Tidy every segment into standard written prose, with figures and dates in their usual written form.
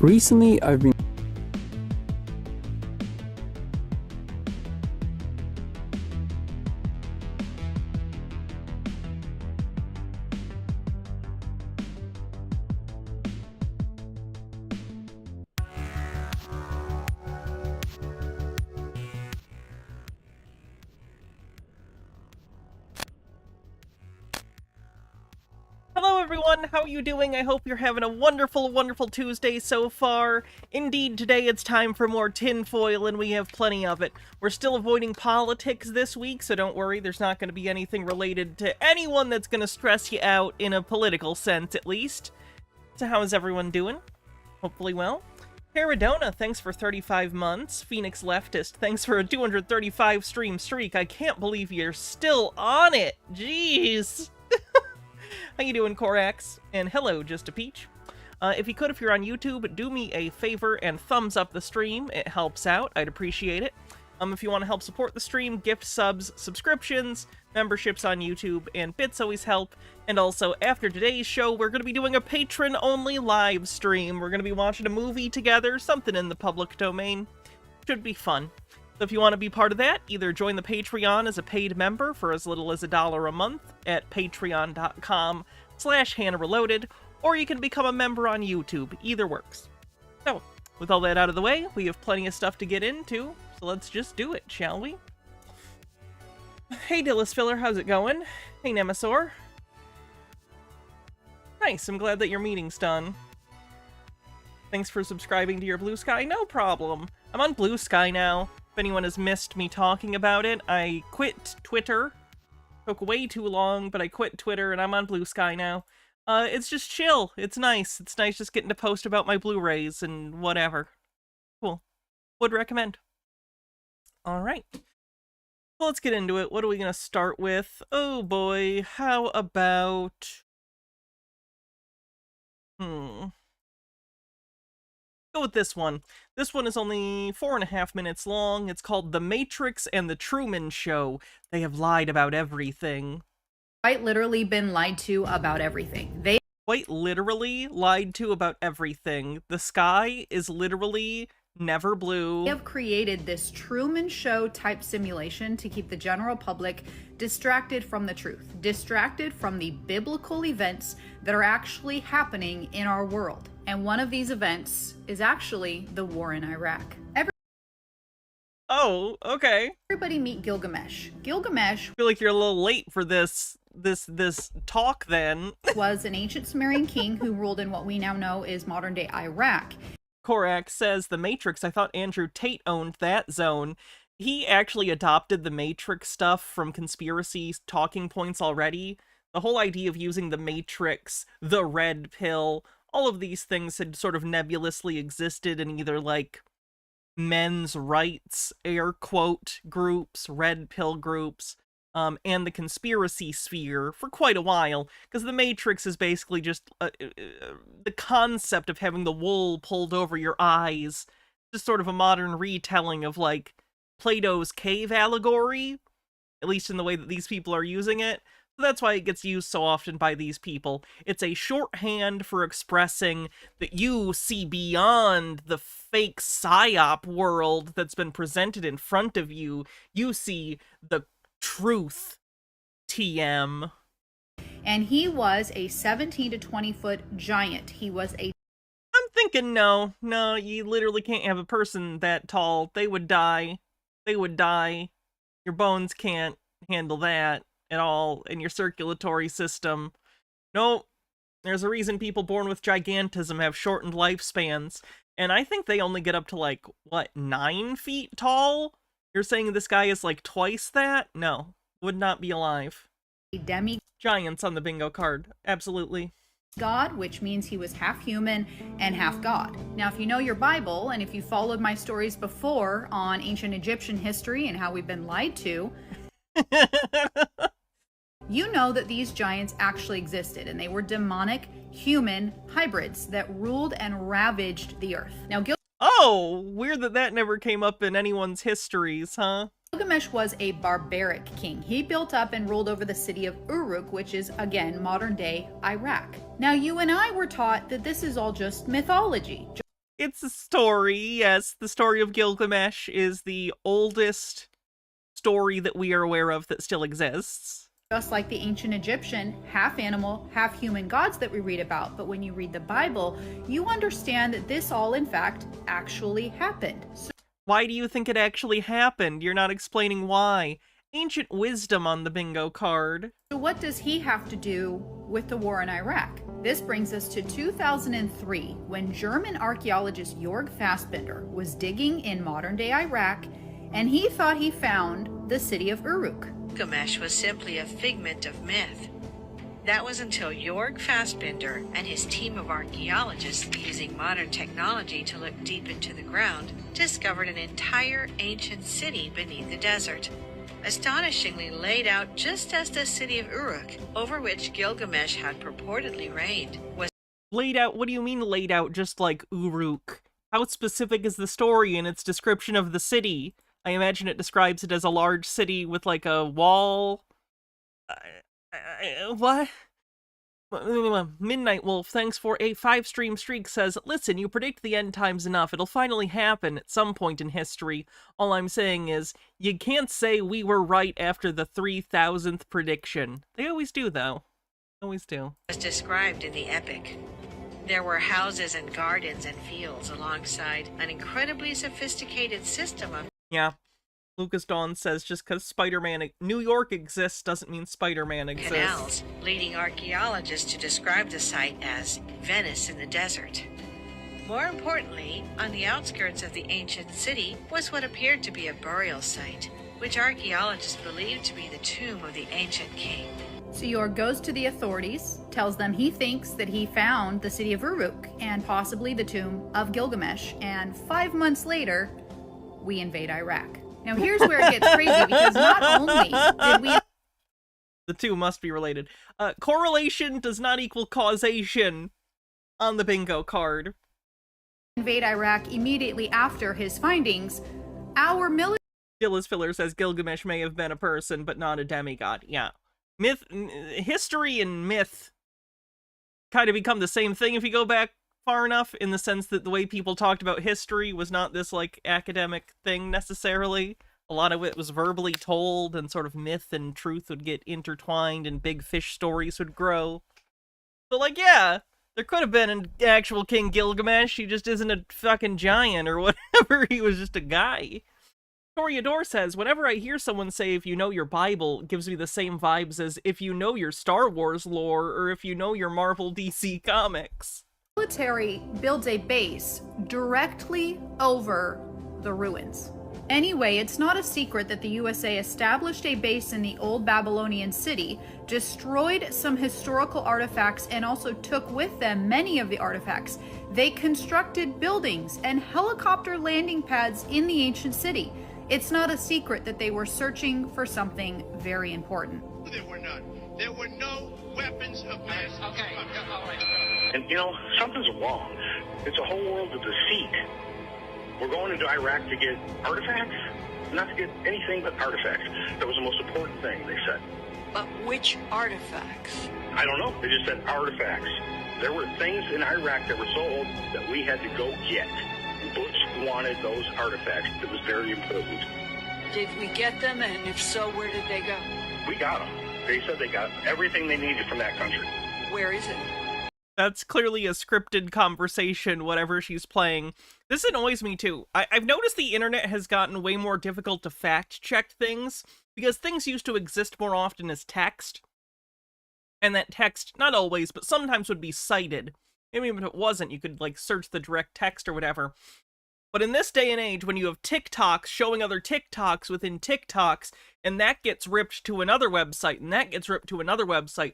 Recently, I've been Hello everyone, how are you doing? I hope you're having a wonderful, wonderful Tuesday so far. Indeed, today it's time for more tinfoil, and we have plenty of it. We're still avoiding politics this week, so don't worry, there's not going to be anything related to anyone that's going to stress you out, in a political sense at least. So how is everyone doing? Hopefully well. Paradona, thanks for 35 months. Phoenix Leftist, thanks for a 235 stream streak. I can't believe you're still on it. Jeez. How you doing, Corax? And hello, Just a Peach. If you're on YouTube, do me a favor and thumbs up the stream. It helps out. I'd appreciate it. If you want to help support the stream, gift subs, subscriptions, memberships on YouTube, and bits always help. And also, after today's show, we're going to be doing a patron-only live stream. We're going to be watching a movie together, something in the public domain. Should be fun. So if you want to be part of that, either join the Patreon as a paid member for as little as $1 a month at patreon.com/HannahReloaded, or you can become a member on YouTube. Either works. So, with all that out of the way, we have plenty of stuff to get into, so let's just do it, shall we? Hey Dillis Filler, how's it going? Hey Nemesaur. Nice, I'm glad that your meeting's done. Thanks for subscribing to your Blue Sky, no problem. I'm on Blue Sky now. If anyone has missed me talking about it, I quit Twitter. Took way too long, but I quit Twitter and I'm on Blue Sky now. It's just chill. It's nice. It's nice just getting to post about my Blu-rays and whatever. Cool. Would recommend. Alright. Well, let's get into it. What are we gonna start with? Oh boy, how about... Go with this one. This one is only 4.5 minutes long. It's called The Matrix and the Truman Show. They have lied about everything. Quite literally been lied to about everything. They quite literally lied to about everything. The sky is literally never blue. have created this Truman Show type simulation to keep the general public distracted from the truth, distracted from the biblical events that are actually happening in our world. And one of these events is actually the war in Iraq. Oh, okay. Everybody meet Gilgamesh. Gilgamesh I feel like you're a little late for this talk then. was an ancient Sumerian king who ruled in what we now know is modern day Iraq. Korak says The Matrix. I thought Andrew Tate owned that zone. He actually adopted the Matrix stuff from conspiracy talking points already. The whole idea of using the Matrix, the red pill, all of these things had sort of nebulously existed in either, like, men's rights, air quote, groups, red pill groups, and the conspiracy sphere for quite a while, because the Matrix is basically just the concept of having the wool pulled over your eyes, just sort of a modern retelling of, like, Plato's cave allegory, at least in the way that these people are using it. So that's why it gets used so often by these people. It's a shorthand for expressing that you see beyond the fake psyop world that's been presented in front of you. You see the truth, TM. And he was a 17 to 20 foot giant. He was a I'm thinking no, you literally can't have a person that tall. They would die. They would die. Your bones can't handle that at all in your circulatory system. No, there's a reason people born with gigantism have shortened lifespans, and I think they only get up to, like, what, 9 feet tall? You're saying this guy is, like, twice that? No, would not be alive. demigod. Giants on the bingo card, absolutely. God, which means he was half human and half God. Now, if you know your Bible, and if you followed my stories before on ancient Egyptian history and how we've been lied to, you know that these giants actually existed, and they were demonic human hybrids that ruled and ravaged the earth. Now, oh, weird that that never came up in anyone's histories, huh? Gilgamesh was a barbaric king. He built up and ruled over the city of Uruk, which is, again, modern-day Iraq. Now, you and I were taught that this is all just mythology. It's a story, yes. The story of Gilgamesh is the oldest story that we are aware of that still exists. Just like the ancient Egyptian, half animal, half human gods that we read about. But when you read the Bible, you understand that this all, in fact, actually happened. Why do you think it actually happened? You're not explaining why. Ancient wisdom on the bingo card. So what does he have to do with the war in Iraq? This brings us to 2003, when German archaeologist Jörg Fassbinder was digging in modern-day Iraq, and he thought he found the city of Uruk. Gilgamesh was simply a figment of myth. That was until Jörg Fassbinder and his team of archaeologists, using modern technology to look deep into the ground, discovered an entire ancient city beneath the desert, astonishingly laid out just as the city of Uruk, over which Gilgamesh had purportedly reigned, was Laid out? What do you mean laid out just like Uruk? How specific is the story in its description of the city? I imagine it describes it as a large city with like a wall. What? Midnight Wolf, thanks for a 5-stream streak, says, listen, you predict the end times enough. It'll finally happen at some point in history. All I'm saying is, you can't say we were right after the 3000th prediction. They always do, though. Always do. was described in the epic. There were houses and gardens and fields alongside an incredibly sophisticated system of Yeah. Lucas Dawn says just because New York exists doesn't mean Spider-Man exists. canals, leading archaeologists to describe the site as Venice in the desert. More importantly, on the outskirts of the ancient city was what appeared to be a burial site, which archaeologists believed to be the tomb of the ancient king. So Jörg goes to the authorities, tells them he thinks that he found the city of Uruk and possibly the tomb of Gilgamesh, and 5 months later, we invade Iraq. Now here's where it gets crazy, because not only did we... The two must be related. Correlation does not equal causation on the bingo card. invade Iraq immediately after his findings, our military... Gillis Filler says Gilgamesh may have been a person, but not a demigod. Yeah. History and myth kind of become the same thing if you go back far enough, in the sense that the way people talked about history was not this, like, academic thing necessarily. A lot of it was verbally told, and sort of myth and truth would get intertwined, and big fish stories would grow. So, like, yeah, there could have been an actual King Gilgamesh, he just isn't a fucking giant or whatever, he was just a guy. Toreador says, whenever I hear someone say if you know your Bible, it gives me the same vibes as if you know your Star Wars lore, or if you know your Marvel DC comics. builds a base directly over the ruins. Anyway, it's not a secret that the USA established a base in the old Babylonian city, destroyed some historical artifacts, and also took with them many of the artifacts. They constructed buildings and helicopter landing pads in the ancient city. It's not a secret that they were searching for something very important. There were none. There were no weapons of mass destruction. All right. And, you know, something's wrong. It's a whole world of deceit. We're going into Iraq to get artifacts? Not to get anything but artifacts. That was the most important thing, they said. But which artifacts? I don't know. They just said artifacts. There were things in Iraq that were so old that we had to go get. And Bush wanted those artifacts. It was very important. Did we get them, and if so, where did they go? We got them. They said they got everything they needed from that country. Where is it? That's clearly a scripted conversation, whatever she's playing. This annoys me too. I've noticed the internet has gotten way more difficult to fact-check things, because things used to exist more often as text. And that text, not always, but sometimes would be cited. Even if it wasn't, you could, like, search the direct text or whatever. But in this day and age, when you have TikToks showing other TikToks within TikToks, and that gets ripped to another website, and that gets ripped to another website,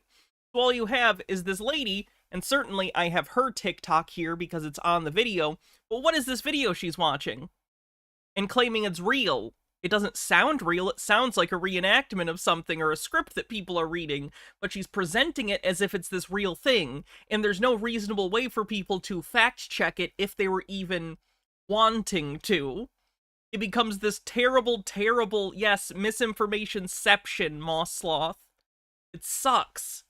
so all you have is this lady, and certainly I have her TikTok here because it's on the video, but what is this video she's watching? And claiming it's real. It doesn't sound real, it sounds like a reenactment of something or a script that people are reading, but she's presenting it as if it's this real thing, and there's no reasonable way for people to fact-check it if they were even wanting to. It becomes this terrible, terrible, yes, misinformation-ception, Moss Sloth. It sucks.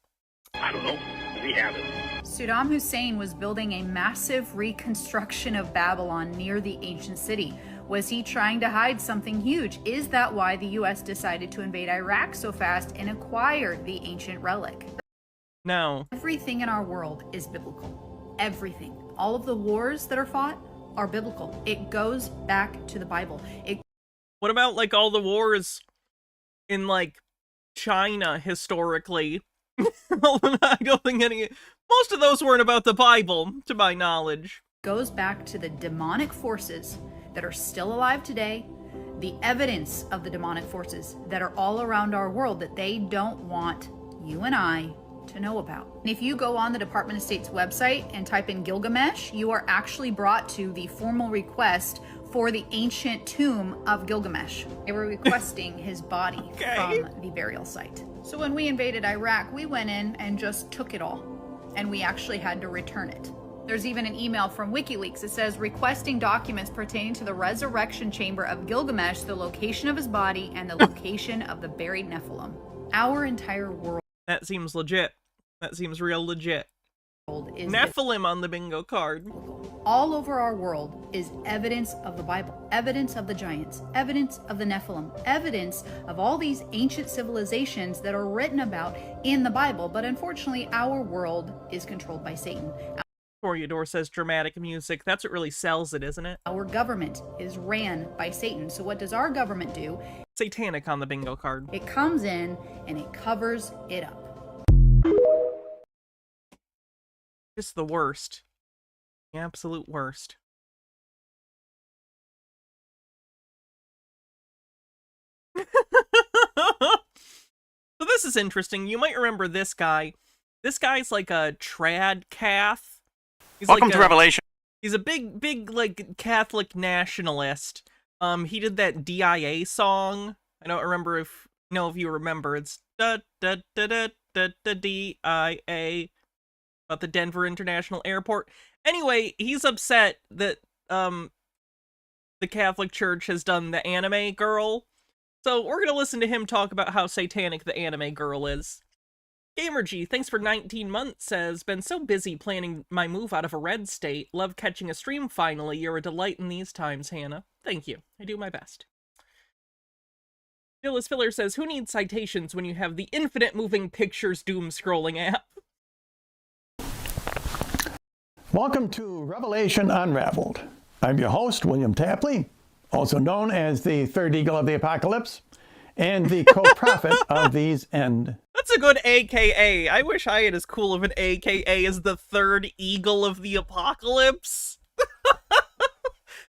I don't know. We have it. Saddam Hussein was building a massive reconstruction of Babylon near the ancient city. Was he trying to hide something huge? Is that why the US decided to invade Iraq so fast and acquire the ancient relic? No. Everything in our world is biblical. Everything. All of the wars that are fought are biblical. It goes back to the Bible. What about, like, all the wars in, like, China historically? I don't think most of those weren't about the Bible, to my knowledge. Goes back to the demonic forces that are still alive today, the evidence of the demonic forces that are all around our world that they don't want you and I to know about. And if you go on the Department of State's website and type in Gilgamesh, you are actually brought to the formal request for the ancient tomb of Gilgamesh. They were requesting his body from the burial site. So when we invaded Iraq, we went in and just took it all, and we actually had to return it. There's even an email from WikiLeaks that says requesting documents pertaining to the resurrection chamber of Gilgamesh, the location of his body, and the location of the buried Nephilim. Our entire world. That seems legit. That seems real legit. Is Nephilim on the bingo card. All over our world is evidence of the Bible, evidence of the giants, evidence of the Nephilim, evidence of all these ancient civilizations that are written about in the Bible. But unfortunately, our world is controlled by Satan. Toreador says dramatic music. That's what really sells it, isn't it? Our government is ran by Satan. So what does our government do? Satanic on the bingo card. It comes in and it covers it up. Just the worst. The absolute worst. So this is interesting. You might remember this guy. This guy's like a trad cath. Welcome to Revelation. He's a big like Catholic nationalist. He did that DIA song. I don't remember if you remember. It's da da da da da da DIA about the Denver International Airport. Anyway, he's upset that the Catholic Church has done the anime girl. So we're gonna listen to him talk about how satanic the anime girl is. GamerG, thanks for 19 months, says, been so busy planning my move out of a red state. Love catching a stream finally. You're a delight in these times, Hannah. Thank you. I do my best. Phyllis Filler says, who needs citations when you have the infinite moving pictures doom scrolling app? Welcome to Revelation Unraveled. I'm your host, William Tapley, also known as the Third Eagle of the Apocalypse, and the co-prophet of these end. That's a good AKA. I wish I had as cool of an AKA as the Third Eagle of the Apocalypse.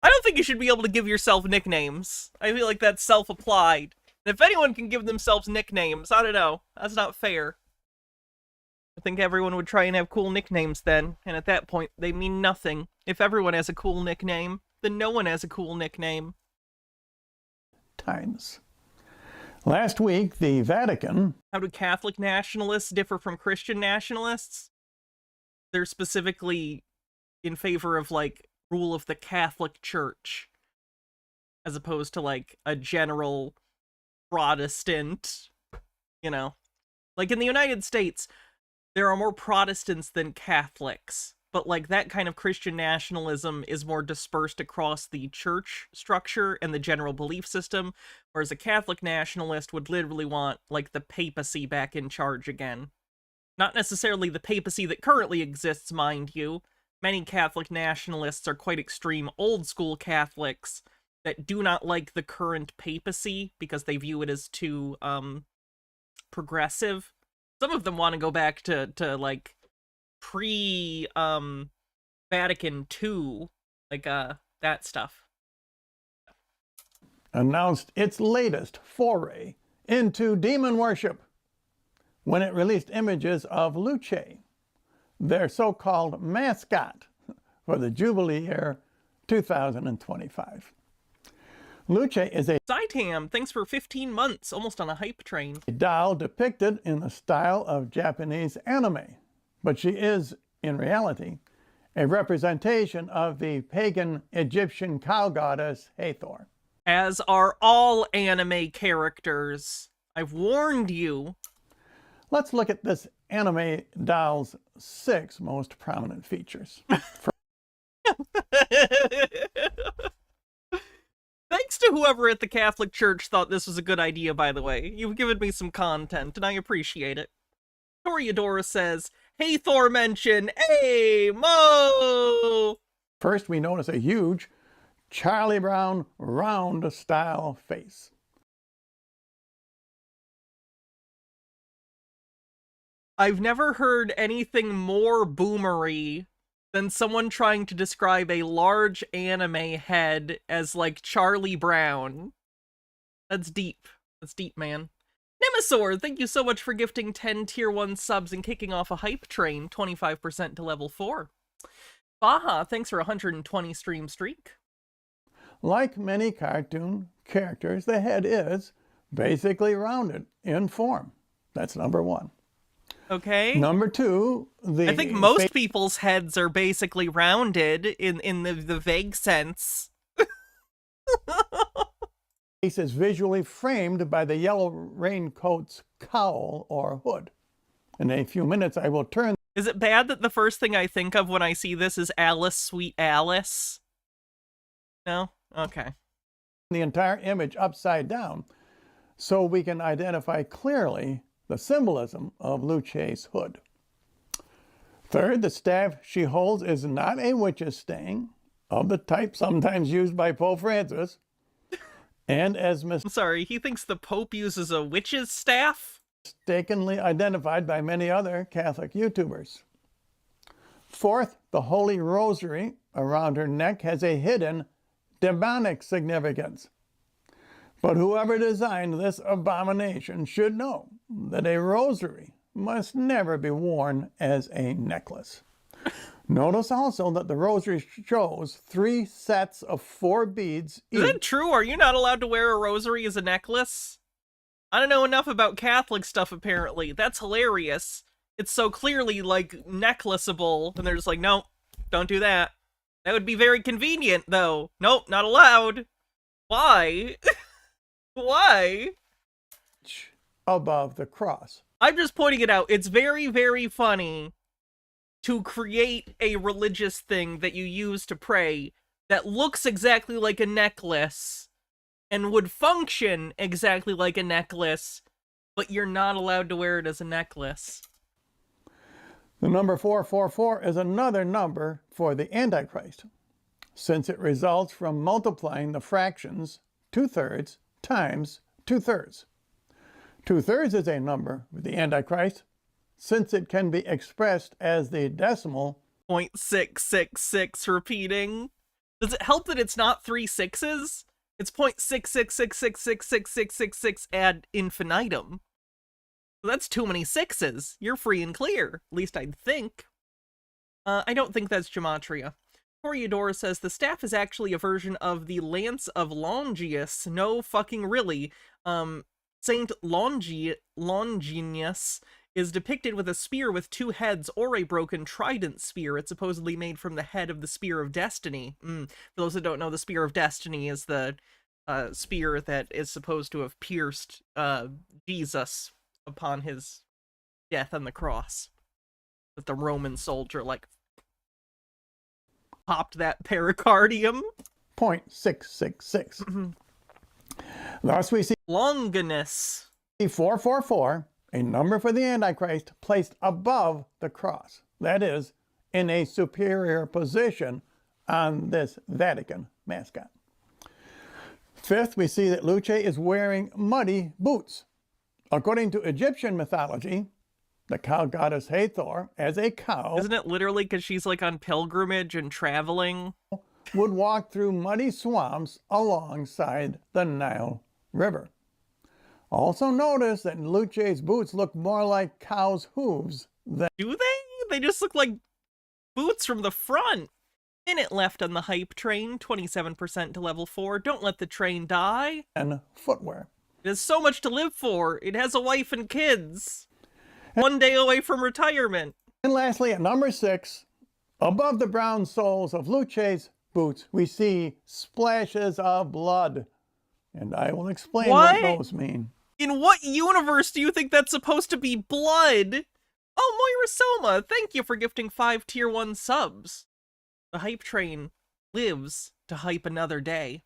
I don't think you should be able to give yourself nicknames. I feel like that's self-applied. And if anyone can give themselves nicknames, I don't know. That's not fair. I think everyone would try and have cool nicknames then, and at that point, they mean nothing. If everyone has a cool nickname, then no one has a cool nickname. Times. Last week, the Vatican... How do Catholic nationalists differ from Christian nationalists? They're specifically in favor of, like, rule of the Catholic Church, as opposed to, like, a general Protestant, you know. Like, in the United States, there are more Protestants than Catholics, but, like, that kind of Christian nationalism is more dispersed across the church structure and the general belief system, whereas a Catholic nationalist would literally want, like, the papacy back in charge again. Not necessarily the papacy that currently exists, mind you. Many Catholic nationalists are quite extreme old-school Catholics that do not like the current papacy because they view it as too, progressive. Some of them want to go back to like, Vatican II, like, that stuff. announced its latest foray into demon worship when it released images of Luce, their so-called mascot for the Jubilee year 2025. Luce is a Saitam, thanks for 15 months, almost on a hype train. doll depicted in the style of Japanese anime, but she is, in reality, a representation of the pagan Egyptian cow goddess Hathor. As are all anime characters. I've warned you. Let's look at this anime doll's 6 most prominent features. Thanks to whoever at the Catholic Church thought this was a good idea, by the way. You've given me some content, and I appreciate it. Toreadora says, "Hey, Thor mention, hey, Mo!" First, we notice a huge Charlie Brown round-style face. I've never heard anything more boomery than someone trying to describe a large anime head as, like, Charlie Brown. That's deep. That's deep, man. Nemesaur, thank you so much for gifting 10 Tier 1 subs and kicking off a hype train, 25% to level 4. Baja, thanks for a 120 stream streak. Like many cartoon characters, the head is basically rounded in form. That's number 1. Okay. Number 2, I think most people's heads are basically rounded in the vague sense. face is visually framed by the yellow raincoat's cowl or hood. In a few minutes, I will turn. Is it bad that the first thing I think of when I see this is Alice, Sweet Alice? No? Okay. The entire image upside down so we can identify clearly the symbolism of Luce's hood. Third, the staff she holds is not a witch's stang of the type sometimes used by Pope Francis. And as I'm sorry, he thinks the Pope uses a witch's staff? mistakenly identified by many other Catholic YouTubers. Fourth, the Holy Rosary around her neck has a hidden demonic significance. But whoever designed this abomination should know that a rosary must never be worn as a necklace. Notice also that the rosary shows 3 sets of 4 beads each. Is that true? Are you not allowed to wear a rosary as a necklace? I don't know enough about Catholic stuff, apparently. That's hilarious. It's so clearly, like, necklaceable, and they're just like, nope, don't do that. That would be very convenient, though. Nope, not allowed. Why? Why? Above the cross. I'm just pointing it out. It's very, very funny to create a religious thing that you use to pray that looks exactly like a necklace and would function exactly like a necklace, but you're not allowed to wear it as a necklace. The number 444 is another number for the Antichrist, since it results from multiplying the fractions 2/3 times 2/3. 2/3 is a number with the Antichrist, since it can be expressed as the decimal 0.666 repeating. Does it help that it's not 3 6s? It's 0.666666666 ad infinitum. So that's too many 6s. You're free and clear. At least I'd think. I don't think that's gematria. Toreadora says the staff is actually a version of the Lance of Longinus. No fucking really. Saint Longinus is depicted with a spear with 2 heads or a broken trident spear. It's supposedly made from the head of the Spear of Destiny. For those that don't know, the Spear of Destiny is the spear that is supposed to have pierced Jesus upon his death on the cross. That the Roman soldier, like, popped that pericardium. 0.666. Thus we see Longinus. 444, a number for the Antichrist, placed above the cross. That is, in a superior position on this Vatican mascot. Fifth, we see that Luce is wearing muddy boots. According to Egyptian mythology, the cow goddess Hathor, as a cow, Isn't it literally because she's, like, on pilgrimage and traveling? would walk through muddy swamps alongside the Nile River. Also notice that Luce's boots look more like cow's hooves than Do they? They just look like boots from the front. Minute left on the hype train, 27% to level 4. Don't let the train die. footwear. It has so much to live for. It has a wife and kids. 1 day away from retirement. And lastly, at number 6, above the brown soles of Luce's boots, we see splashes of blood. And I will explain what those mean. In what universe do you think that's supposed to be blood? Oh, Moira Soma, thank you for gifting 5 tier 1 subs. The hype train lives to hype another day.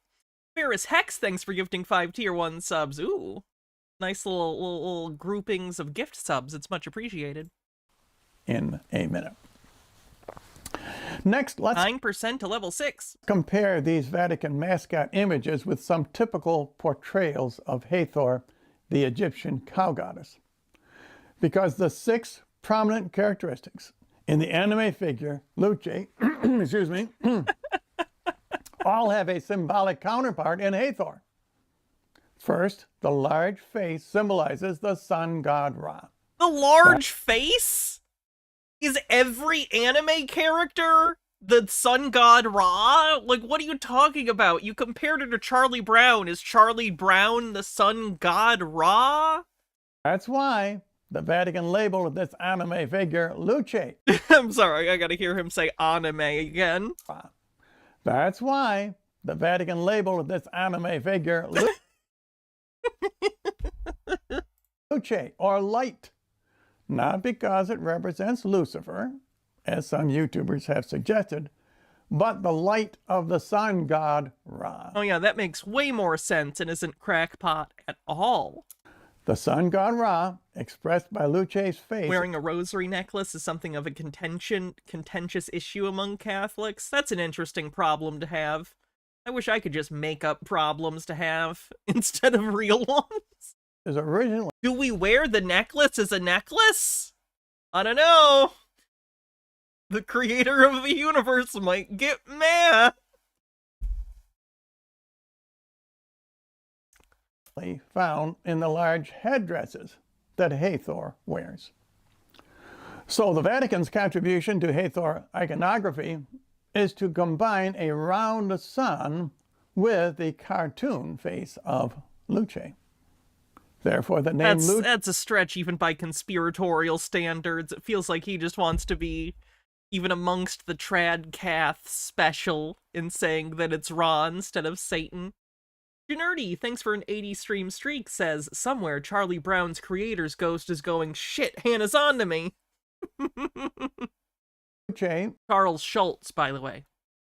Ferris Hex, thanks for gifting 5 tier 1 subs. Ooh, nice little groupings of gift subs. It's much appreciated. In a minute. Next, let's 9% to level 6. compare these Vatican mascot images with some typical portrayals of Hathor, the Egyptian cow goddess. Because the 6 prominent characteristics in the anime figure, Luce, excuse me, all have a symbolic counterpart in Hathor. First, the large face symbolizes the sun god Ra. The large face? Is every anime character the sun god Ra? Like, what are you talking about? You compared it to Charlie Brown. Is Charlie Brown the sun god Ra? That's why the Vatican labeled this anime figure Luce. I'm sorry, I gotta hear him say anime again. That's why the Vatican labeled this anime figure Luce, or light. Not because it represents Lucifer, as some YouTubers have suggested, but the light of the sun god Ra. Oh yeah, that makes way more sense and isn't crackpot at all. The sun god Ra, expressed by Luce's face. Wearing a rosary necklace is something of a contentious issue among Catholics. That's an interesting problem to have. I wish I could just make up problems to have instead of real ones. Is originally. Do we wear the necklace as a necklace? I don't know. The creator of the universe might get mad. Found in the large headdresses that Hathor wears. So the Vatican's contribution to Hathor iconography is to combine a round sun with the cartoon face of Luce. Therefore, the name Luce... That's a stretch even by conspiratorial standards. It feels like he just wants to be even amongst the trad cath special in saying that it's Ra instead of Satan. Nerdy, thanks for an 80 stream streak, says, somewhere Charlie Brown's creator's ghost is going, shit, Hannah's on to me. Charles Schultz, by the way.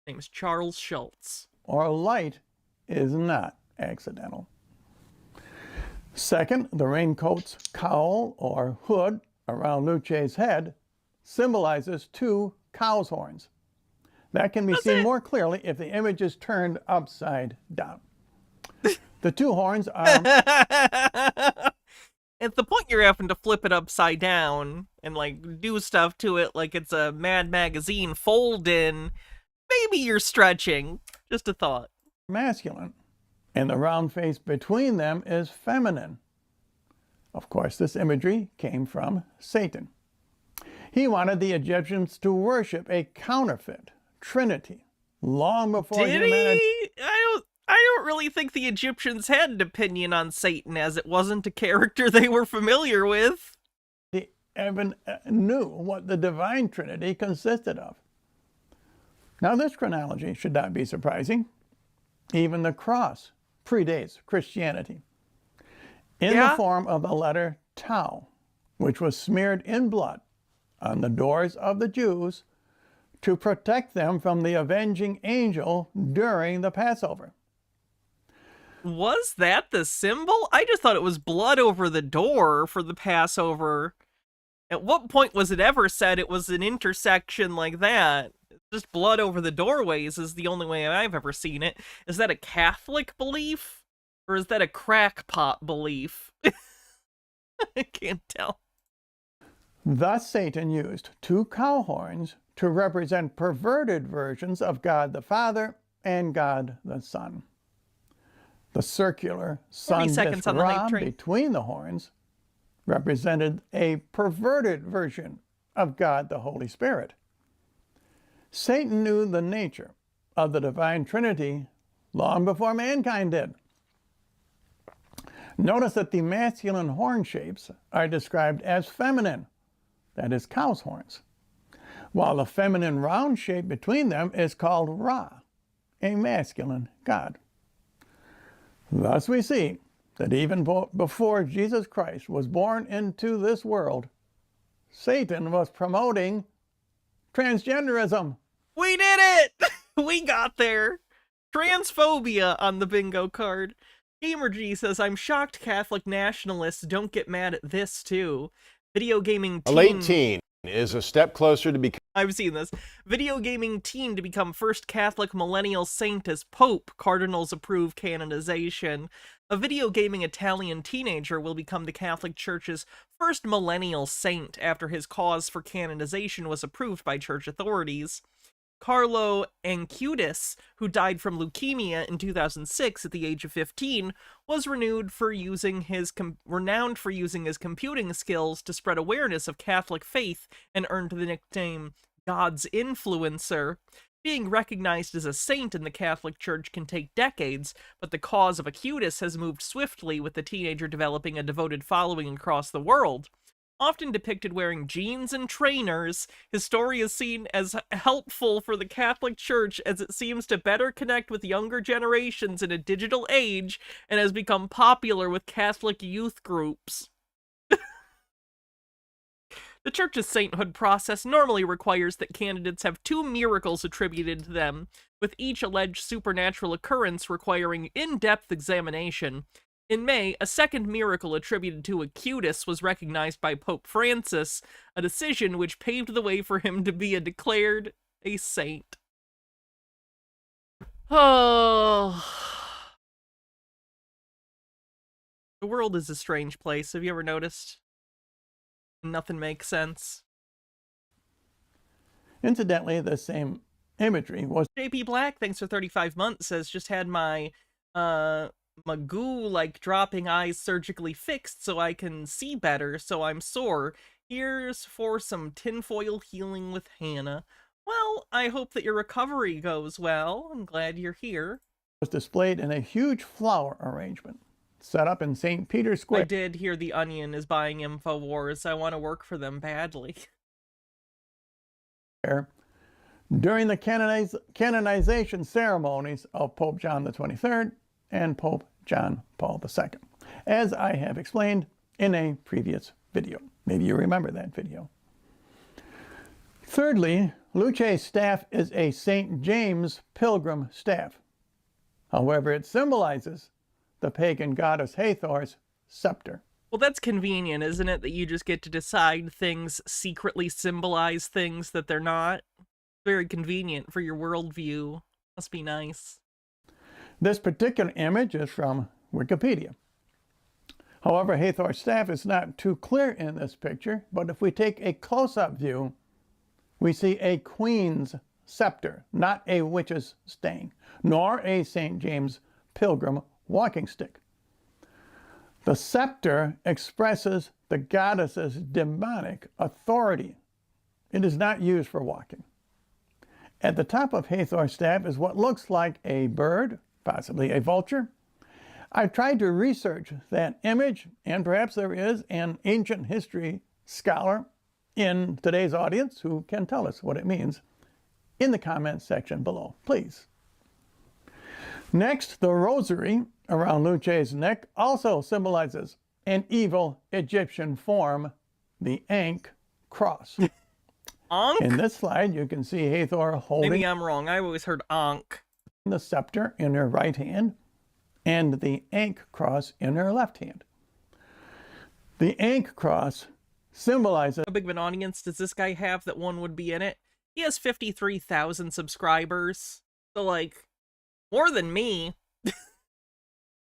His name is Charles Schultz. Or light is not accidental. Second, the raincoat's cowl or hood around Luce's head symbolizes 2 cow's horns. That can be seen more clearly if the image is turned upside down. The 2 horns are... At the point you're having to flip it upside down and, like, do stuff to it like it's a Mad Magazine fold-in, maybe you're stretching. Just a thought. Masculine. And the round face between them is feminine. Of course, this imagery came from Satan. He wanted the Egyptians to worship a counterfeit trinity long before humanity... I don't really think the Egyptians had an opinion on Satan, as it wasn't a character they were familiar with. They even knew what the divine trinity consisted of. Now, this chronology should not be surprising. Even the cross predates Christianity in the form of the letter Tau, which was smeared in blood on the doors of the Jews to protect them from the avenging angel during the Passover. Was that the symbol? I just thought it was blood over the door for the Passover. At what point was it ever said it was an intersection like that? Just blood over the doorways is the only way I've ever seen it. Is that a Catholic belief? Or is that a crackpot belief? I can't tell. Thus Satan used 2 cow horns to represent perverted versions of God the Father and God the Son. The circular sun disk rod between the horns represented a perverted version of God the Holy Spirit. Satan knew the nature of the divine Trinity long before mankind did. Notice that the masculine horn shapes are described as feminine, that is, cow's horns, while the feminine round shape between them is called Ra, a masculine god. Thus we see that even before Jesus Christ was born into this world, Satan was promoting transgenderism. We did it! We got there. Transphobia on the bingo card. GamerG says, I'm shocked Catholic nationalists don't get mad at this, too. Video gaming teen... A late teen is a step closer to becoming... I've seen this. Video gaming teen to become first Catholic millennial saint as Pope. Cardinals approve canonization. A video gaming Italian teenager will become the Catholic Church's first millennial saint after his cause for canonization was approved by church authorities. Carlo Ancudis, who died from leukemia in 2006 at the age of 15, was renowned for using his computing skills to spread awareness of Catholic faith and earned the nickname God's Influencer. Being recognized as a saint in the Catholic Church can take decades, but the cause of Acutis has moved swiftly, with the teenager developing a devoted following across the world. Often depicted wearing jeans and trainers, his story is seen as helpful for the Catholic Church as it seems to better connect with younger generations in a digital age and has become popular with Catholic youth groups. The Church's sainthood process normally requires that candidates have 2 miracles attributed to them, with each alleged supernatural occurrence requiring in-depth examination. In May, a second miracle attributed to Acutis was recognized by Pope Francis, a decision which paved the way for him to be declared a saint. Oh. The world is a strange place. Have you ever noticed? Nothing makes sense. Incidentally, the same imagery was... JP Black, thanks for 35 months, says, just had my Magoo, like, dropping eyes surgically fixed so I can see better, so I'm sore. Here's for some tinfoil healing with Hannah. Well, I hope that your recovery goes well. I'm glad you're here. Was displayed in a huge flower arrangement set up in St. Peter's Square. I did hear the Onion is buying InfoWars. I want to work for them badly. During the canonization ceremonies of Pope John the 23rd and Pope John Paul II, as I have explained in a previous video. Maybe you remember that video. Thirdly, Luce's staff is a St. James pilgrim staff. However, it symbolizes the pagan goddess Hathor's scepter. Well, that's convenient, isn't it? That you just get to decide things secretly symbolize things that they're not. Very convenient for your worldview. Must be nice. This particular image is from Wikipedia. However, Hathor's staff is not too clear in this picture, but if we take a close-up view, we see a queen's scepter, not a witch's stang, nor a St. James pilgrim walking stick. The scepter expresses the goddess's demonic authority. It is not used for walking. At the top of Hathor's staff is what looks like a bird, possibly a vulture. I've tried to research that image, and perhaps there is an ancient history scholar in today's audience who can tell us what it means in the comments section below, please. Next, the rosary around Luce's neck also symbolizes an evil Egyptian form, the Ankh cross. Ankh? In this slide, you can see Hathor holding... Maybe I'm wrong. I always heard Ankh. ...the scepter in her right hand and the Ankh cross in her left hand. The Ankh cross symbolizes... How big of an audience does this guy have that one would be in it? He has 53,000 subscribers. So, like, more than me.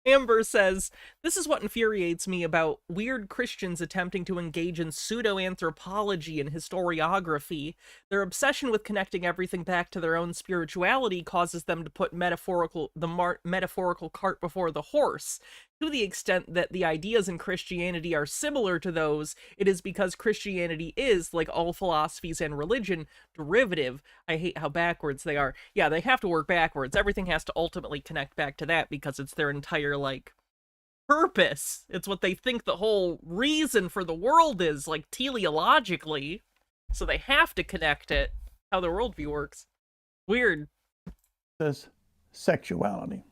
Amber says, this is what infuriates me about weird Christians attempting to engage in pseudo-anthropology and historiography. Their obsession with connecting everything back to their own spirituality causes them to put the metaphorical cart before the horse. To the extent that the ideas in Christianity are similar to those, it is because Christianity is, like all philosophies and religion, derivative. I hate how backwards they are. Yeah, they have to work backwards. Everything has to ultimately connect back to that because it's their entire, like, purpose. It's what they think the whole reason for the world is, like, teleologically. So they have to connect it, how their worldview works. Weird. This sexuality.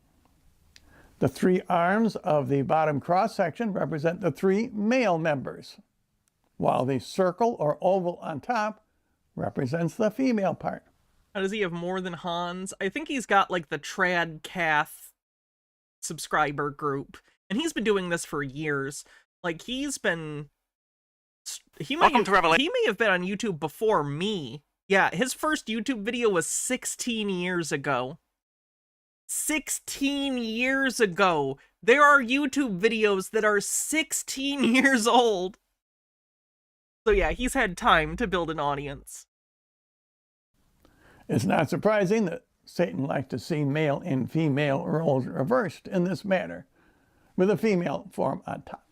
The 3 arms of the bottom cross section represent the 3 male members while the circle or oval on top represents the female part. How does he have more than Hans? I think he's got like the Trad Cath subscriber group, and he's been doing this for years. Like he may have been on YouTube before me. Yeah, his first YouTube video was 16 years ago. 16 years ago. There are YouTube videos that are 16 years old. So yeah, he's had time to build an audience. It's not surprising that Satan likes to see male and female roles reversed in this manner, with a female form on top.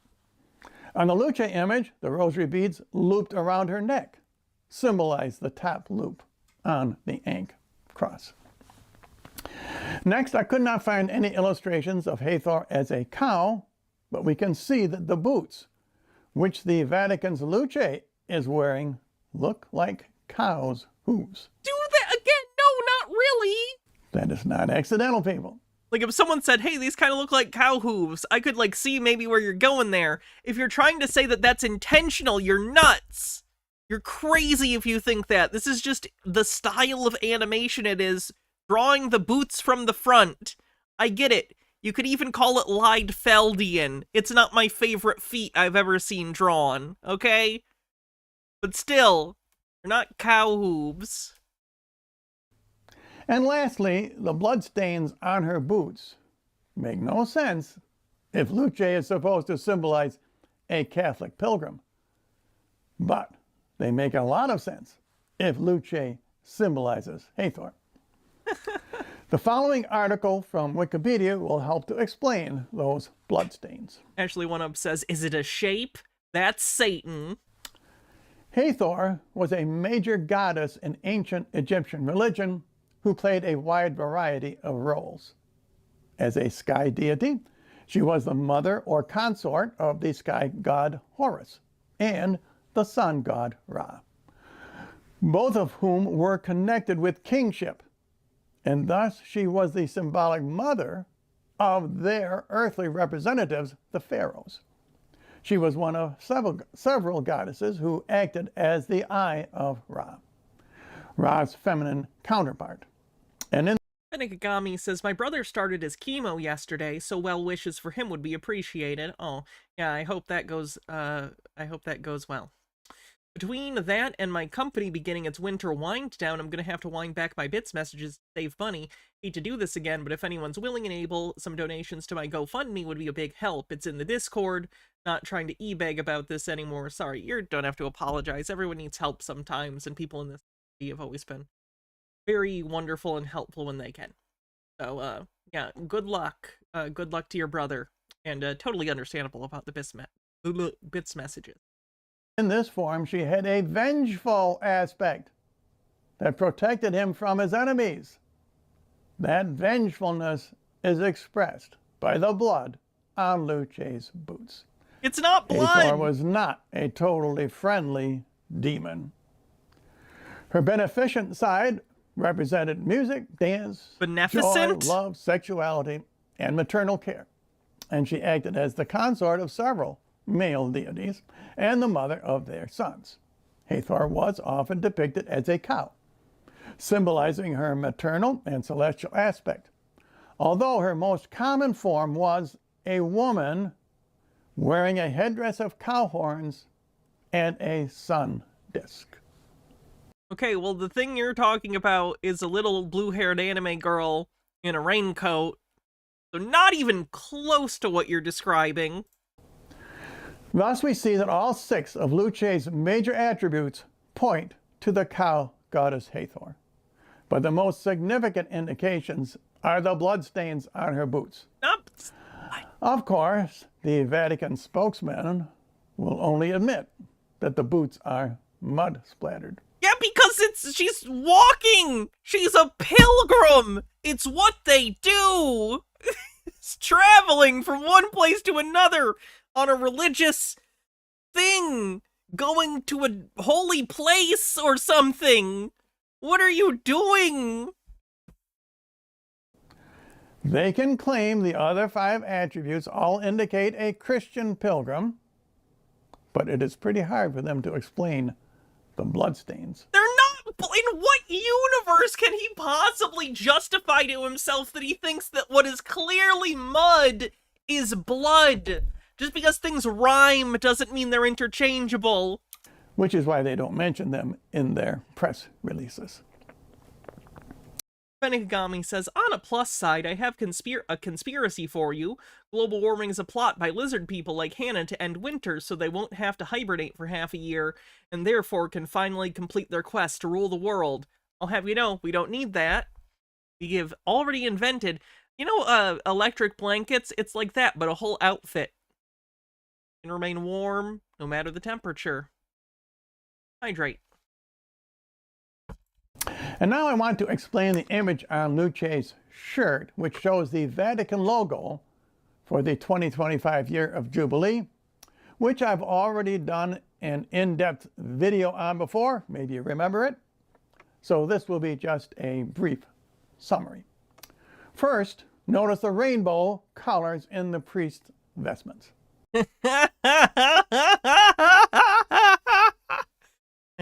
On the Luce image, the rosary beads looped around her neck symbolize the top loop on the Ankh cross. Next, I could not find any illustrations of Hathor as a cow, but we can see that the boots, which the Vatican's Luce is wearing, look like cow's hooves. Do that again? No, not really. That is not accidental, people. Like, if someone said, hey, these kind of look like cow hooves, I could, like, see maybe where you're going there. If you're trying to say that that's intentional, you're nuts. You're crazy if you think that. This is just the style of animation it is. Drawing the boots from the front. I get it. You could even call it Liedfeldian. It's not my favorite feat I've ever seen drawn, okay? But still, they're not cow hooves. And lastly, the bloodstains on her boots make no sense if Luce is supposed to symbolize a Catholic pilgrim. But they make a lot of sense if Luce symbolizes Hathor. The following article from Wikipedia will help to explain those bloodstains. Ashley One Up says, is it a shape? That's Satan. Hathor was a major goddess in ancient Egyptian religion who played a wide variety of roles. As a sky deity, she was the mother or consort of the sky god Horus and the sun god Ra, both of whom were connected with kingship, and thus she was the symbolic mother of their earthly representatives, the pharaohs. She was one of several goddesses who acted as the eye of Ra, Ra's feminine counterpart. And in Benigami says, my brother started his chemo yesterday, so well wishes for him would be appreciated. Oh, yeah, I hope that goes well. Between that and my company beginning its winter wind down, I'm going to have to wind back my bits messages to save money. Hate to do this again, but if anyone's willing and able, some donations to my GoFundMe would be a big help. It's in the Discord. Not trying to e-beg about this anymore. Sorry, you don't have to apologize. Everyone needs help sometimes, and people in this community have always been very wonderful and helpful when they can. So, yeah, good luck. Good luck to your brother. And totally understandable about the bits messages. In this form, she had a vengeful aspect that protected him from his enemies. That vengefulness is expressed by the blood on Luce's boots. It's not blood! Hathor was not a totally friendly demon. Her beneficent side represented music, dance, beneficent? joy, love, sexuality, and maternal care. And she acted as the consort of several male deities and the mother of their sons. Hathor was often depicted as a cow, symbolizing her maternal and celestial aspect, although her most common form was a woman wearing a headdress of cow horns and a sun disk. Okay, well, the thing you're talking about is a little blue-haired anime girl in a raincoat, so not even close to what you're describing. Thus, we see that all 6 of Luce's major attributes point to the cow goddess Hathor. But the most significant indications are the bloodstains on her boots. Of course, the Vatican spokesman will only admit that the boots are mud-splattered. Yeah, because she's walking! She's a pilgrim! It's what they do! It's traveling from one place to another on a religious thing, going to a holy place or something. What are you doing? They can claim the other 5 attributes all indicate a Christian pilgrim. but it is pretty hard for them to explain the bloodstains. They're not. In what universe can he possibly justify to himself that he thinks that what is clearly mud is blood? Just because things rhyme doesn't mean they're interchangeable. Which is why they don't mention them in their press releases. Benigami says, on a plus side, I have a conspiracy for you. Global warming is a plot by lizard people like Hannah to end winter so they won't have to hibernate for half a year, and therefore can finally complete their quest to rule the world. I'll have you know, we don't need that. We have already invented, you know, electric blankets? It's like that, but a whole outfit. You can remain warm, no matter the temperature. Hydrate. And now I want to explain the image on Luce's shirt, which shows the Vatican logo for the 2025 year of Jubilee, which I've already done an in-depth video on before. Maybe you remember it. So this will be just a brief summary. First, notice the rainbow colors in the priest's vestments. I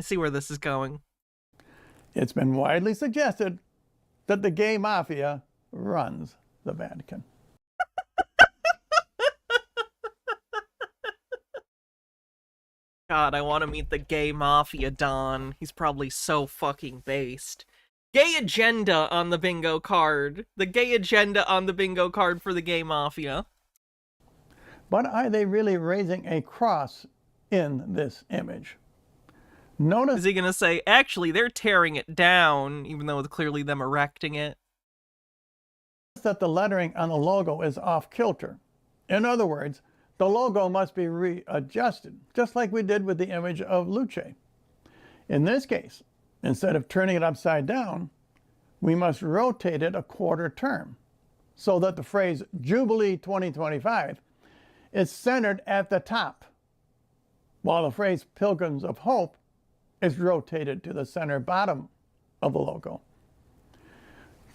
see where this is going. It's been widely suggested that the gay mafia runs the Vatican. God, I want to meet the gay mafia Don. He's probably so fucking based. Gay agenda on the bingo card. The gay agenda on the bingo card for the gay mafia. But are they really raising a cross in this image? Notice, is he going to say, actually, they're tearing it down, even though it's clearly them erecting it? That the lettering on the logo is off kilter. In other words, the logo must be readjusted, just like we did with the image of Luce. In this case, instead of turning it upside down, we must rotate it a quarter turn, so that the phrase Jubilee 2025 is centered at the top, while the phrase Pilgrims of Hope is rotated to the center bottom of the logo.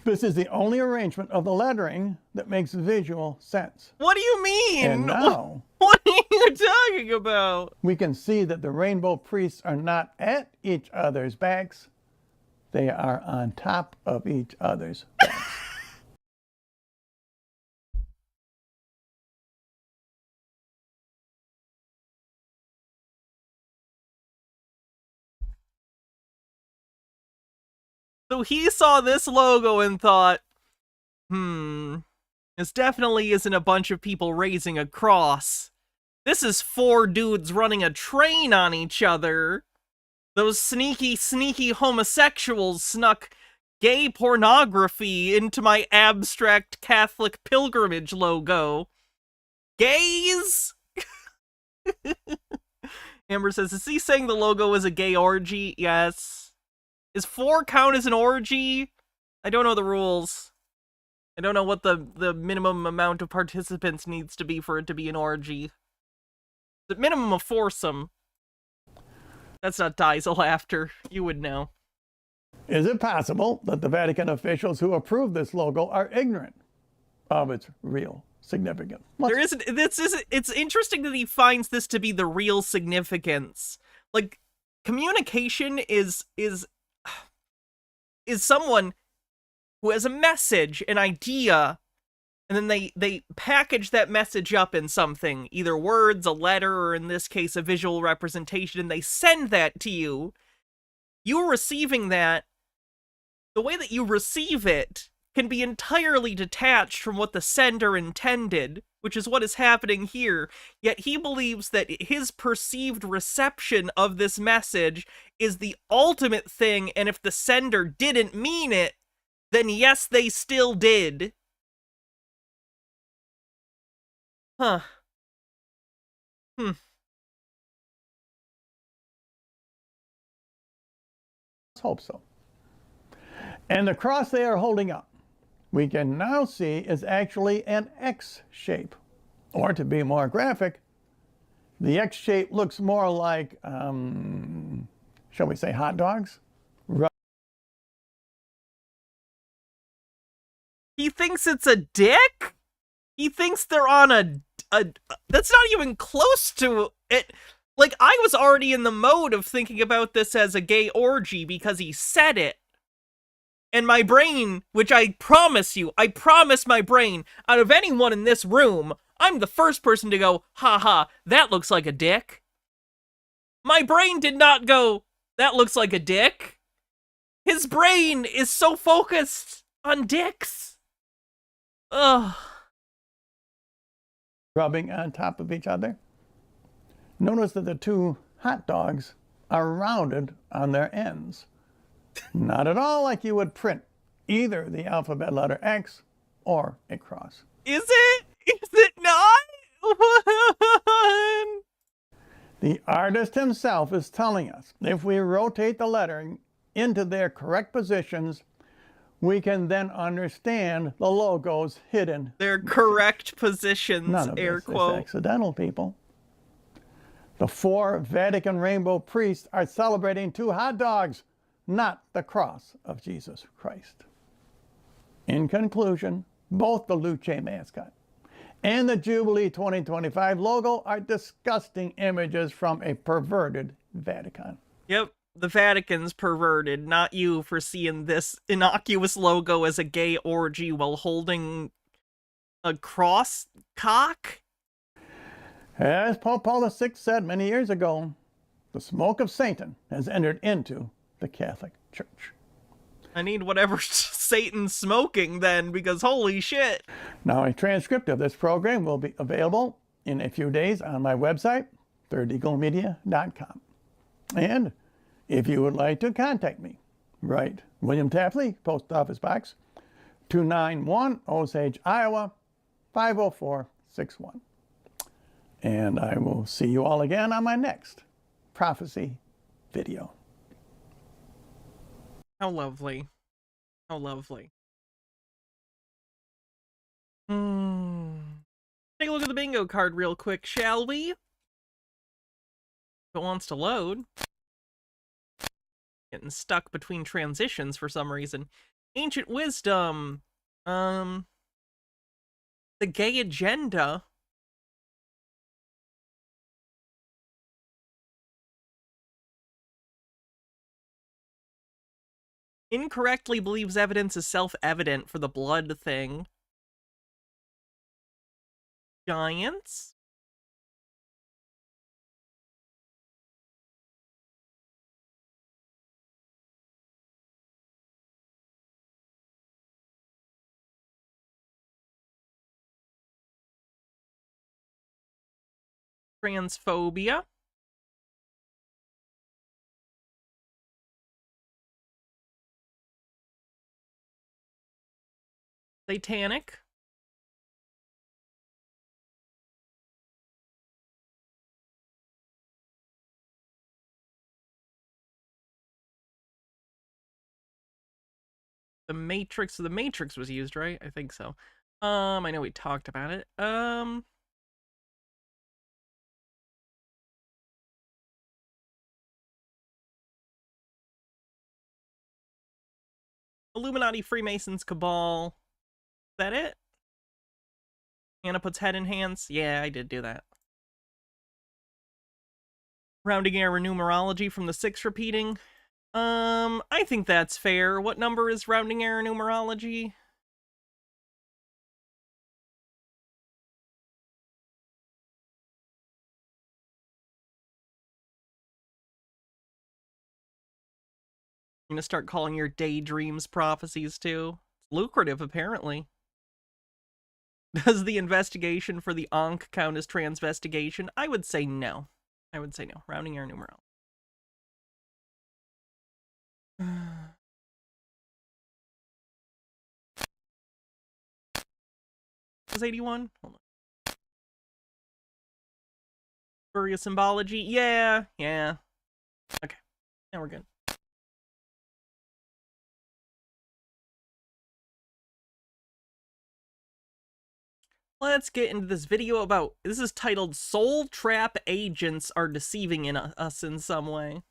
This is the only arrangement of the lettering that makes visual sense. What do you mean? And now, what are you talking about? We can see that the rainbow priests are not at each other's backs. They are on top of each other's backs. So he saw this logo and thought, this definitely isn't a bunch of people raising a cross. This is 4 dudes running a train on each other. Those sneaky, sneaky homosexuals snuck gay pornography into my abstract Catholic pilgrimage logo. Gays? Amber says, is he saying the logo is a gay orgy? Yes. Is 4 count as an orgy? I don't know the rules. I don't know what the minimum amount of participants needs to be for it to be an orgy. The minimum of foursome. That's not dies of laughter. You would know. Is it possible that the Vatican officials who approved this logo are ignorant of its real significance? There isn't. It's interesting that he finds this to be the real significance. Like, communication is someone who has a message, an idea, and then they package that message up in something, either words, a letter, or in this case, a visual representation, and they send that to you. You receiving that, the way that you receive it can be entirely detached from what the sender intended, which is what is happening here, yet he believes that his perceived reception of this message is the ultimate thing, and if the sender didn't mean it, then yes, they still did. Huh. Let's hope so. And the cross they are holding up, we can now see is actually an X shape. Or to be more graphic, the X shape looks more like, shall we say, hot dogs? He thinks it's a dick? He thinks they're on a that's not even close to it. Like, I was already in the mode of thinking about this as a gay orgy because he said it. And my brain, which I promise my brain, out of anyone in this room, I'm the first person to go, haha, that looks like a dick. My brain did not go, that looks like a dick. His brain is so focused on dicks. Ugh. Rubbing on top of each other. Notice that the two hot dogs are rounded on their ends. Not at all like you would print either the alphabet letter X or a cross. Is it? Is it not? The artist himself is telling us if we rotate the lettering into their correct positions, we can then understand the logo's hidden. Their correct positions, None of air this quote. is accidental, people. The 4 Vatican rainbow priests are celebrating 2 hot dogs, not the cross of Jesus Christ. In conclusion, both the Luce mascot and the Jubilee 2025 logo are disgusting images from a perverted Vatican. Yep, the Vatican's perverted, not you for seeing this innocuous logo as a gay orgy while holding a cross cock. As Pope Paul VI said many years ago, the smoke of Satan has entered into the Catholic Church. I need whatever Satan's smoking then, because holy shit. Now, a transcript of this program will be available in a few days on my website, thirdeaglemedia.com. And if you would like to contact me, write William Tapley, Post Office Box 291, Osage, Iowa 50461. And I will see you all again on my next prophecy video. How lovely. How lovely. Take a look at the bingo card real quick, shall we? If it wants to load. Getting stuck between transitions for some reason. Ancient Wisdom. The gay agenda. Incorrectly believes evidence is self-evident for the blood thing. Giants? Transphobia. Satanic. The Matrix was used, right? I think so. I know we talked about it. Illuminati, Freemasons, Cabal. Is that it? Anna puts head in hands. Yeah, I did do that. Rounding error numerology from the 6 repeating. I think that's fair. What number is rounding error numerology? I'm gonna start calling your daydreams prophecies too. It's lucrative, apparently. Does the investigation for the Ankh count as transvestigation? I would say no. I would say no. Rounding error numerology. Was 81? Hold on. Spurious symbology? Yeah. Okay. Now we're good. Let's get into this video about, this is titled Soul Trap Agents Are Deceiving Us in Some Way.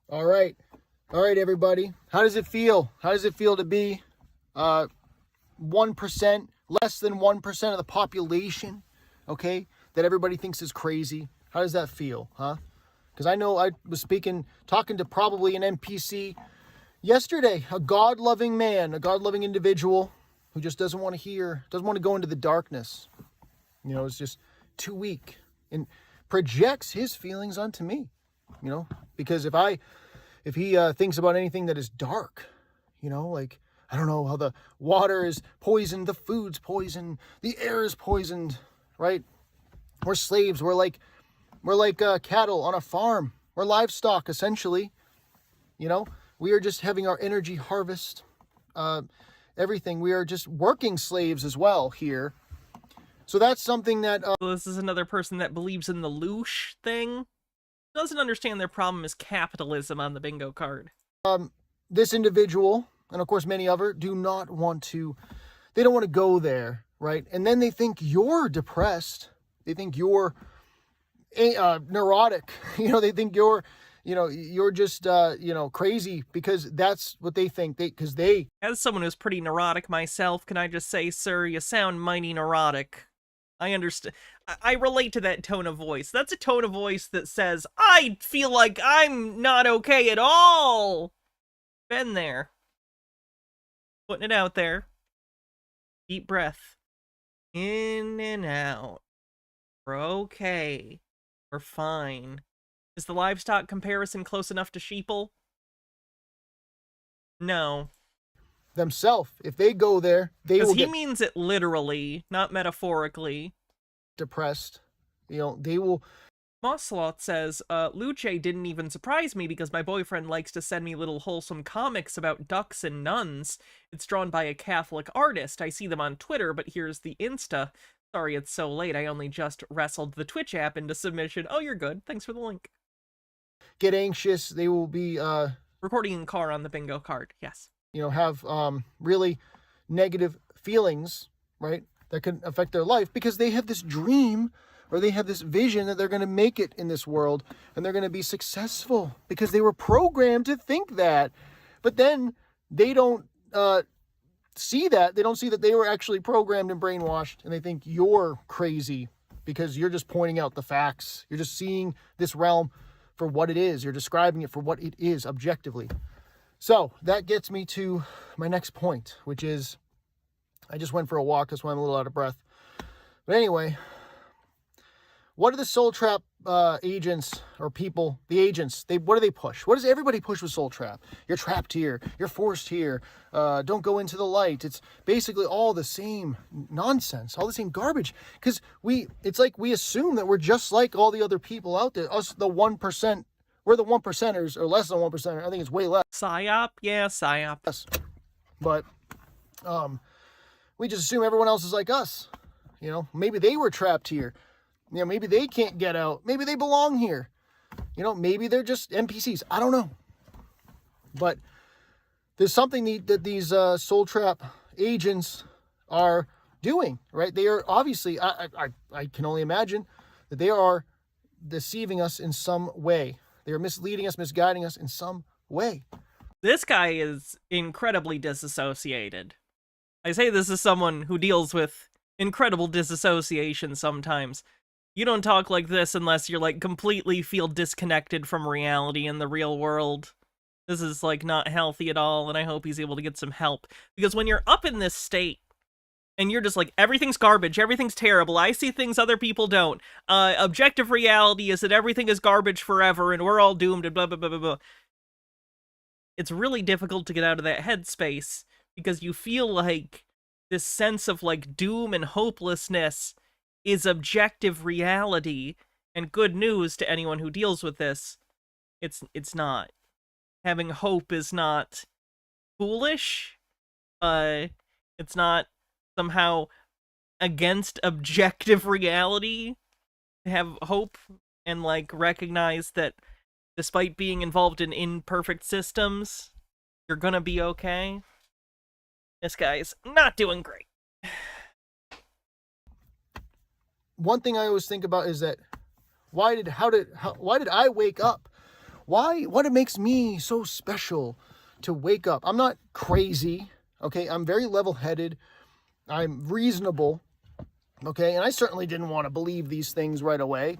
All right, everybody. How does it feel? How does it feel to be 1%, less than 1% of the population, okay, that everybody thinks is crazy? How does that feel, huh? Because I know I was talking to probably an NPC yesterday, a God-loving man, a God-loving individual who just doesn't want to go into the darkness. You know, it's just too weak and projects his feelings onto me, you know, because if he thinks about anything that is dark, you know, like, I don't know, how the water is poisoned, the food's poisoned, the air is poisoned, right? We're slaves. We're like cattle on a farm. We're livestock, essentially. You know, we are just having our energy harvest, everything. We are just working slaves as well here. So that's something that... This is another person that believes in the loosh thing. Doesn't understand their problem is capitalism on the bingo card. This individual, and of course many other, they don't want to go there, right? And then they think you're depressed. They think you're neurotic. You know, they think you're just, crazy, because that's what they think. As someone who's pretty neurotic myself, can I just say, sir, you sound mighty neurotic. I understand. I relate to that tone of voice. That's a tone of voice that says, I feel like I'm not okay at all. Been there. Putting it out there. Deep breath. In and out. We're okay. We're fine. Is the livestock comparison close enough to sheeple? No. Themselves, if they go there, because he means it literally, not metaphorically. Depressed. You know, they will... Mossloth says, Luce didn't even surprise me because my boyfriend likes to send me little wholesome comics about ducks and nuns. It's drawn by a Catholic artist. I see them on Twitter, but here's the Insta. Sorry it's so late. I only just wrestled the Twitch app into submission. Oh, you're good. Thanks for the link. Get anxious. They will be... recording in car on the bingo card. Yes. You know, have really negative feelings, right, that can affect their life because they have this dream or they have this vision that they're going to make it in this world and they're going to be successful because they were programmed to think that. But then they don't see that. They don't see that they were actually programmed and brainwashed, and they think you're crazy because you're just pointing out the facts. You're just seeing this realm for what it is. You're describing it for what it is objectively. So that gets me to my next point, which is, I just went for a walk. That's why I'm a little out of breath. But anyway, what are the soul trap agents or people, the agents, what do they push? What does everybody push with soul trap? You're trapped here. You're forced here. Don't go into the light. It's basically all the same nonsense, all the same garbage. Because it's like we assume that we're just like all the other people out there. Us, the 1%. We're the 1%ers, or less than 1%. I think it's way less. PSYOP? Yeah, PSYOP. Yes. But we just assume everyone else is like us. You know, maybe they were trapped here. You know, maybe they can't get out. Maybe they belong here. You know, maybe they're just NPCs. I don't know. But there's something that these soul trap agents are doing, right? They are obviously, I can only imagine that they are deceiving us in some way. They are misleading us, misguiding us in some way. This guy is incredibly disassociated. I say this as someone who deals with incredible disassociation sometimes. You don't talk like this unless you're like completely feel disconnected from reality in the real world. This is like not healthy at all, and I hope he's able to get some help. Because when you're up in this state, and you're just like, everything's garbage, everything's terrible, I see things other people don't. Objective reality is that everything is garbage forever, and we're all doomed, and blah, blah, blah, blah, blah. It's really difficult to get out of that headspace, because you feel like this sense of, like, doom and hopelessness is objective reality, and good news to anyone who deals with this, it's not. Having hope is not foolish, it's not somehow against objective reality to have hope and, like, recognize that despite being involved in imperfect systems, you're gonna be okay. This guy's not doing great. One thing I always think about is that why did I wake up? What makes me so special to wake up? I'm not crazy, okay? I'm very level-headed. I'm reasonable, okay? And I certainly didn't want to believe these things right away.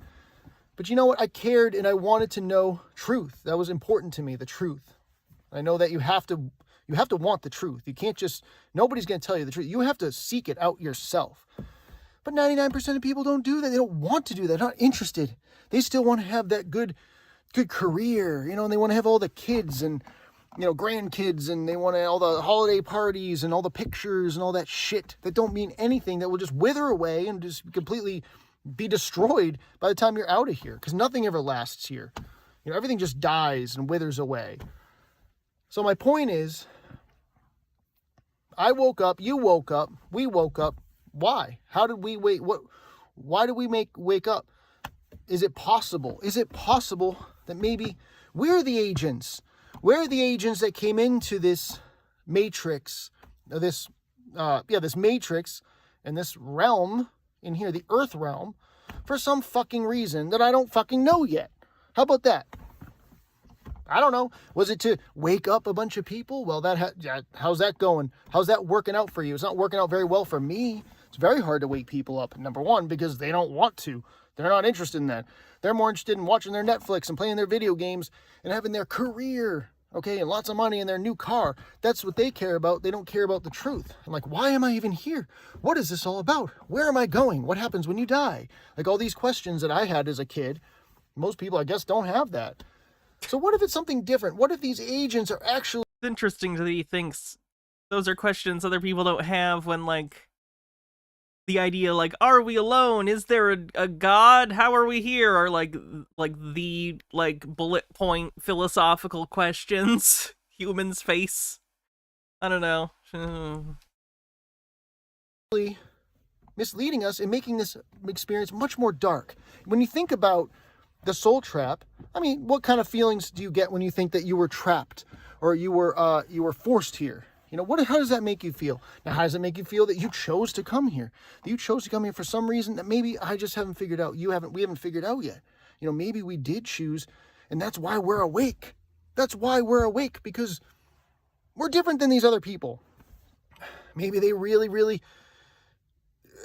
But you know what? I cared and I wanted to know truth. That was important to me, the truth. I know that you have to want the truth. You can't just, nobody's going to tell you the truth. You have to seek it out yourself. But 99% of people don't do that. They don't want to do that. They're not interested. They still want to have that good career, you know, and they want to have all the kids and, you know, grandkids, and they want all the holiday parties and all the pictures and all that shit that don't mean anything, that will just wither away and just completely be destroyed by the time you're out of here, because nothing ever lasts here. You know, everything just dies and withers away. So my point is, I woke up, you woke up, we woke up. Why? How did we wake? Why did we wake up? Is it possible? Is it possible that maybe we're the agents? We're the agents that came into this matrix, this matrix and this realm in here, the Earth realm, for some fucking reason that I don't fucking know yet. How about that? I don't know. Was it to wake up a bunch of people? Well, how's that going? How's that working out for you? It's not working out very well for me. It's very hard to wake people up, number one, because they don't want to. They're not interested in that. They're more interested in watching their Netflix and playing their video games and having their career, okay, and lots of money in their new car. That's what they care about. They don't care about the truth. I'm like, why am I even here? What is this all about? Where am I going? What happens when you die? Like all these questions that I had as a kid. Most people, I guess, don't have that. So what if it's something different? What if these agents are actually... It's interesting that he thinks those are questions other people don't have, when, like, the idea, like, are we alone? Is there a god? How are we here? Are, like the bullet point philosophical questions humans face. I don't know. misleading us and making this experience much more dark. When you think about the soul trap, I mean, what kind of feelings do you get when you think that you were trapped or you were forced here? You know, how does that make you feel? Now, how does it make you feel that you chose to come here? That you chose to come here for some reason that maybe I just haven't figured out. We haven't figured out yet. You know, maybe we did choose, and that's why we're awake. That's why we're awake, because we're different than these other people. Maybe they really, really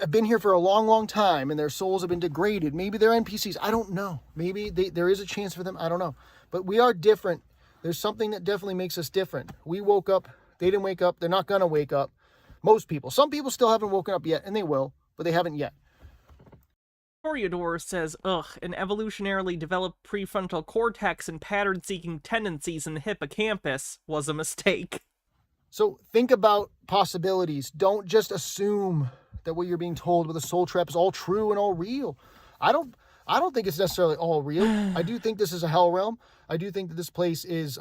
have been here for a long, long time, and their souls have been degraded. Maybe they're NPCs. I don't know. Maybe there is a chance for them. I don't know. But we are different. There's something that definitely makes us different. We woke up. They didn't wake up. They're not going to wake up. Most people. Some people still haven't woken up yet, and they will, but they haven't yet. Toreador says, an evolutionarily developed prefrontal cortex and pattern-seeking tendencies in the hippocampus was a mistake. So think about possibilities. Don't just assume that what you're being told with the soul trap is all true and all real. I don't think it's necessarily all real. I do think this is a hell realm. I do think that this place is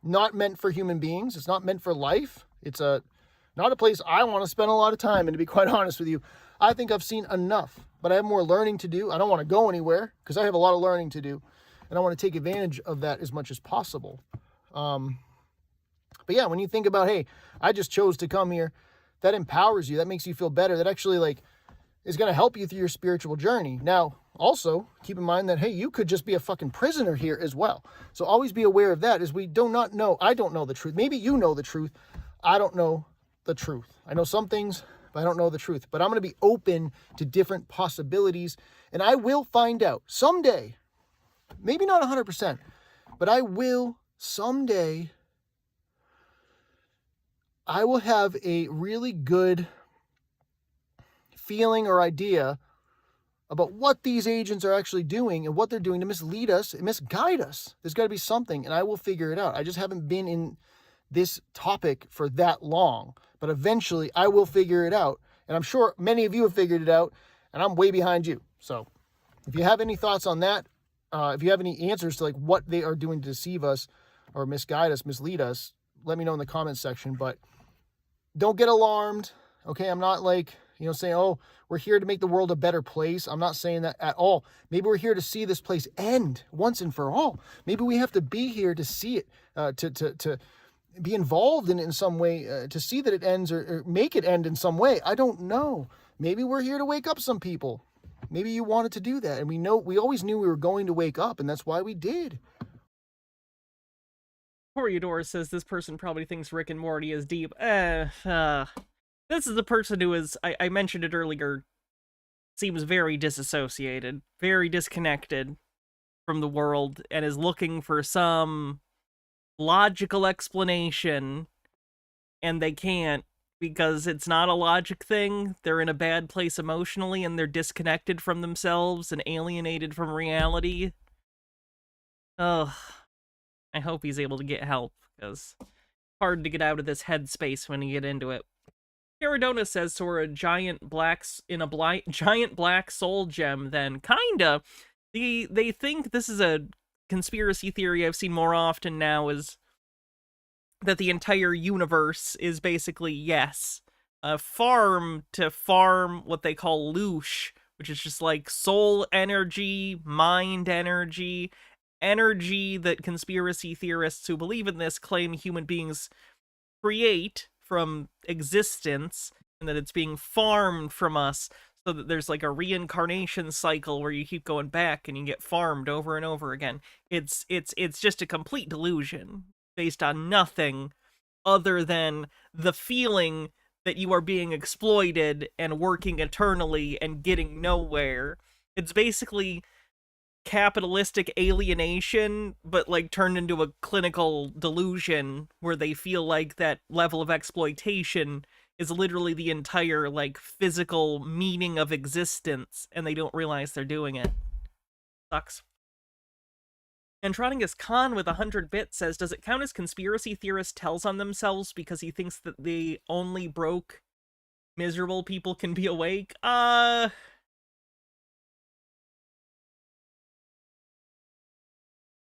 not meant for human beings. It's not meant for life. It's not a place I want to spend a lot of time. And to be quite honest with you, I think I've seen enough, but I have more learning to do. I don't want to go anywhere because I have a lot of learning to do, and I want to take advantage of that as much as possible. But yeah, when you think about, hey, I just chose to come here, that empowers you. That makes you feel better. That actually is going to help you through your spiritual journey. Now, also keep in mind that, hey, you could just be a fucking prisoner here as well. So always be aware of that, as we do not know. I don't know the truth. Maybe you know the truth. I don't know the truth. I know some things, but I don't know the truth. But I'm going to be open to different possibilities, and I will find out someday, maybe not 100%, but I will someday. I will have a really good feeling or idea about what these agents are actually doing and what they're doing to mislead us and misguide us. There's got to be something, and I will figure it out. I just haven't been in this topic for that long, but eventually I will figure it out. And I'm sure many of you have figured it out, and I'm way behind you. So if you have any thoughts on that, if you have any answers to what they are doing to deceive us or misguide us, mislead us, let me know in the comments section. But don't get alarmed. Okay. I'm not saying, oh, we're here to make the world a better place. I'm not saying that at all. Maybe we're here to see this place end once and for all. Maybe we have to be here to see it, to be involved in it in some way, to see that it ends or make it end in some way. I don't know. Maybe we're here to wake up some people. Maybe you wanted to do that. And we always knew we were going to wake up, and that's why we did. Toreador says this person probably thinks Rick and Morty is deep. This is the person who is, I mentioned it earlier, seems very disassociated, very disconnected from the world, and is looking for some logical explanation, and they can't, because it's not a logic thing. They're in a bad place emotionally, and they're disconnected from themselves and alienated from reality. Ugh. I hope he's able to get help, because it's hard to get out of this headspace when you get into it. Caradona says, so we're a giant black soul gem then. Kinda. They think this is a conspiracy theory I've seen more often now, is that the entire universe is basically, yes, a farm to farm what they call loosh, which is just like soul energy, mind energy, energy that conspiracy theorists who believe in this claim human beings create from existence, and that it's being farmed from us, so that there's like a reincarnation cycle where you keep going back and you get farmed over and over again. It's just a complete delusion based on nothing other than the feeling that you are being exploited and working eternally and getting nowhere. It's basically capitalistic alienation, but like turned into a clinical delusion where they feel like that level of exploitation is literally the entire like physical meaning of existence, and they don't realize they're doing it. Sucks. Andronigus Khan with 100 bits says, does it count as conspiracy theorist tells on themselves because he thinks that the only broke, miserable people can be awake?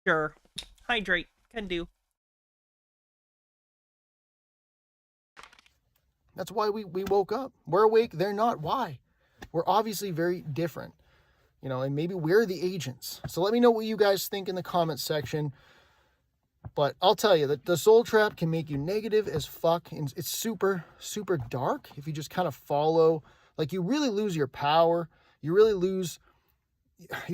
Sure. Hydrate. Can do. That's why we woke up. We're awake, they're not. Why? We're obviously very different. You know, and maybe we're the agents. So let me know what you guys think in the comments section. But I'll tell you that the soul trap can make you negative as fuck. And it's super, super dark if you just kind of follow. Like, you really lose your power. You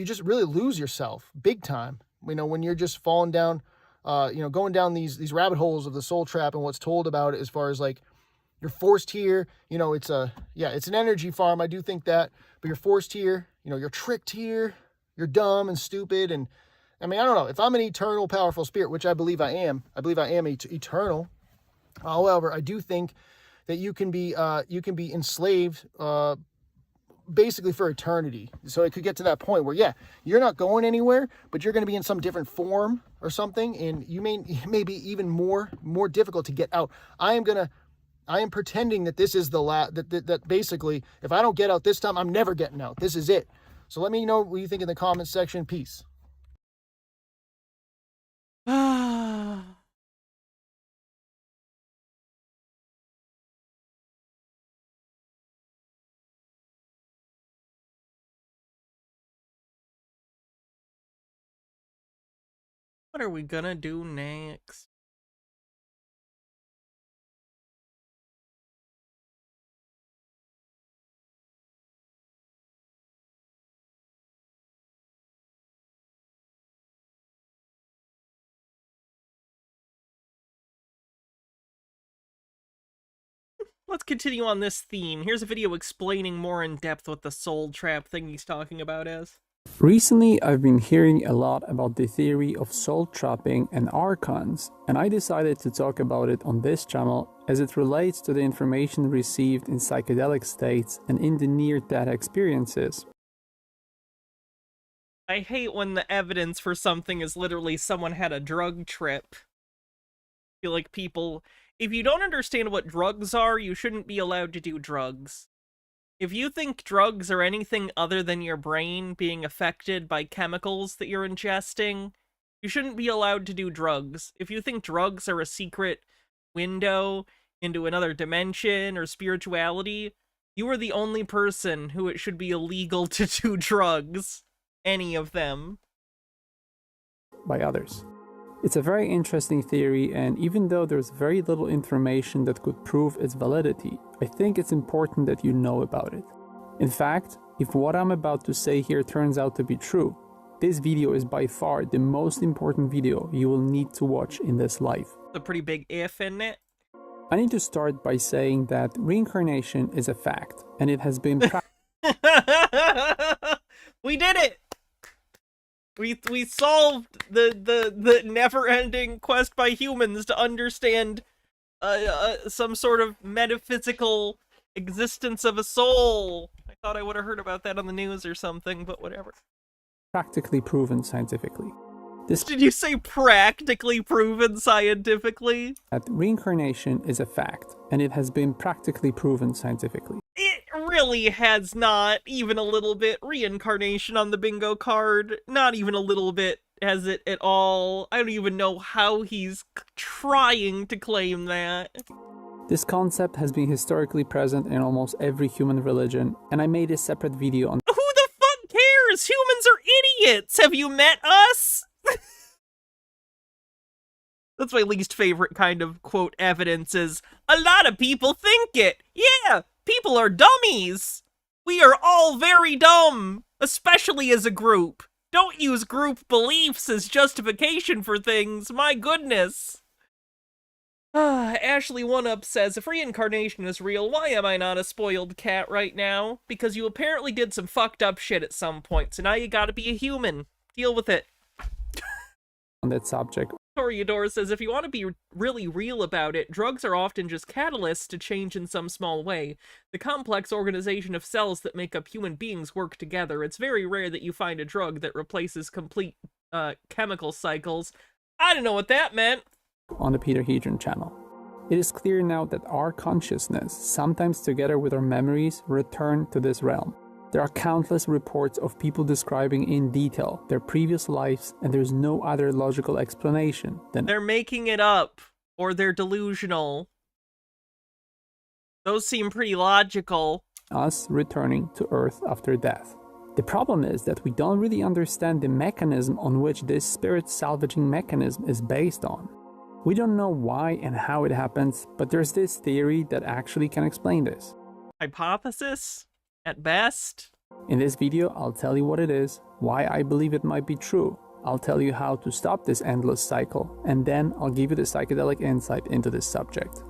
just really lose yourself big time. You know, when you're just falling down, going down these rabbit holes of the soul trap and what's told about it, as far as like, you're forced here, you know, it's an energy farm. I do think that, but you're forced here, you know, you're tricked here, you're dumb and stupid. And I mean, I don't know, if I'm an eternal, powerful spirit, which I believe I am eternal. However, I do think that you can be enslaved, basically for eternity. So it could get to that point where, yeah, you're not going anywhere, but you're going to be in some different form or something. And you may be even more difficult to get out. I am pretending that this is that basically, if I don't get out this time, I'm never getting out. This is it. So let me know what you think in the comments section. Peace. What are we gonna do next? Let's continue on this theme. Here's a video explaining more in depth what the soul trap thing he's talking about is. Recently, I've been hearing a lot about the theory of soul trapping and archons, and I decided to talk about it on this channel as it relates to the information received in psychedelic states and in the near-death experiences. I hate when the evidence for something is literally someone had a drug trip. I feel like people... If you don't understand what drugs are, you shouldn't be allowed to do drugs. If you think drugs are anything other than your brain being affected by chemicals that you're ingesting, you shouldn't be allowed to do drugs. If you think drugs are a secret window into another dimension or spirituality, you are the only person who it should be illegal to do drugs. Any of them. By others. It's a very interesting theory, and even though there's very little information that could prove its validity, I think it's important that you know about it. In fact, if what I'm about to say here turns out to be true, this video is by far the most important video you will need to watch in this life. A pretty big if, isn't it? I need to start by saying that reincarnation is a fact, and it has been We did it! We solved the never-ending quest by humans to understand some sort of metaphysical existence of a soul. I thought I would have heard about that on the news or something, but whatever. Practically proven scientifically. Did you say practically proven scientifically? That reincarnation is a fact, and it has been practically proven scientifically. It really has not even a little bit. Reincarnation on the bingo card. Not even a little bit has it at all. I don't even know how he's trying to claim that. This concept has been historically present in almost every human religion, and I made a separate video on... Who the fuck cares? Humans are idiots! Have you met us? That's my least favorite kind of, quote, evidence is, a lot of people think it. Yeah, people are dummies. We are all very dumb, especially as a group. Don't use group beliefs as justification for things, my goodness. Ashley1up says, if reincarnation is real, why am I not a spoiled cat right now? Because you apparently did some fucked up shit at some point, so now you gotta be a human. Deal with it. On that subject. Toreador says, if you want to be really real about it, drugs are often just catalysts to change in some small way. The complex organization of cells that make up human beings work together. It's very rare that you find a drug that replaces complete chemical cycles. I don't know what that meant. On the Peter Hedron channel. It is clear now that our consciousness, sometimes together with our memories, return to this realm. There are countless reports of people describing in detail their previous lives, and there's no other logical explanation than... They're making it up, or they're delusional. Those seem pretty logical. Us returning to Earth after death. The problem is that we don't really understand the mechanism on which this spirit salvaging mechanism is based on. We don't know why and how it happens, but there's this theory that actually can explain this. Hypothesis? At best? In this video, I'll tell you what it is, why I believe it might be true. I'll tell you how to stop this endless cycle, and then I'll give you the psychedelic insight into this subject.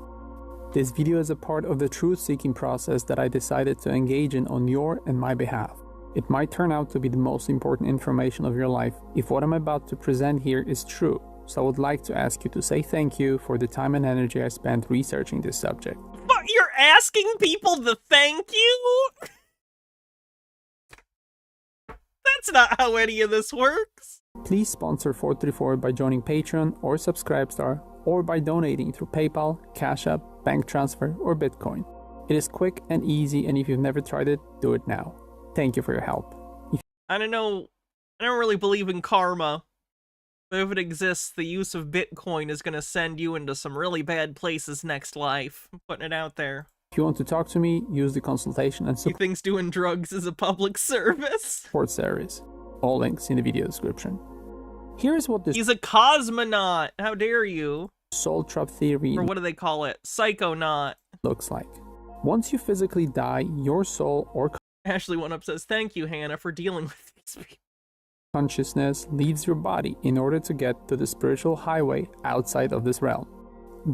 This video is a part of the truth-seeking process that I decided to engage in on your and my behalf. It might turn out to be the most important information of your life if what I'm about to present here is true, so I would like to ask you to say thank you for the time and energy I spent researching this subject. But you're asking people to thank you? That's not how any of this works. Please sponsor 434 by joining Patreon or Subscribestar, or by donating through PayPal, Cash App, bank transfer, or Bitcoin. It is quick and easy, and if you've never tried it, do it now. Thank you for your help. I don't know, I don't really believe in karma, but if it exists, the use of Bitcoin is gonna send you into some really bad places next life. I'm putting it out there. If you want to talk to me, use the consultation and He thinks doing drugs is a public service. support service. All links in the video description. Here's what this He's a cosmonaut. How dare you? soul trap theory Or what do they call it? Psychonaut. looks like. Once you physically die, your soul or Ashley1up says, thank you, Hannah, for dealing with these people. consciousness leaves your body in order to get to the spiritual highway outside of this realm.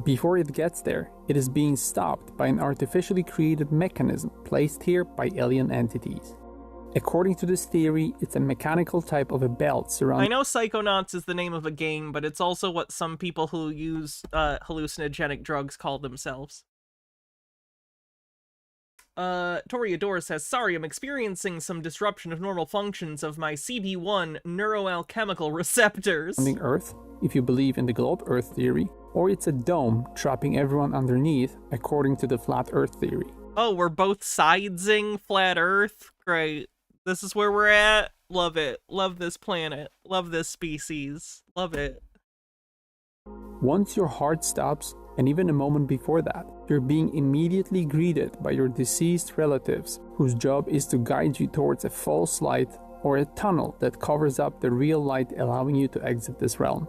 Before it gets there, it is being stopped by an artificially created mechanism placed here by alien entities. According to this theory, it's a mechanical type of a belt surrounding... I know Psychonauts is the name of a game, but it's also what some people who use hallucinogenic drugs call themselves. Toreador says, sorry, I'm experiencing some disruption of normal functions of my CB1 neuroalchemical receptors. Earth, if you believe in the globe Earth theory, or it's a dome trapping everyone underneath, according to the flat Earth theory. Oh, we're both sidesing flat Earth? Great. This is where we're at? Love it. Love this planet. Love this species. Love it. Once your heart stops, and even a moment before that, you're being immediately greeted by your deceased relatives, whose job is to guide you towards a false light or a tunnel that covers up the real light, allowing you to exit this realm.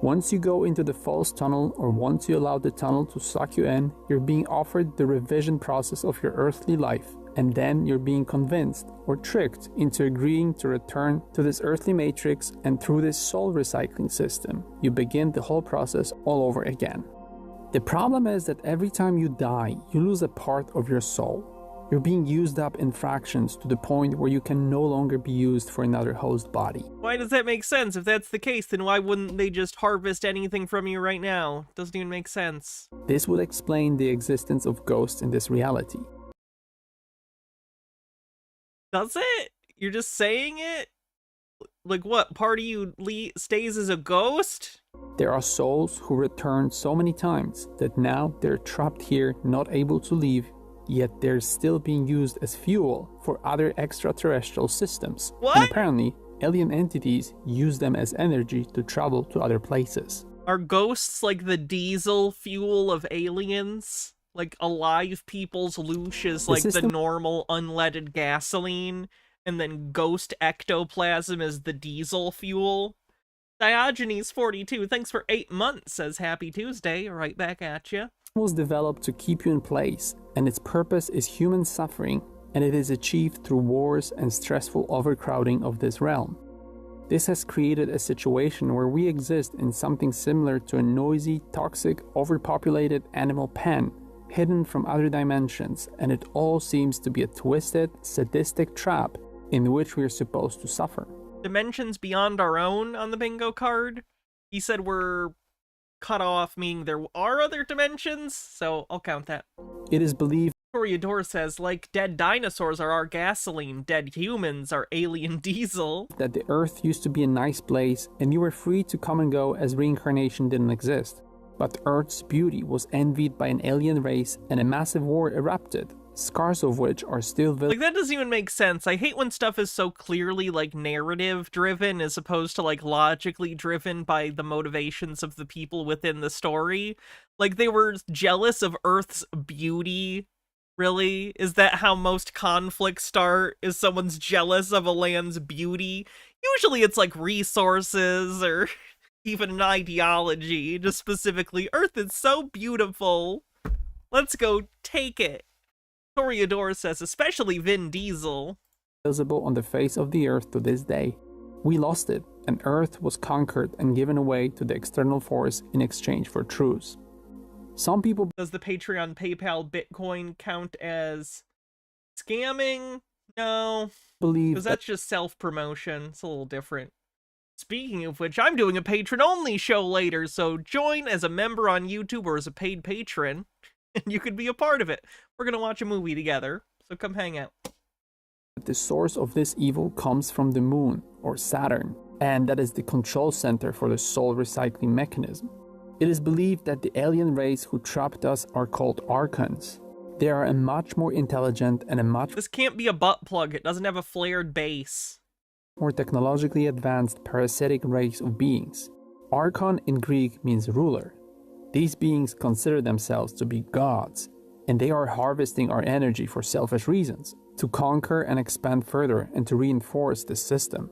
Once you go into the false tunnel, or once you allow the tunnel to suck you in, you're being offered the revision process of your earthly life, and then you're being convinced or tricked into agreeing to return to this earthly matrix, and through this soul recycling system, you begin the whole process all over again. The problem is that every time you die, you lose a part of your soul. You're being used up in fractions to the point where you can no longer be used for another host body. Why does that make sense? If that's the case, then why wouldn't they just harvest anything from you right now? Doesn't even make sense. This would explain the existence of ghosts in this reality. Does it? You're just saying it? Like what, part of you stays as a ghost? There are souls who returned so many times that now they're trapped here, not able to leave, yet they're still being used as fuel for other extraterrestrial systems. What? And apparently, alien entities use them as energy to travel to other places. Are ghosts like the diesel fuel of aliens? Like alive people's loosh is like the normal unleaded gasoline, and then ghost ectoplasm is the diesel fuel? Diogenes42, thanks for 8 months, says Happy Tuesday, right back at you. It was developed to keep you in place, and its purpose is human suffering, and it is achieved through wars and stressful overcrowding of this realm. This has created a situation where we exist in something similar to a noisy, toxic, overpopulated animal pen, hidden from other dimensions, and it all seems to be a twisted, sadistic trap in which we are supposed to suffer. Dimensions beyond our own on the bingo card? He said we're cut off, meaning there are other dimensions, so I'll count that. It is believed, Toreador says, like dead dinosaurs are our gasoline, dead humans are alien diesel. That the Earth used to be a nice place and you were free to come and go as reincarnation didn't exist. But Earth's beauty was envied by an alien race and a massive war erupted, scars of which are still visible. Like, that doesn't even make sense. I hate when stuff is so clearly, like, narrative-driven as opposed to, like, logically driven by the motivations of the people within the story. Like, they were jealous of Earth's beauty. Really? Is that how most conflicts start? Is someone's jealous of a land's beauty? Usually it's, like, resources or even an ideology. Just specifically, Earth is so beautiful. Let's go take it. Toreador says, especially Vin Diesel. Visible on the face of the Earth to this day. We lost it, and Earth was conquered and given away to the external force in exchange for truce. Some people... Does the Patreon, PayPal, Bitcoin count as scamming? No. Believe because that's just self-promotion. It's a little different. Speaking of which, I'm doing a patron-only show later, so join as a member on YouTube or as a paid patron, and you could be a part of it. We're gonna watch a movie together, so come hang out. The source of this evil comes from the moon, or Saturn, and that is the control center for the soul recycling mechanism. It is believed that the alien race who trapped us are called archons. They are a much more intelligent and a much... This can't be a butt plug, it doesn't have a flared base. ...more technologically advanced parasitic race of beings. Archon in Greek means ruler. These beings consider themselves to be gods, and they are harvesting our energy for selfish reasons, to conquer and expand further and to reinforce this system.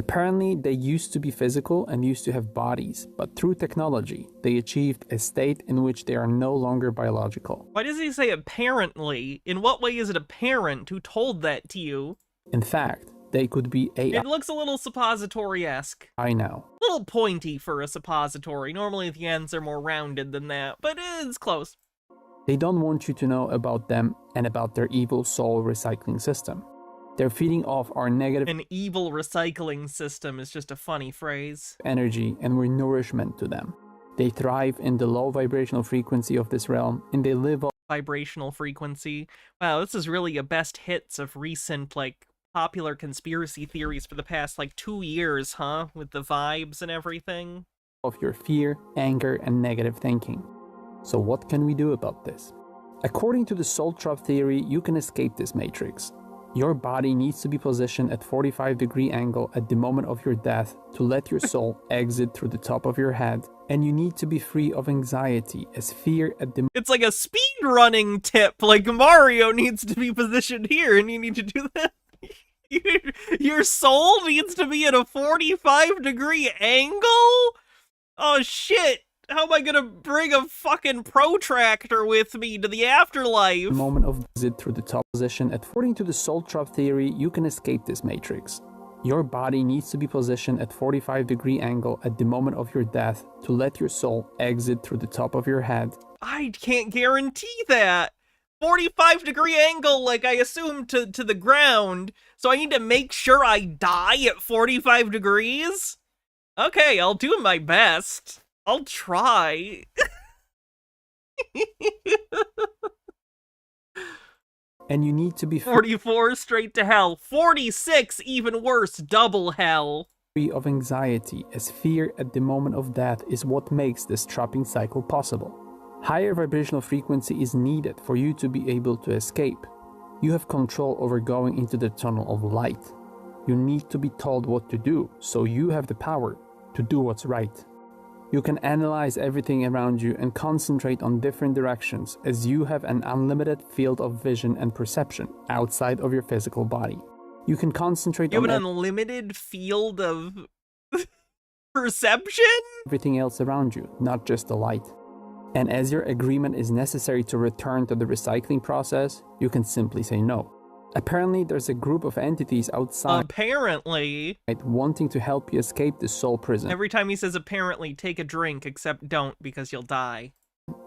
Apparently, they used to be physical and used to have bodies, but through technology, they achieved a state in which they are no longer biological. Why does he say apparently? In what way is it apparent? Who told that to you? In fact, they could be AI. It looks a little suppository-esque. I know. A little pointy for a suppository. Normally the ends are more rounded than that, but it's close. They don't want you to know about them and about their evil soul recycling system. They're feeding off our negative... An evil recycling system is just a funny phrase. ...energy, and we're nourishment to them. They thrive in the low vibrational frequency of this realm, and they live off... Vibrational frequency. Wow, this is really a best hits of recent, like, popular conspiracy theories for the past, like, 2 years, huh? With the vibes and everything. ...of your fear, anger, and negative thinking. So what can we do about this? According to the soul trap theory, you can escape this matrix. Your body needs to be positioned at 45-degree angle at the moment of your death to let your soul exit through the top of your head, and you need to be free of anxiety as fear at the... It's like a speed running tip, like Mario needs to be positioned here and you need to do that. Your soul needs to be at a 45-degree angle? Oh shit! How am I gonna bring a fucking protractor with me to the afterlife? Moment of exit through the top position. According to the soul trap theory, you can escape this matrix. Your body needs to be positioned at 45-degree angle at the moment of your death to let your soul exit through the top of your head. I can't guarantee that. 45-degree angle, like I assume, to the ground, so I need to make sure I die at 45 degrees? Okay, I'll do my best. I'll try. And you need to be 44 straight to hell. 46 even worse, double hell. free of anxiety, as fear at the moment of death is what makes this trapping cycle possible. Higher vibrational frequency is needed for you to be able to escape. You have control over going into the tunnel of light. You need to be told what to do, so you have the power to do what's right. You can analyze everything around you and concentrate on different directions, as you have an unlimited field of vision and perception outside of your physical body. You can concentrate You on have an unlimited field of perception? everything else around you, not just the light. And as your agreement is necessary to return to the recycling process, you can simply say no. Apparently, there's a group of entities outside Apparently. wanting to help you escape the soul prison. Every time he says apparently, take a drink, except don't, because you'll die.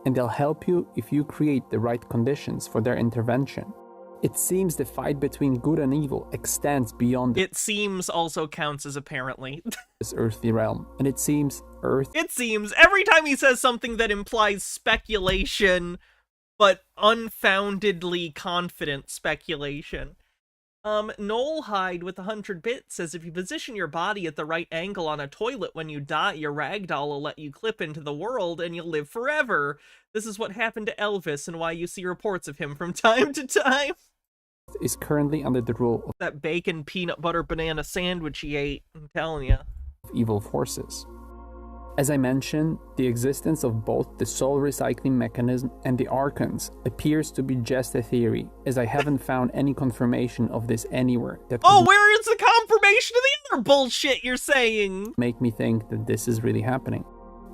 And they'll help you if you create the right conditions for their intervention. It seems the fight between good and evil extends beyond It seems also counts as apparently. this earthly realm, and it seems Earth It seems. Every time he says something that implies speculation, but unfoundedly confident speculation. Nullhide with 100 bits says if you position your body at the right angle on a toilet when you die, your ragdoll will let you clip into the world and you'll live forever. This is what happened to Elvis and why you see reports of him from time to time. is currently under the rule of That bacon peanut butter banana sandwich he ate, I'm telling you. evil forces. As I mentioned, the existence of both the soul recycling mechanism and the archons appears to be just a theory, as I haven't found any confirmation of this anywhere that Oh, could where is the confirmation of the other bullshit you're saying? make me think that this is really happening.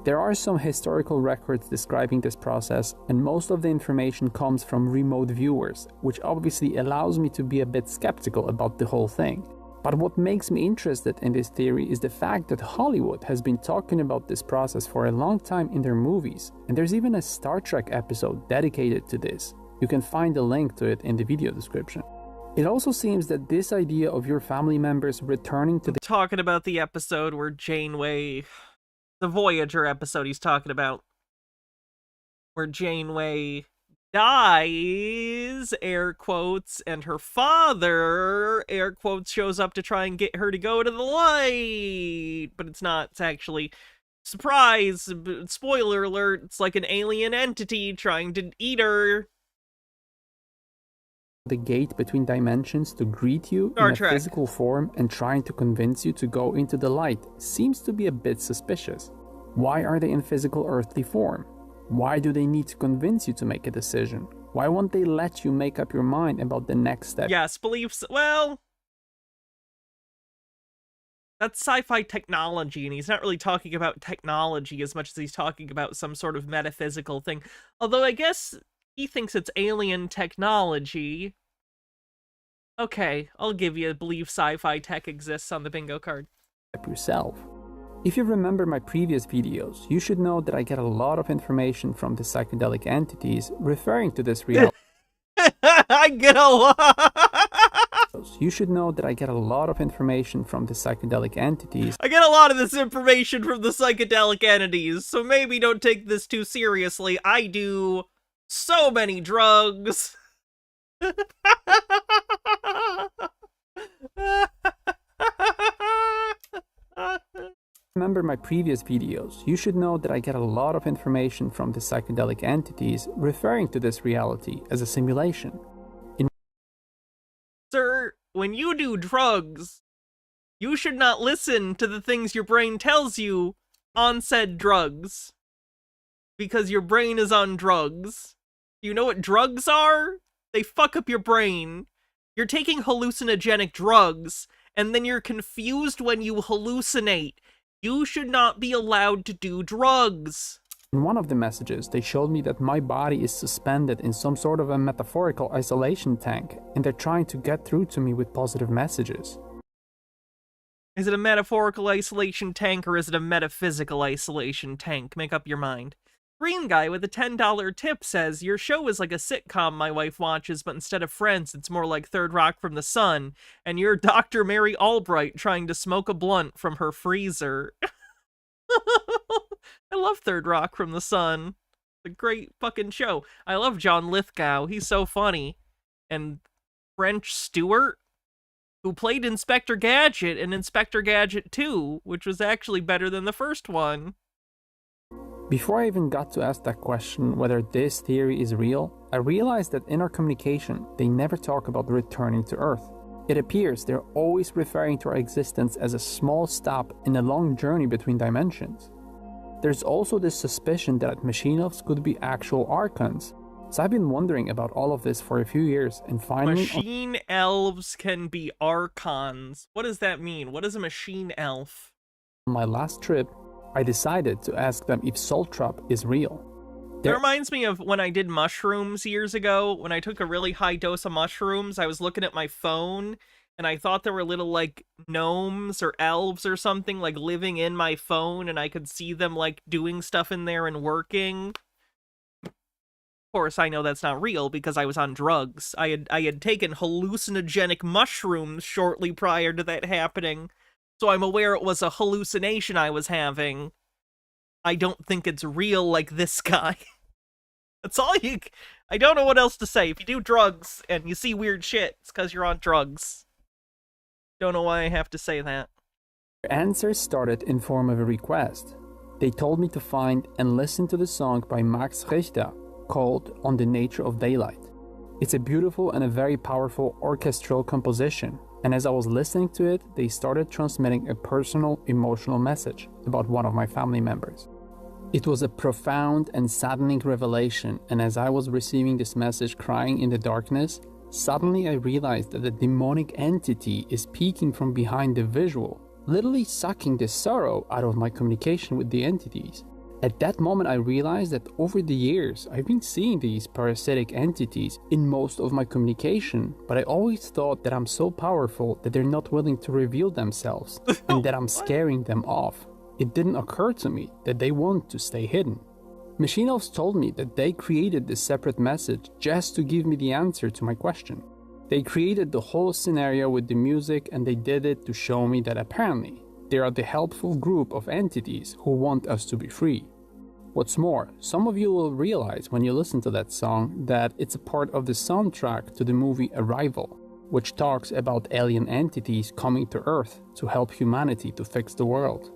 There are some historical records describing this process, and most of the information comes from remote viewers, which obviously allows me to be a bit skeptical about the whole thing. But what makes me interested in this theory is the fact that Hollywood has been talking about this process for a long time in their movies, and there's even a Star Trek episode dedicated to this. You can find a link to it in the video description. It also seems that this idea of your family members returning to the Talking about the episode where Janeway, the Voyager episode he's talking about, where Janeway dies, air quotes, and her father, air quotes, shows up to try and get her to go to the light. But it's not, it's actually, surprise, spoiler alert, it's like an alien entity trying to eat her. the gate between dimensions to greet you Star in a Trek. physical form and trying to convince you to go into the light seems to be a bit suspicious. Why are they in physical earthly form? Why do they need to convince you to make a decision? Why won't they let you make up your mind about the next step? Yes, beliefs, well, that's sci-fi technology, and he's not really talking about technology as much as he's talking about some sort of metaphysical thing. Although I guess he thinks it's alien technology. Okay, I'll give you believe sci-fi tech exists on the bingo card. Yourself. If you remember my previous videos, you should know that I get a lot of information from the psychedelic entities referring to this reality. I get a lot. You should know that I get a lot of information from the psychedelic entities I get a lot of this information from the psychedelic entities, so maybe don't take this too seriously. I do so many drugs. Remember my previous videos, you should know that I get a lot of information from the psychedelic entities referring to this reality as a simulation. Sir, when you do drugs, you should not listen to the things your brain tells you on said drugs. Because your brain is on drugs. You know what drugs are? They fuck up your brain. You're taking hallucinogenic drugs, and then you're confused when you hallucinate. You should not be allowed to do drugs. In one of the messages, they showed me that my body is suspended in some sort of a metaphorical isolation tank, and they're trying to get through to me with positive messages. Is it a metaphorical isolation tank or is it a metaphysical isolation tank? Make up your mind. Green guy with a $10 tip says, your show is like a sitcom my wife watches, but instead of Friends, it's more like Third Rock from the Sun, and you're Dr. Mary Albright trying to smoke a blunt from her freezer. I love Third Rock from the Sun. It's a great fucking show. I love John Lithgow. He's so funny. And French Stewart, who played Inspector Gadget in Inspector Gadget 2, which was actually better than the first one. Before I even got to ask that question whether this theory is real, I realized that in our communication, they never talk about returning to Earth. It appears they're always referring to our existence as a small stop in a long journey between dimensions. There's also this suspicion that machine elves could be actual archons. So I've been wondering about all of this for a few years, and finally... Machine elves can be archons. What does that mean? What is a machine elf? On my last trip, I decided to ask them if Soltrop is real. That reminds me of when I did mushrooms years ago. When I took a really high dose of mushrooms, I was looking at my phone, and I thought there were little, like, gnomes or elves or something, like, living in my phone, and I could see them, like, doing stuff in there and working. Of course, I know that's not real because I was on drugs. I had taken hallucinogenic mushrooms shortly prior to that happening, so I'm aware it was a hallucination I was having. I don't think it's real like this guy. That's all I don't know what else to say. If you do drugs and you see weird shit, it's because you're on drugs. Don't know why I have to say that. Their answers started in form of a request. They told me to find and listen to the song by Max Richter called On the Nature of Daylight. It's a beautiful and a very powerful orchestral composition, and as I was listening to it, they started transmitting a personal, emotional message about one of my family members. It was a profound and saddening revelation, and as I was receiving this message crying in the darkness, suddenly I realized that a demonic entity is peeking from behind the visual, literally sucking the sorrow out of my communication with the entities. At that moment, I realized that over the years, I've been seeing these parasitic entities in most of my communication, but I always thought that I'm so powerful that they're not willing to reveal themselves, and that I'm scaring them off. It didn't occur to me that they want to stay hidden. Machine elves told me that they created this separate message just to give me the answer to my question. They created the whole scenario with the music, and they did it to show me that apparently they are the helpful group of entities who want us to be free. What's more, some of you will realize when you listen to that song that it's a part of the soundtrack to the movie Arrival, which talks about alien entities coming to Earth to help humanity to fix the world.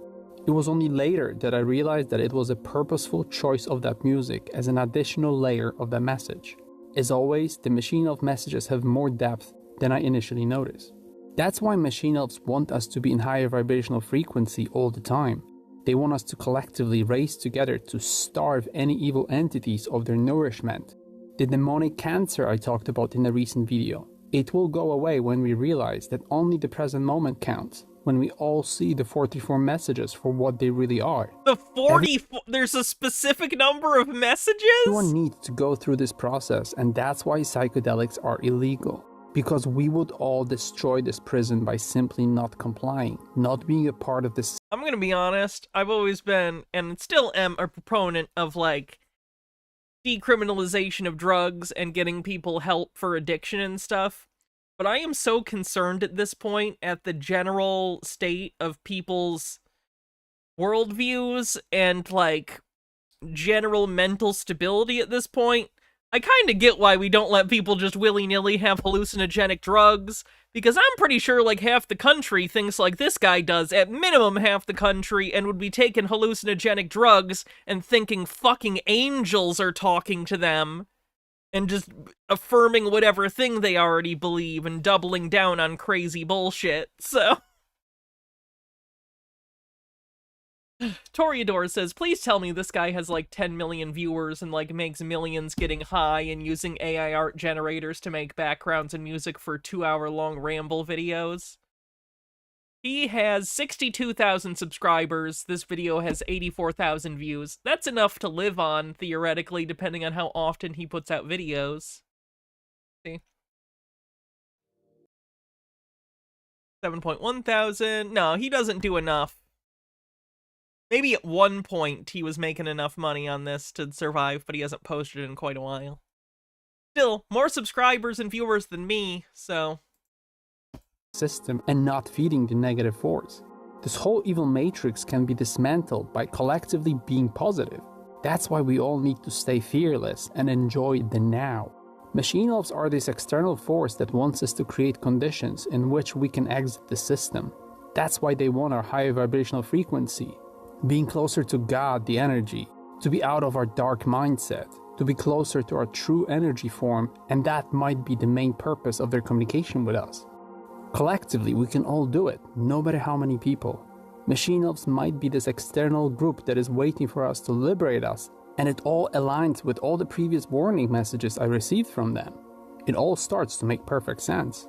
It was only later that I realized that it was a purposeful choice of that music as an additional layer of the message. As always, the machine elf messages have more depth than I initially noticed. That's why machine elves want us to be in higher vibrational frequency all the time. They want us to collectively race together to starve any evil entities of their nourishment. The demonic cancer I talked about in a recent video. It will go away when we realize that only the present moment counts, when we all see the 44 messages for what they really are. The 44? There's a specific number of messages? Everyone needs to go through this process, and that's why psychedelics are illegal. Because we would all destroy this prison by simply not complying, not being a part of this. I'm gonna be honest, I've always been, and still am, a proponent of, like, decriminalization of drugs and getting people help for addiction and stuff. But I am so concerned at this point at the general state of people's worldviews and, like, general mental stability at this point. I kind of get why we don't let people just willy-nilly have hallucinogenic drugs, because I'm pretty sure, like, half the country thinks like this guy does, at minimum half the country, and would be taking hallucinogenic drugs and thinking fucking angels are talking to them, and just affirming whatever thing they already believe and doubling down on crazy bullshit, so... Toreador says, please tell me this guy has like 10 million viewers and like makes millions getting high and using AI art generators to make backgrounds and music for 2-hour-long ramble videos. He has 62,000 subscribers. This video has 84,000 views. That's enough to live on, theoretically, depending on how often he puts out videos. See? 7.1 thousand. No, he doesn't do enough. Maybe at one point he was making enough money on this to survive, but he hasn't posted in quite a while. Still, more subscribers and viewers than me, so... system and not feeding the negative force. This whole evil matrix can be dismantled by collectively being positive. That's why we all need to stay fearless and enjoy the now. Machine elves are this external force that wants us to create conditions in which we can exit the system. That's why they want our higher vibrational frequency, being closer to God, the energy, to be out of our dark mindset, to be closer to our true energy form, and that might be the main purpose of their communication with us. Collectively, we can all do it, no matter how many people. Machine elves might be this external group that is waiting for us to liberate us, and it all aligns with all the previous warning messages I received from them. It all starts to make perfect sense.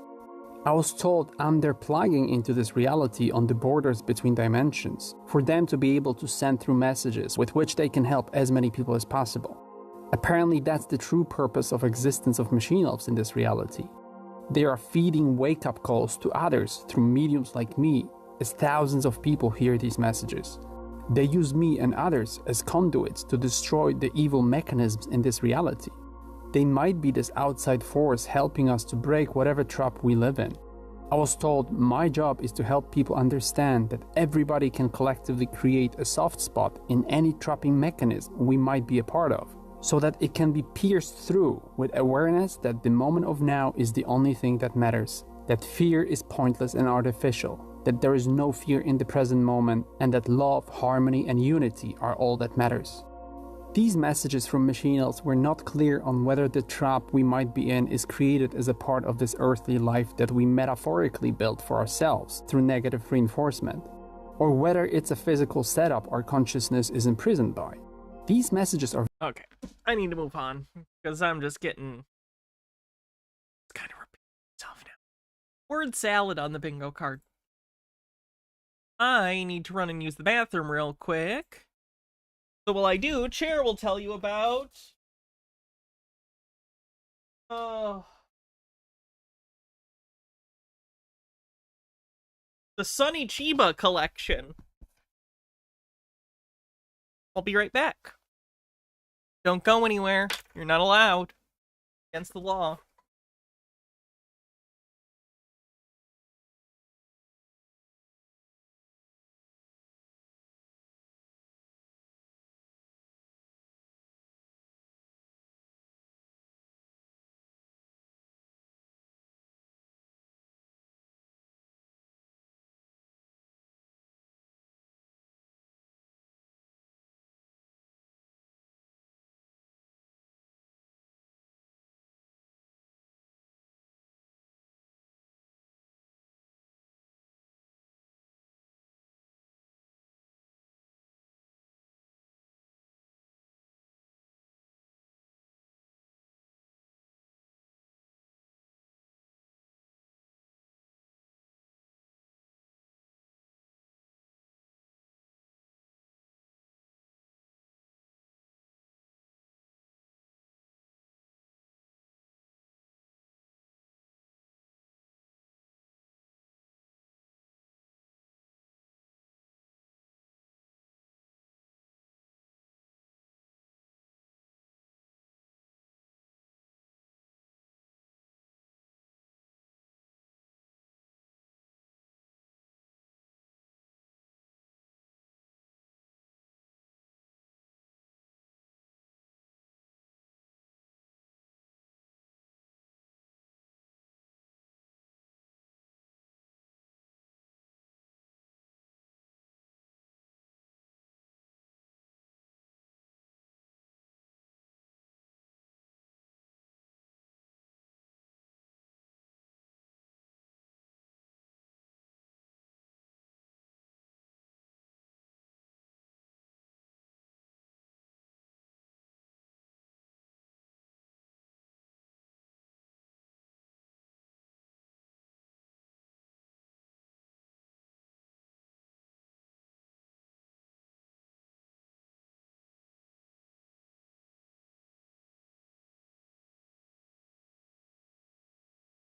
I was told I'm their plugging into this reality on the borders between dimensions, for them to be able to send through messages with which they can help as many people as possible. Apparently that's the true purpose of existence of machine elves in this reality. They are feeding wake-up calls to others through mediums like me, as thousands of people hear these messages. They use me and others as conduits to destroy the evil mechanisms in this reality. They might be this outside force helping us to break whatever trap we live in. I was told my job is to help people understand that everybody can collectively create a soft spot in any trapping mechanism we might be a part of, so that it can be pierced through with awareness that the moment of now is the only thing that matters, that fear is pointless and artificial, that there is no fear in the present moment, and that love, harmony, and unity are all that matters. These messages from machine elves were not clear on whether the trap we might be in is created as a part of this earthly life that we metaphorically built for ourselves through negative reinforcement, or whether it's a physical setup our consciousness is imprisoned by. These messages are... Okay, I need to move on, because I'm just getting... It's kind of repeating itself now. Word salad on the bingo card. I need to run and use the bathroom real quick. So while I do, Chair will tell you about... the Sunny Chiba collection. I'll be right back. Don't go anywhere. You're not allowed. Against the law.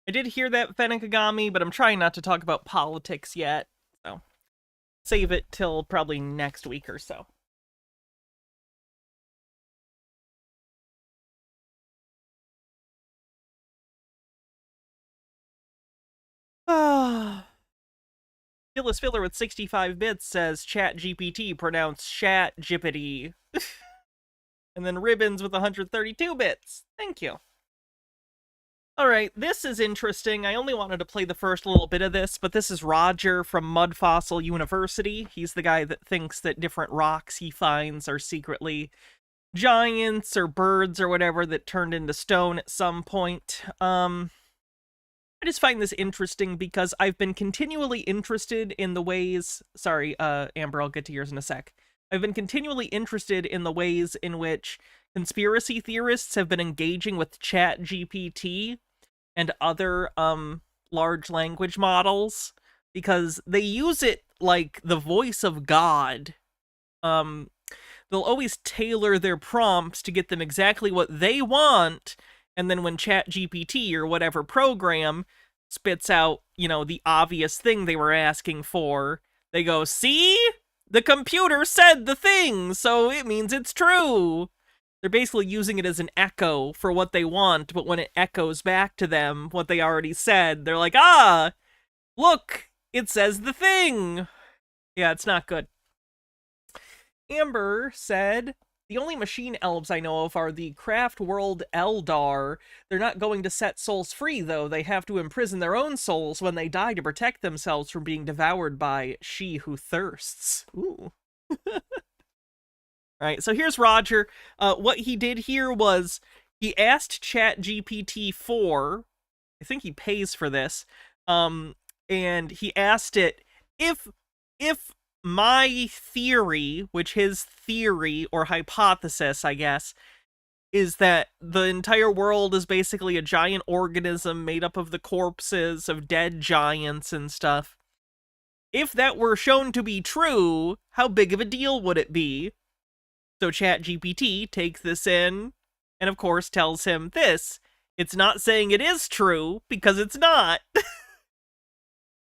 I did hear that, Fenakagami, but I'm trying not to talk about politics yet, so... save it till probably next week or so. Phyllis Filler with 65 bits says Chat GPT pronounced Shat Jippity. And then Ribbons with 132 bits. Thank you. Alright, this is interesting. I only wanted to play the first little bit of this, but this is Roger from Mud Fossil University. He's the guy that thinks that different rocks he finds are secretly giants or birds or whatever that turned into stone at some point. I just find this interesting because I've been continually interested in the ways... Sorry, Amber, I'll get to yours in a sec. I've been continually interested in the ways in which conspiracy theorists have been engaging with ChatGPT and other large language models, because they use it like the voice of God. They'll always tailor their prompts to get them exactly what they want, and then when ChatGPT or whatever program spits out, you know, the obvious thing they were asking for, they go, see? The computer said the thing, so it means it's true. They're basically using it as an echo for what they want, but when it echoes back to them what they already said, they're like, ah, look, it says the thing. Yeah, it's not good. Amber said, the only machine elves I know of are the craft world Eldar. They're not going to set souls free, though. They have to imprison their own souls when they die to protect themselves from being devoured by she who thirsts. Ooh. Alright, so here's Roger. What he did here was he asked ChatGPT 4, I think he pays for this, and he asked it, if my theory, which his theory or hypothesis, I guess, is that the entire world is basically a giant organism made up of the corpses of dead giants and stuff. If that were shown to be true, how big of a deal would it be? So ChatGPT takes this in and, of course, tells him this. It's not saying it is true, because it's not.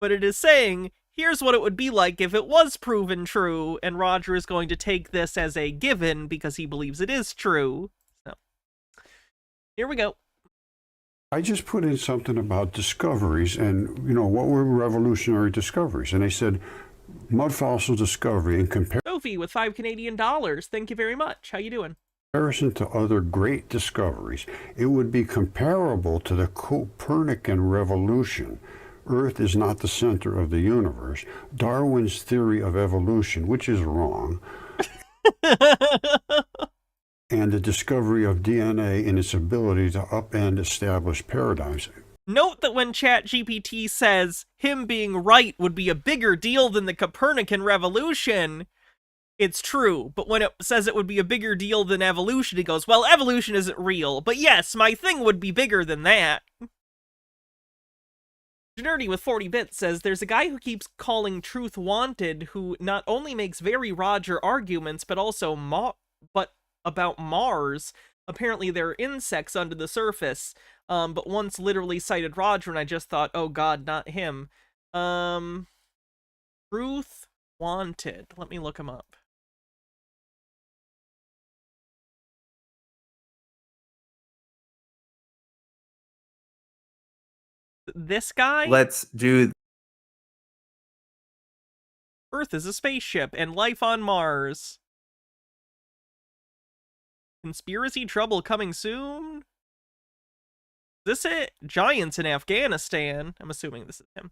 But it is saying, here's what it would be like if it was proven true, and Roger is going to take this as a given because he believes it is true. So, here we go. I just put in something about discoveries and, you know, what were revolutionary discoveries? And they said, mud fossil discovery in Sophie with $5 Canadian. Thank you very much. How you doing? comparison to other great discoveries, it would be comparable to the Copernican revolution. Earth is not the center of the universe. Darwin's theory of evolution, which is wrong, and the discovery of DNA and its ability to upend established paradigms. Note that when ChatGPT says him being right would be a bigger deal than the Copernican revolution, it's true. But when it says it would be a bigger deal than evolution, he goes, well, evolution isn't real. But yes, my thing would be bigger than that. Nerdy with 40 bits says, there's a guy who keeps calling Truth Wanted who not only makes very Roger arguments, but also about Mars. Apparently there are insects under the surface, but once literally cited Roger, and I just thought, oh god, not him. Truth Wanted. Let me look him up. This guy? Let's do... Earth is a spaceship, and life on Mars. Conspiracy trouble coming soon? Is this it? Giants in Afghanistan. I'm assuming this is him.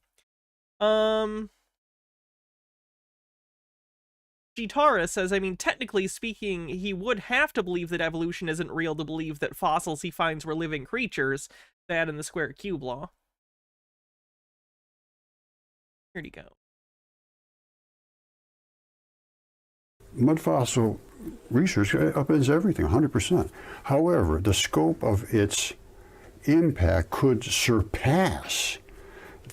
Gitara says, I mean, technically speaking, he would have to believe that evolution isn't real to believe that fossils he finds were living creatures. That and the square cube law. Where'd he go? Mud fossil research upends everything, 100%. However, the scope of its impact could surpass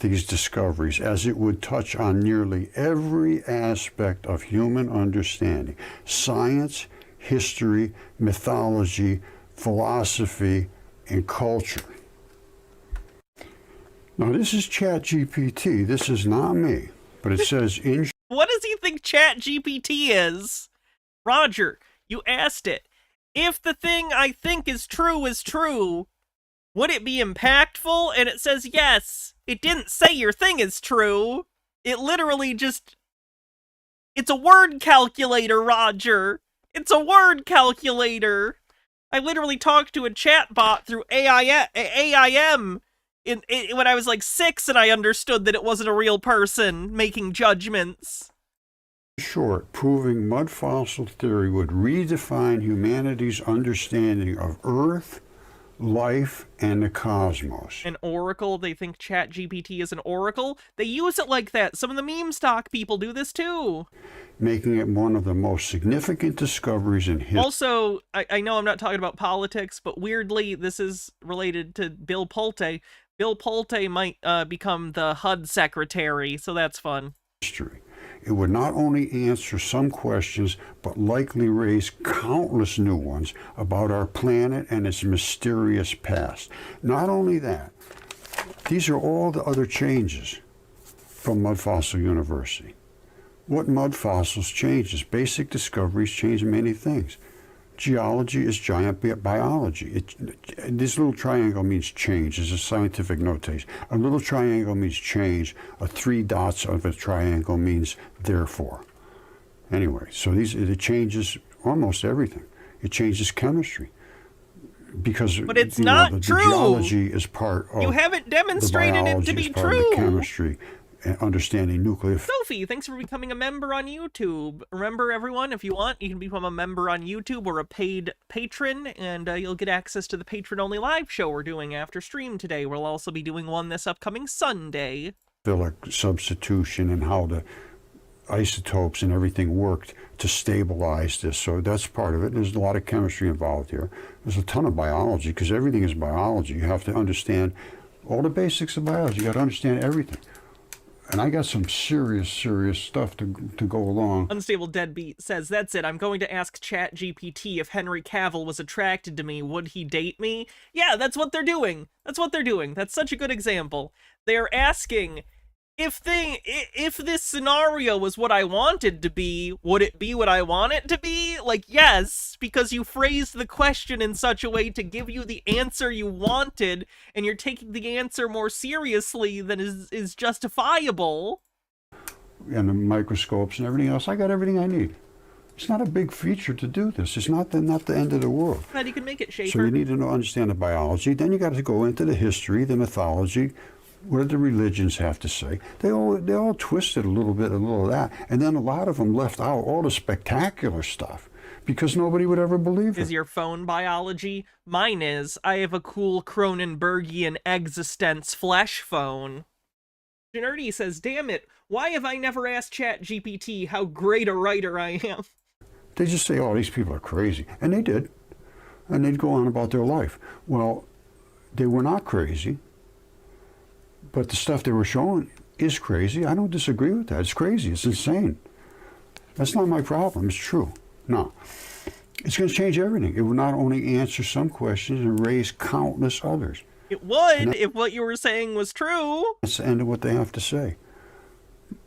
these discoveries, as it would touch on nearly every aspect of human understanding: science, history, mythology, philosophy, and culture. Now, this is ChatGPT. This is not me, but it says in... What does he think think ChatGPT is? Roger, you asked it. If the thing I think is true, would it be impactful? And it says yes. It didn't say your thing is true. It literally just... It's a word calculator, Roger. It's a word calculator. I literally talked to a chatbot through AIM when I was like 6, and I understood that it wasn't a real person making judgments. Short, proving mud fossil theory would redefine humanity's understanding of Earth, life, and the cosmos. An oracle? They think ChatGPT is an oracle? They use it like that. Some of the meme stock people do this too. Making it one of the most significant discoveries in history. Also, I know I'm not talking about politics, but weirdly, this is related to Bill Pulte. Bill Pulte might become the HUD secretary, so that's fun. It would not only answer some questions, but likely raise countless new ones about our planet and its mysterious past. Not only that, these are all the other changes from Mud Fossil University. What Mud Fossils changes? Basic discoveries change many things. Geology is giant biology. This little triangle means change, is a scientific notation. A little triangle means change. 3 dots of a triangle means therefore. Anyway, so it changes almost everything. It changes chemistry. Because but it's not true. The geology is part of you haven't demonstrated it to be true. The chemistry. Understanding nuclear. Sophie, thanks for becoming a member on YouTube. Remember, everyone, if you want, you can become a member on YouTube or a paid patron, and you'll get access to the patron-only live show we're doing after stream today. We'll also be doing one this upcoming Sunday. Substitution and how the isotopes and everything worked to stabilize this. So that's part of it. There's a lot of chemistry involved here. There's a ton of biology, because everything is biology. You have to understand all the basics of biology. You got to understand everything. And I got some serious stuff to go along. Unstable Deadbeat says, that's it. I'm going to ask ChatGPT if Henry Cavill was attracted to me. Would he date me? Yeah, that's what they're doing. That's what they're doing. That's such a good example. They're asking, if this scenario was what I wanted to be, would it be what I want it to be? Like, yes, because you phrased the question in such a way to give you the answer you wanted, and you're taking the answer more seriously than is justifiable. And the microscopes and everything else, I got everything I need. It's not a big feature to do this. It's not the end of the world. But you can make it, Schaefer. So you need to understand the biology. Then you got to go into the history, the mythology. What do the religions have to say? They all twisted a little of that. And then a lot of them left out all the spectacular stuff because nobody would ever believe it. Is your phone biology? Mine is. I have a cool Cronenbergian existence flesh phone. Nerdy says, damn it, why have I never asked ChatGPT how great a writer I am? They just say, oh, these people are crazy. And they did. And they'd go on about their life. Well, they were not crazy. But the stuff they were showing is crazy. I don't disagree with that. It's crazy. It's insane. That's not my problem. It's true. No. It's going to change everything. It will not only answer some questions and raise countless others. It would, if what you were saying was true. That's the end of what they have to say.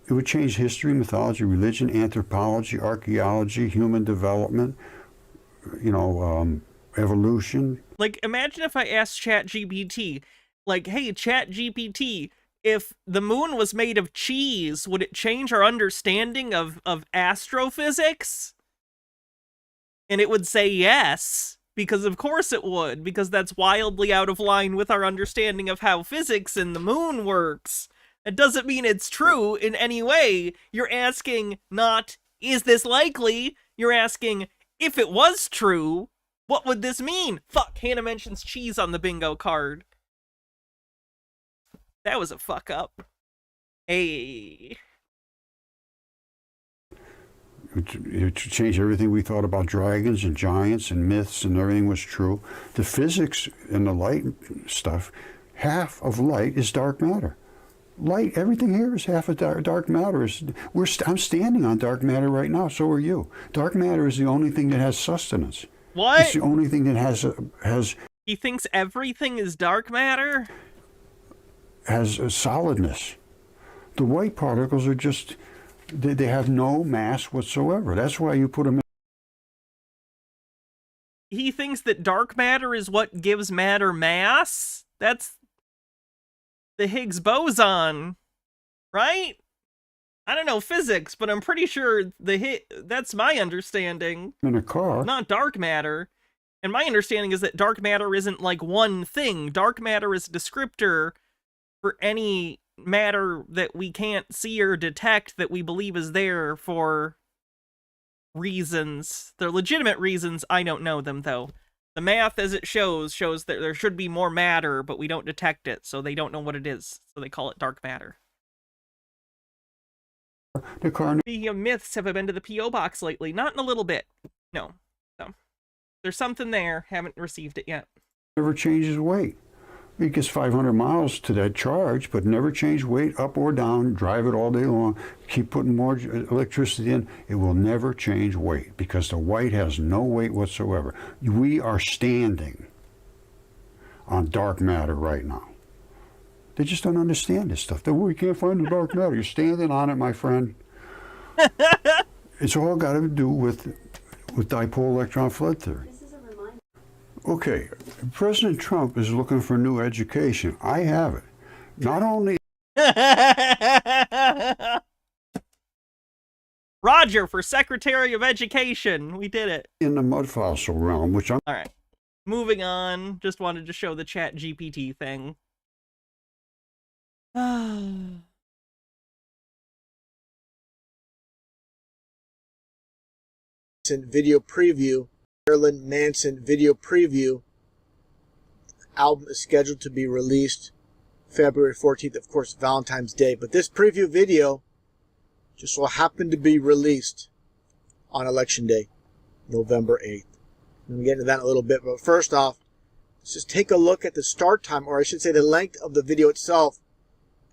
It would change history, mythology, religion, anthropology, archaeology, human development, evolution. Like, imagine if I asked ChatGPT, like, hey, ChatGPT, if the moon was made of cheese, would it change our understanding of astrophysics? And it would say yes, because of course it would, because that's wildly out of line with our understanding of how physics and the moon works. It doesn't mean it's true in any way. You're asking not, is this likely? You're asking, if it was true, what would this mean? Fuck, Hannah mentions cheese on the bingo card. That was a fuck up. Hey. It changed everything we thought about dragons and giants and myths, and everything was true. The physics and the light stuff, half of light is dark matter. Light, everything here is half of dark matter. I'm standing on dark matter right now, so are you. Dark matter is the only thing that has sustenance. What? It's the only thing that has... He thinks everything is dark matter? Has a solidness. The white particles are just They have no mass whatsoever. That's why you put them in. He thinks that dark matter is what gives matter mass? That's the Higgs boson, right? I don't know physics, but I'm pretty sure that's my understanding. In a car. Not dark matter. And my understanding is that dark matter isn't like one thing. Dark matter is a descriptor for any matter that we can't see or detect that we believe is there for reasons. They're legitimate reasons. I don't know them, though. The math, as it shows that there should be more matter, but we don't detect it, so they don't know what it is. So they call it dark matter. The car. Speaking of myths, have I been to the P.O. box lately? Not in a little bit. No. There's something there. Haven't received it yet. Never changes weight. It gets 500 miles to that charge, but never change weight up or down. Drive it all day long. Keep putting more electricity in. It will never change weight because the white has no weight whatsoever. We are standing on dark matter right now. They just don't understand this stuff. We can't find the dark matter. You're standing on it, my friend. It's all got to do with dipole electron flood theory. Okay, President Trump is looking for new education. I have it. Not only... Roger for Secretary of Education. We did it. In the mud fossil realm, which I'm... All right. Moving on. Just wanted to show the chat GPT thing. Video preview. Marilyn Manson video preview. Album is scheduled to be released February 14th, of course, Valentine's Day. But this preview video just so happened to be released on Election Day, November 8th. I'm going to get into that in a little bit, but first off, let's just take a look at the start time, or I should say the length of the video itself.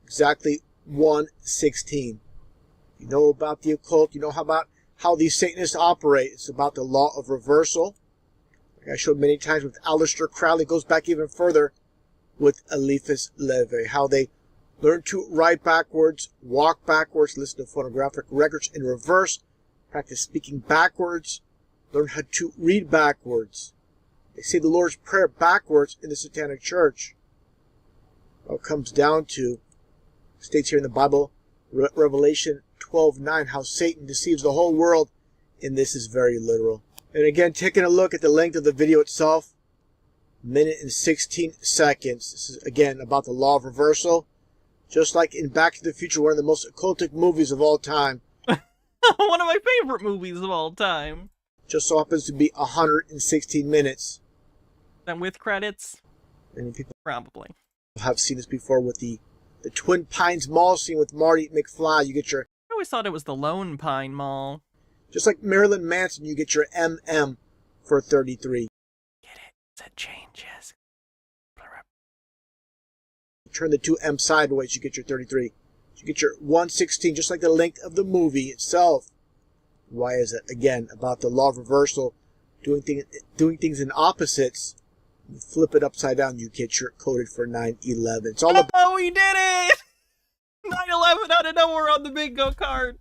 Exactly 1:16. You know about the occult, you know about how these Satanists operate. It's about the law of reversal. Like I showed many times with Aleister Crowley. It goes back even further with Eliphas Levi. How they learn to write backwards, walk backwards, listen to phonographic records in reverse, practice speaking backwards, learn how to read backwards. They say the Lord's Prayer backwards in the Satanic Church. What it comes down to, states here in the Bible, Revelation 12:9, how Satan deceives the whole world, and this is very literal. And again, taking a look at the length of the video itself, minute and 16 seconds. This is again about the law of reversal, just like in Back to the Future, one of the most occultic movies of all time. One of my favorite movies of all time. Just so happens to be 116 minutes. And with credits? Many people probably have seen this before with the Twin Pines Mall scene with Marty McFly. You get your... I always thought it was the Lone Pine Mall. Just like Marilyn Manson, you get your MM for 33. Get it? It changes. Turn the two M sideways, you get your 33. You get your 116, just like the length of the movie itself. Why is it? Again, about the law of reversal, doing things in opposites. You flip it upside down, you get your coded for 9/11. It's all about... Oh, we did it! 9/11 out of nowhere on the bingo card.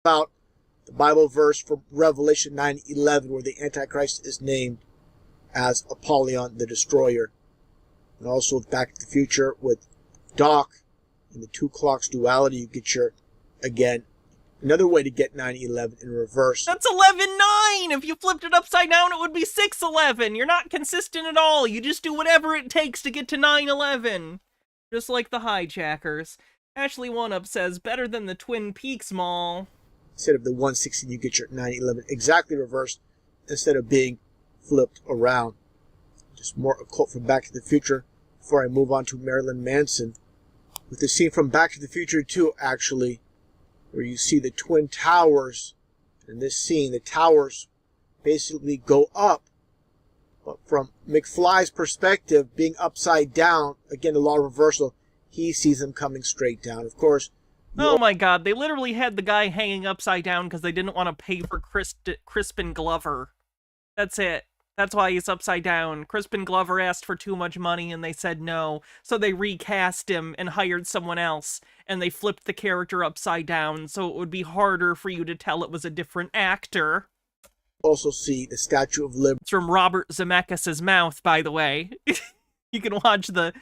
About the Bible verse from Revelation 9:11, where the Antichrist is named as Apollyon the Destroyer. And also Back to the Future with Doc and the two clocks duality, you get your, again, another way to get 9/11 in reverse. That's 11/9! If you flipped it upside down, it would be 6/11. You're not consistent at all. You just do whatever it takes to get to 9/11. Just like the hijackers. Ashley One Up says, better than the Twin Peaks Mall. Instead of the 116, you get your 9/11 exactly reversed instead of being flipped around. Just more occult from Back to the Future before I move on to Marilyn Manson. With the scene from Back to the Future 2, actually, where you see the Twin Towers. In this scene, the towers basically go up. But from McFly's perspective, being upside down, again, the law of reversal, he sees them coming straight down. Of course... Oh my god, they literally had the guy hanging upside down because they didn't want to pay for Crispin Glover. That's it. That's why he's upside down. Crispin Glover asked for too much money and they said no, so they recast him and hired someone else, and they flipped the character upside down so it would be harder for you to tell it was a different actor. Also see the Statue of Liberty. It's from Robert Zemeckis' mouth, by the way. You can watch the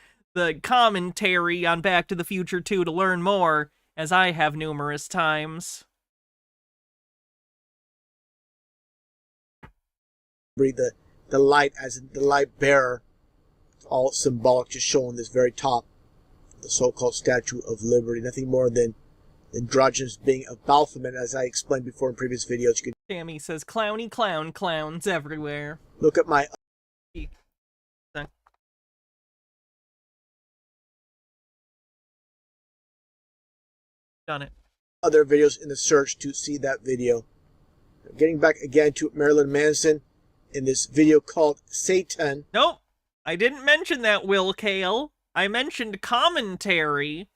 commentary on Back to the Future 2 to learn more, as I have numerous times. The light, as in the light bearer, it's all symbolic, just showing this very top, the so-called Statue of Liberty. Nothing more than androgynous being of Baphomet, as I explained before in previous videos. You can Tammy says, clowny clown, clowns everywhere. look at my Done it. other videos in the search to see that video. Getting back again to Marilyn Manson in this video called Satan. Nope, I didn't mention that, Will Kale. I mentioned commentary.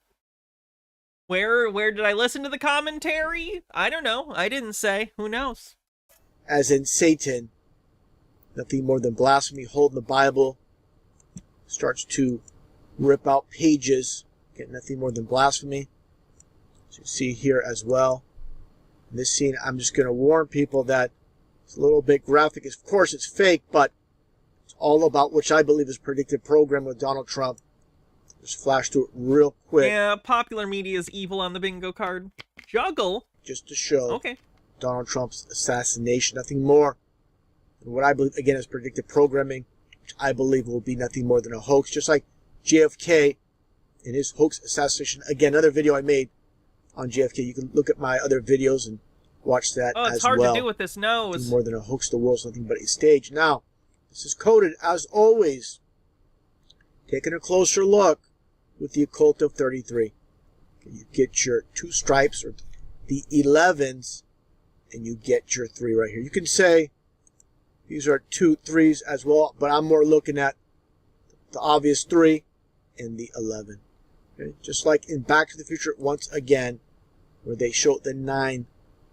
Where did I listen to the commentary? I don't know. I didn't say. Who knows? As in Satan. Nothing more than blasphemy. Holding the Bible. Starts to rip out pages. Again, nothing more than blasphemy. So you see here as well. In this scene, I'm just going to warn people that it's a little bit graphic. Of course, it's fake, but it's all about, which I believe is predictive program with Donald Trump. Just flash through it real quick. Yeah, popular media is evil on the bingo card. Juggle? Just to show okay. Donald Trump's assassination. Nothing more than what I believe, again, is predictive programming, which I believe will be nothing more than a hoax. Just like JFK and his hoax assassination. Again, another video I made on JFK. You can look at my other videos and watch that as well. Oh, it's hard to do with this nose. Nothing more than a hoax. The world's nothing but a stage. Now, this is coded, as always, taking a closer look with the Occult of 33. You get your 2 stripes, or the 11s, and you get your 3 right here. You can say these are 2 3s as well, but I'm more looking at the obvious 3 and the 11. Okay? Just like in Back to the Future, once again, where they showed the 9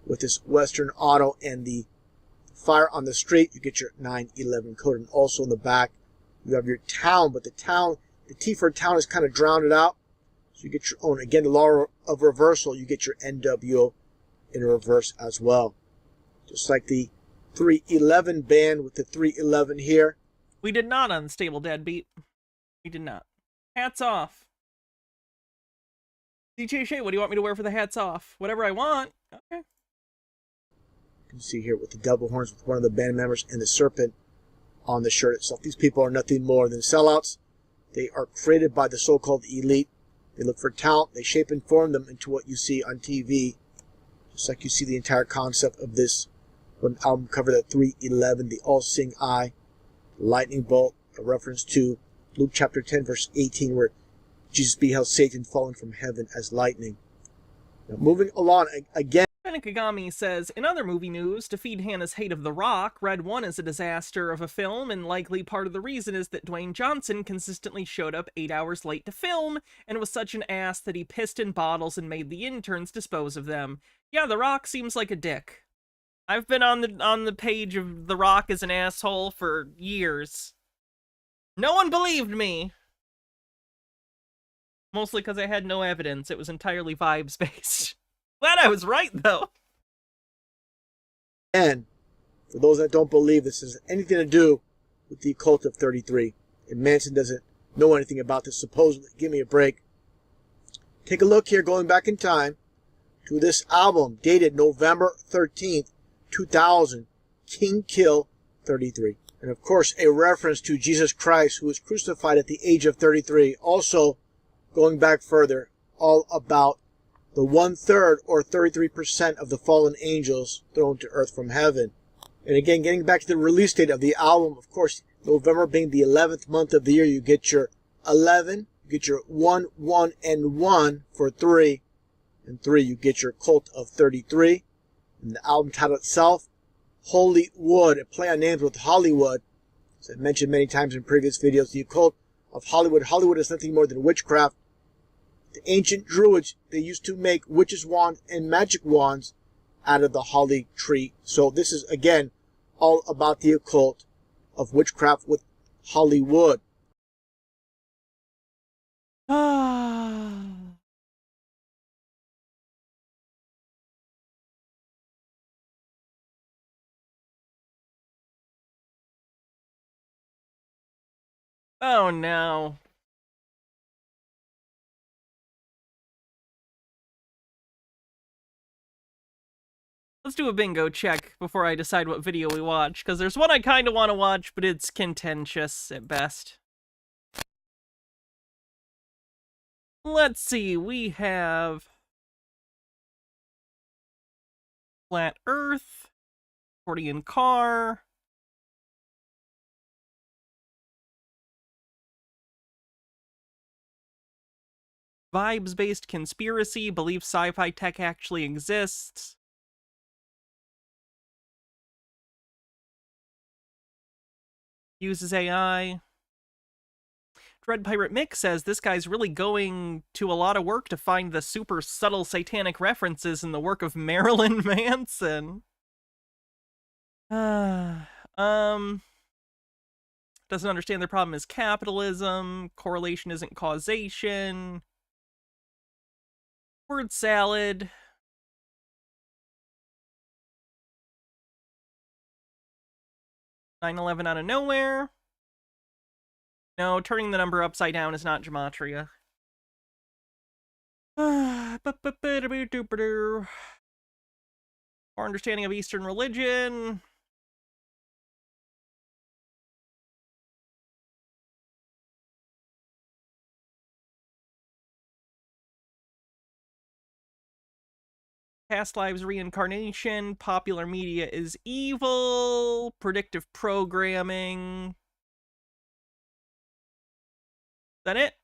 with this Western Auto and the fire on the street, you get your 911 code. And also in the back, you have your town, but the T for town is kind of drowned out. So you get your own. Again, the law of reversal, you get your NWO in reverse as well. Just like the 311 band with the 311 here. We did not unstable deadbeat. We did not. Hats off. DJ Shay, what do you want me to wear for the hats off? Whatever I want. Okay. You can see here with the double horns with one of the band members and the serpent on the shirt itself. These people are nothing more than sellouts. They are created by the so-called elite. They look for talent. They shape and form them into what you see on TV. Just like you see the entire concept of this one album cover, that 311, the all-seeing eye, lightning bolt, a reference to Luke chapter 10, verse 18, where Jesus beheld Satan falling from heaven as lightning. Now, moving along again. Kagami says, in other movie news, to feed Hannah's hate of The Rock, Red 1 is a disaster of a film, and likely part of the reason is that Dwayne Johnson consistently showed up 8 hours late to film, and was such an ass that he pissed in bottles and made the interns dispose of them. Yeah, The Rock seems like a dick. I've been on the page of The Rock as an asshole for years. No one believed me! Mostly because I had no evidence. It was entirely vibes-based. Glad I was right, though. And for those that don't believe this has anything to do with the Occult of 33, and Manson doesn't know anything about this, supposedly, give me a break. Take a look here, going back in time, to this album, dated November 13th, 2000, King Kill 33. And of course, a reference to Jesus Christ, who was crucified at the age of 33. Also, going back further, all about the 1/3 or 33% of the fallen angels thrown to earth from heaven. And again, getting back to the release date of the album, of course, November being the 11th month of the year, you get your 11, you get your 1, 1, and 1 for 3, and 3, you get your Cult of 33. And the album title itself, Holy Wood, a play on names with Hollywood. As I mentioned many times in previous videos, the Occult of Hollywood. Hollywood is nothing more than witchcraft. The ancient Druids, they used to make witches' wands and magic wands out of the holly tree. So this is, again, all about the Occult of witchcraft with Hollywood. Oh no. Let's do a bingo check before I decide what video we watch, because there's one I kind of want to watch, but it's contentious at best. Let's see, we have Flat Earth, accordion car, vibes-based conspiracy, believe sci-fi tech actually exists, uses AI. Dread Pirate Mick says this guy's really going to a lot of work to find the super subtle satanic references in the work of Marilyn Manson. Doesn't understand their problem is capitalism, correlation isn't causation, word salad, (9/11) out of nowhere. No, turning the number upside down is not gematria. Our understanding of Eastern religion. Past lives reincarnation. Popular media is evil. Predictive programming. Is that it?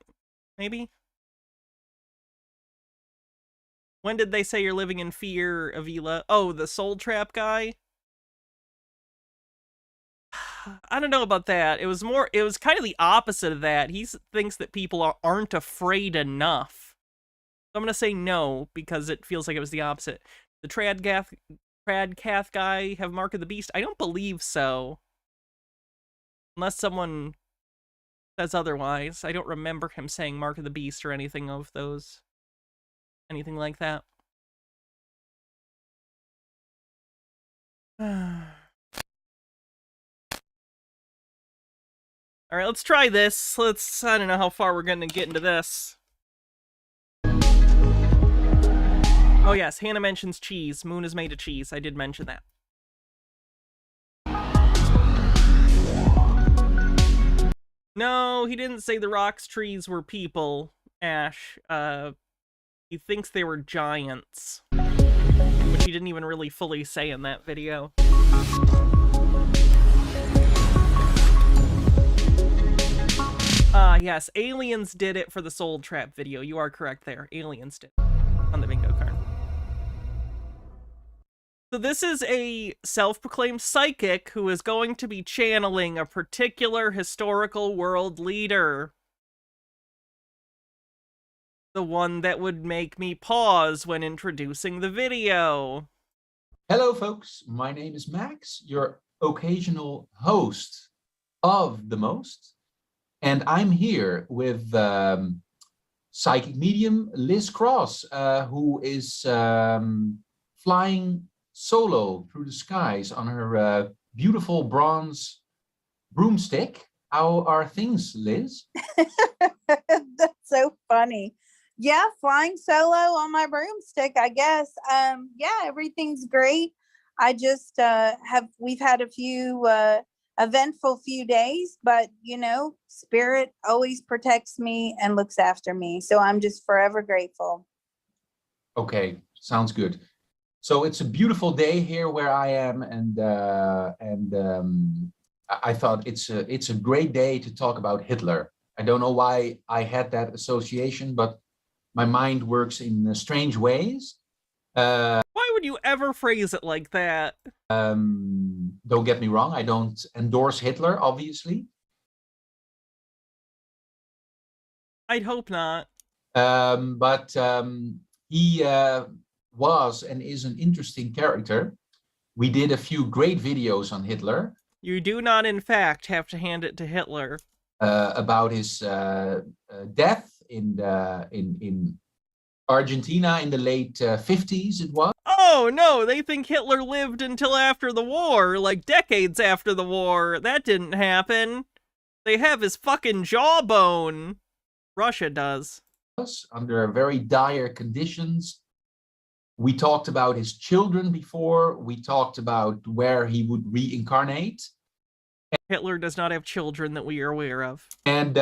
Maybe? When did they say you're living in fear, Avila? Oh, the soul trap guy? I don't know about that. It was kind of the opposite of that. He thinks that people aren't afraid enough. So I'm going to say no, because it feels like it was the opposite. The Tradcath guy have Mark of the Beast? I don't believe so. Unless someone says otherwise. I don't remember him saying Mark of the Beast or anything of those. Anything like that. Alright, let's try this. I don't know how far we're gonna get into this. Oh yes, Hannah mentions cheese. Moon is made of cheese. I did mention that. No, he didn't say the rocks trees were people, Ash. He thinks they were giants. Which he didn't even really fully say in that video. Yes, aliens did it for the Soul Trap video. You are correct there. Aliens did on the bingo card. So this is a self-proclaimed psychic who is going to be channeling a particular historical world leader. The one that would make me pause when introducing the video. Hello, folks. My name is Max, your occasional host of The Most. And I'm here with psychic medium Liz Cross, who is flying solo through the skies on her beautiful bronze broomstick. How are things, Liz? That's so funny. Yeah, flying solo on my broomstick, I guess. Yeah, everything's great. I just we've had a few eventful few days, but you know, Spirit always protects me and looks after me. So I'm just forever grateful. Okay, sounds good. So it's a beautiful day here where I am, and I thought it's a great day to talk about Hitler. I don't know why I had that association, but my mind works in strange ways. Why would you ever phrase it like that? Don't get me wrong, I don't endorse Hitler, obviously. I'd hope not. But he was and is an interesting character. We did a few great videos on Hitler. You do not, in fact, have to hand it to Hitler. About his death in Argentina in the late 50s, it was. Oh, no, they think Hitler lived until after the war, like decades after the war. That didn't happen. They have his fucking jawbone. Russia does. Under very dire conditions. We talked about his children before. We talked about where he would reincarnate. Hitler does not have children that we are aware of. And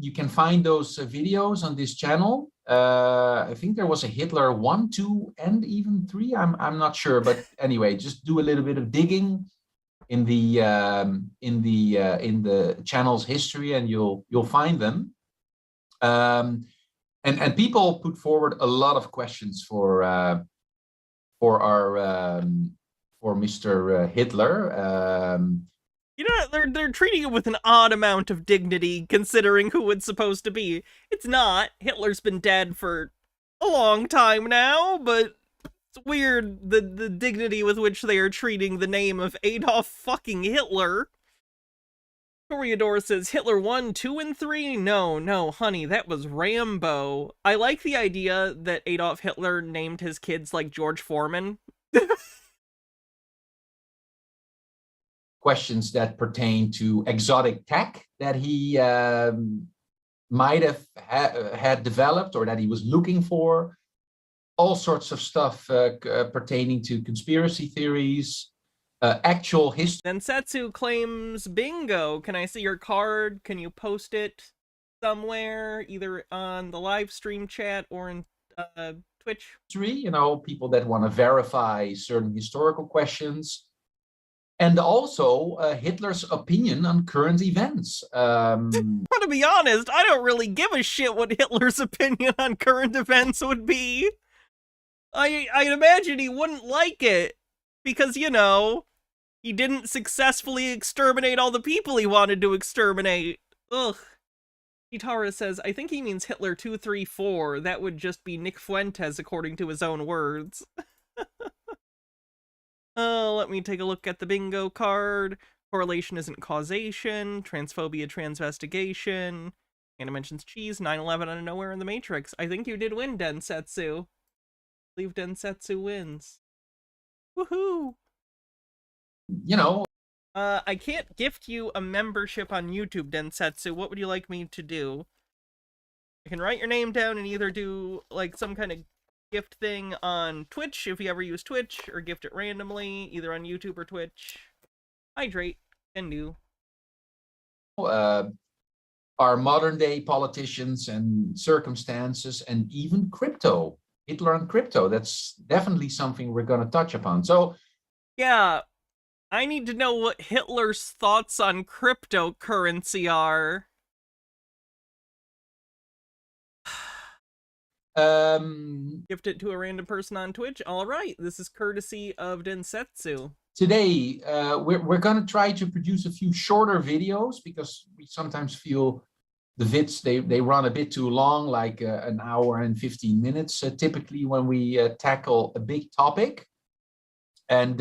you can find those videos on this channel. I think there was a Hitler 1, 2, and even 3. I'm not sure, but anyway, just do a little bit of digging in the channel's history, and you'll find them. And people put forward a lot of questions for Mr. Hitler. You know, they're treating it with an odd amount of dignity, considering who it's supposed to be. It's not. Hitler's been dead for a long time now, but it's weird the dignity with which they are treating the name of Adolf fucking Hitler. Toreador says, Hitler 1, 2, and 3? No, honey, that was Rambo. I like the idea that Adolf Hitler named his kids like George Foreman. Questions that pertain to exotic tech that he might have had developed or that he was looking for. All sorts of stuff pertaining to conspiracy theories, actual history. Densetsu claims bingo. Can I see your card? Can you post it somewhere, either on the live stream chat or in Twitch? You know, people that want to verify certain historical questions. And also Hitler's opinion on current events. To be honest, I don't really give a shit what Hitler's opinion on current events would be. I'd imagine he wouldn't like it, because, you know, he didn't successfully exterminate all the people he wanted to exterminate. Ugh. Itara says, I think he means Hitler 234. That would just be Nick Fuentes, according to his own words. Let me take a look at the bingo card. Correlation isn't causation. Transphobia, transvestigation. Anna mentions cheese. 9/11 out of nowhere in the Matrix. I think you did win, Densetsu. I believe Densetsu wins. Woohoo! You know. I can't gift you a membership on YouTube, Densetsu. What would you like me to do? I can write your name down and either do, like, some kind of gift thing on Twitch, if you ever use Twitch, or gift it randomly, either on YouTube or Twitch. Hydrate, can do. Our modern day politicians and circumstances, and even crypto. Hitler and crypto, that's definitely something we're going to touch upon. So, yeah, I need to know what Hitler's thoughts on cryptocurrency are. Gift it to a random person on Twitch. All right, this is courtesy of Densetsu. Today, we're going to try to produce a few shorter videos, because we sometimes feel the vids, they run a bit too long, like an hour and 15 minutes, typically when we tackle a big topic. And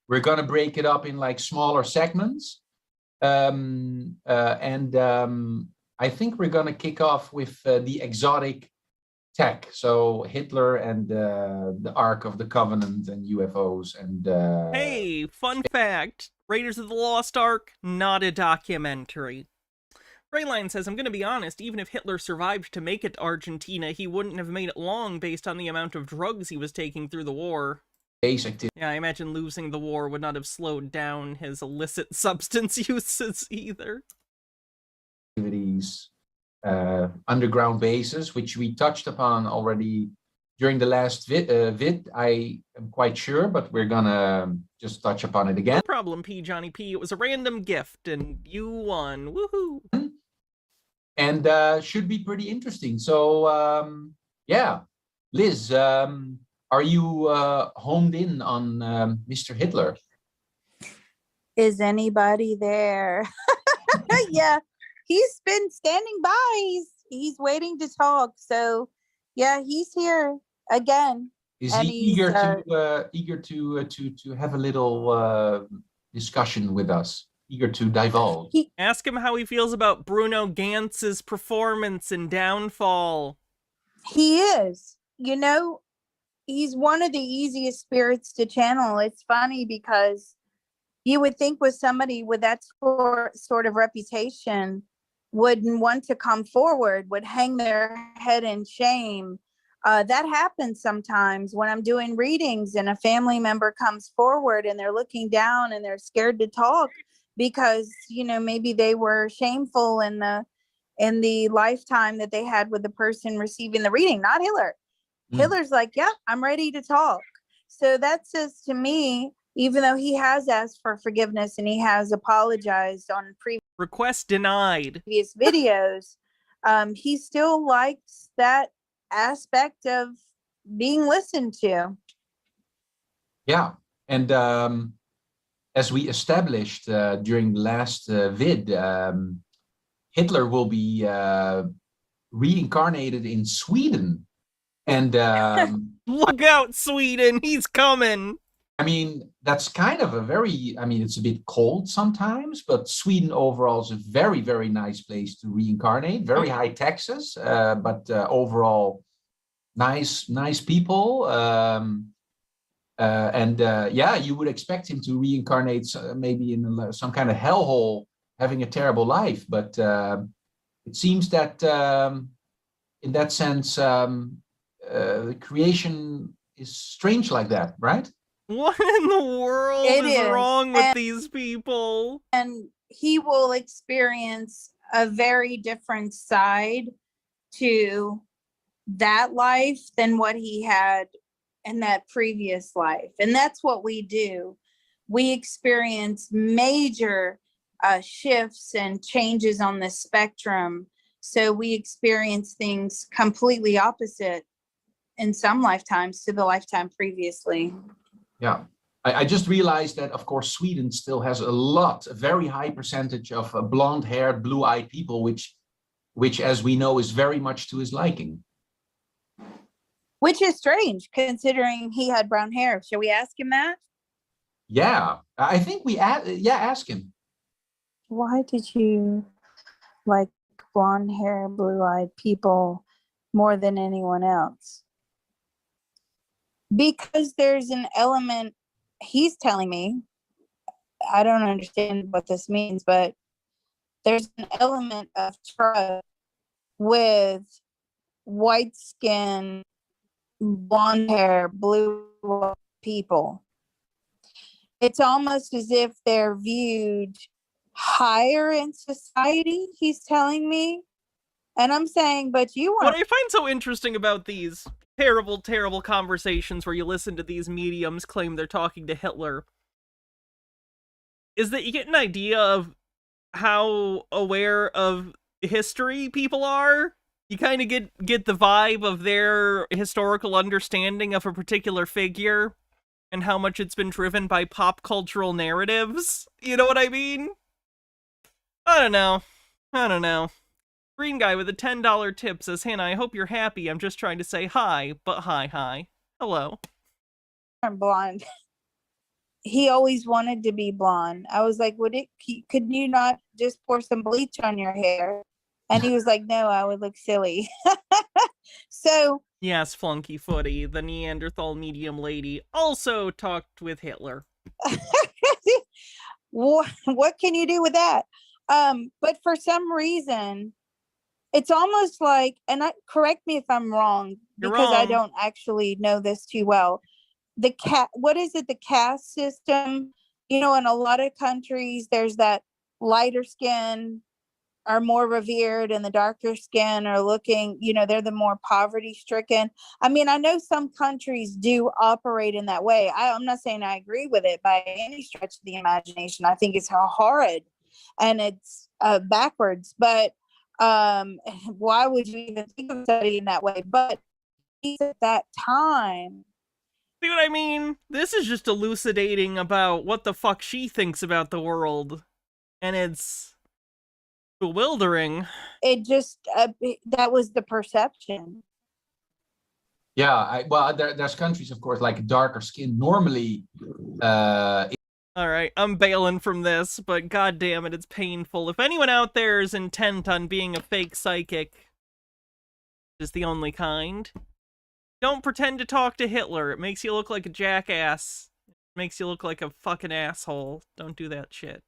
we're going to break it up in like smaller segments. I think we're going to kick off with the exotic tech. So Hitler and the Ark of the Covenant and UFOs and hey, fun fact, Raiders of the Lost Ark, not a documentary. Rayline says, I'm gonna be honest, even if Hitler survived to make it to Argentina, he wouldn't have made it long based on the amount of drugs he was taking through the war. Yeah, I imagine losing the war would not have slowed down his illicit substance uses either. Activities. Underground bases, which we touched upon already during the last vid, I am quite sure, but we're gonna just touch upon it again. No problem, P. Johnny P. It was a random gift, and you won. Woohoo! And should be pretty interesting. So, yeah. Liz, are you homed in on Mr. Hitler? Is anybody there? Yeah. He's been standing by. He's waiting to talk. So, yeah, he's here again. Is he eager to have a little discussion with us, eager to divulge. Ask him how he feels about Bruno Gantz's performance in Downfall. He is. You know, he's one of the easiest spirits to channel. It's funny because you would think with somebody with that sort of reputation wouldn't want to come forward, would hang their head in shame. That happens sometimes when I'm doing readings and a family member comes forward and they're looking down and they're scared to talk because, you know, maybe they were shameful in the lifetime that they had with the person receiving the reading, not Hitler. Hitler's like, yeah, I'm ready to talk. So that says to me, even though he has asked for forgiveness and he has apologized on request denied previous videos, he still likes that aspect of being listened to. Yeah, and as we established during the last vid, Hitler will be reincarnated in Sweden. And look out, Sweden, he's coming. I mean, that's kind of a very, I mean, it's a bit cold sometimes, but Sweden overall is a very, very nice place to reincarnate. Very high taxes, but overall nice people. Yeah, you would expect him to reincarnate maybe in some kind of hellhole, having a terrible life. But it seems that in that sense, creation is strange like that, right? What in the world is wrong with these people? And he will experience a very different side to that life than what he had in that previous life. And that's what we do. We experience major shifts and changes on the spectrum. So we experience things completely opposite in some lifetimes to the lifetime previously. Yeah, I just realized that, of course, Sweden still has a very high percentage of blonde-haired, blue-eyed people, which, as we know, is very much to his liking. Which is strange, considering he had brown hair. Shall we ask him that? Yeah, I think ask him. Why did you like blonde hair, blue-eyed people more than anyone else? Because there's an element, he's telling me, I don't understand what this means, but there's an element of trust with white skin, blonde hair, blue people. It's almost as if they're viewed higher in society, he's telling me. And I'm saying, but you want... What I find so interesting about these terrible conversations where you listen to these mediums claim they're talking to Hitler is that you get an idea of how aware of history people are. You kind of get the vibe of their historical understanding of a particular figure and how much it's been driven by pop cultural narratives. You know what I mean? I don't know. Green guy with a $10 tip says, Hannah, I hope you're happy. I'm just trying to say hi, but hi. Hello. I'm blonde. He always wanted to be blonde. I was like, could you not just pour some bleach on your hair? And he was like, no, I would look silly. So. Yes, Flunky Footy, the Neanderthal medium lady, also talked with Hitler. What can you do with that? But for some reason, it's almost like, and correct me if I'm wrong, because I don't actually know this too well. What is it? The caste system, you know, in a lot of countries, there's that lighter skin are more revered and the darker skin are looking, you know, they're the more poverty stricken. I mean, I know some countries do operate in that way. I'm not saying I agree with it by any stretch of the imagination. I think it's horrid and it's backwards, but why would you even think of studying that way? But at that time, see what I mean? This is just elucidating about what the fuck she thinks about the world, and it's bewildering. It just that was the perception. Yeah, well, there's countries, of course, like darker skin normally Alright, I'm bailing from this, but god damn it, it's painful. If anyone out there is intent on being a fake psychic, which is the only kind, don't pretend to talk to Hitler. It makes you look like a jackass. It makes you look like a fucking asshole. Don't do that shit.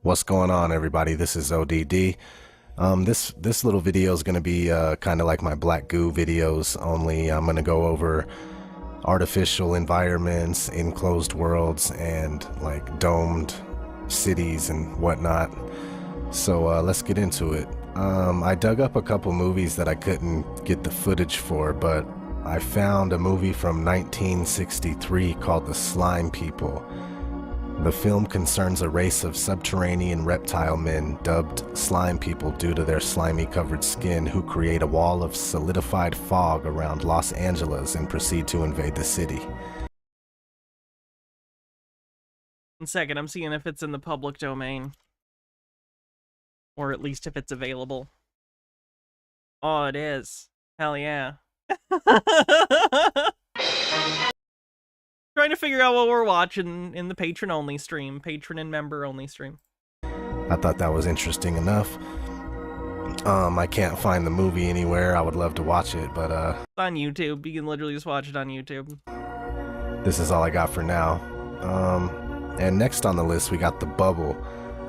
What's going on, everybody? This is ODD. This little video is going to be kind of like my Black Goo videos, only I'm going to go over artificial environments, enclosed worlds, and like domed cities and whatnot. So let's get into it. I dug up a couple movies that I couldn't get the footage for, but I found a movie from 1963 called The Slime People. The film concerns a race of subterranean reptile men dubbed slime people due to their slimy covered skin, who create a wall of solidified fog around Los Angeles and proceed to invade the city. 1 second, I'm seeing if it's in the public domain. Or at least if it's available. Oh, it is. Hell yeah. Trying to figure out what we're watching in the patron-only stream. Patron and member-only stream. I thought that was interesting enough. I can't find the movie anywhere. I would love to watch it, but it's on YouTube. You can literally just watch it on YouTube. This is all I got for now. And next on the list, we got The Bubble.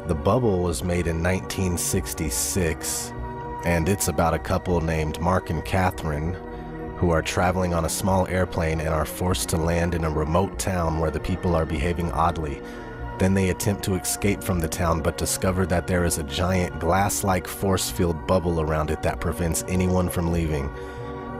The Bubble was made in 1966, and it's about a couple named Mark and Catherine who are traveling on a small airplane and are forced to land in a remote town where the people are behaving oddly. Then they attempt to escape from the town, but discover that there is a giant glass-like force-field bubble around it that prevents anyone from leaving.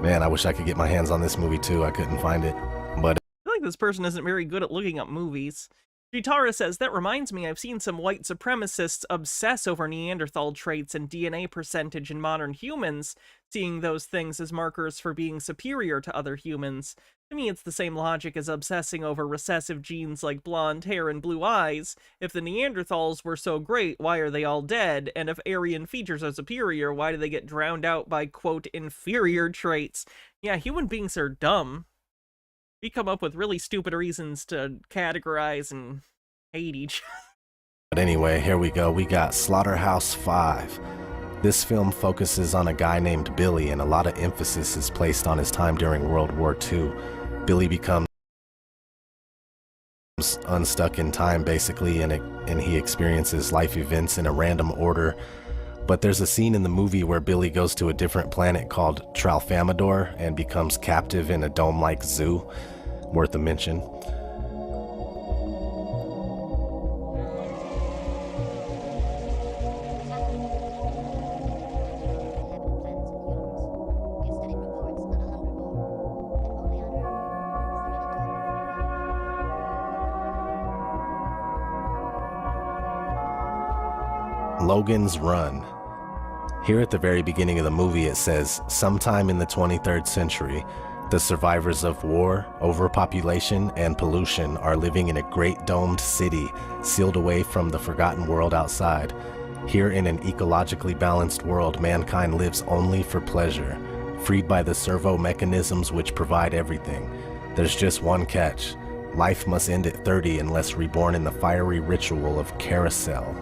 Man, I wish I could get my hands on this movie too. I couldn't find it. But I feel like this person isn't very good at looking up movies. Gitara says, that reminds me, I've seen some white supremacists obsess over Neanderthal traits and DNA percentage in modern humans, seeing those things as markers for being superior to other humans. To me, it's the same logic as obsessing over recessive genes like blonde hair and blue eyes. If the Neanderthals were so great, why are they all dead? And if Aryan features are superior, why do they get drowned out by, quote, inferior traits? Yeah, human beings are dumb. We come up with really stupid reasons to categorize and hate each other. But anyway, here we go. We got Slaughterhouse-5. This film focuses on a guy named Billy, and a lot of emphasis is placed on his time during World War II. Billy becomes unstuck in time, basically, and he experiences life events in a random order. But there's a scene in the movie where Billy goes to a different planet called Tralfamadore and becomes captive in a dome-like zoo. Worth a mention. Logan's Run. Here at the very beginning of the movie it says, sometime in the 23rd century, the survivors of war, overpopulation, and pollution are living in a great domed city, sealed away from the forgotten world outside. Here in an ecologically balanced world, mankind lives only for pleasure, freed by the servo mechanisms which provide everything. There's just one catch. Life must end at 30 unless reborn in the fiery ritual of carousel.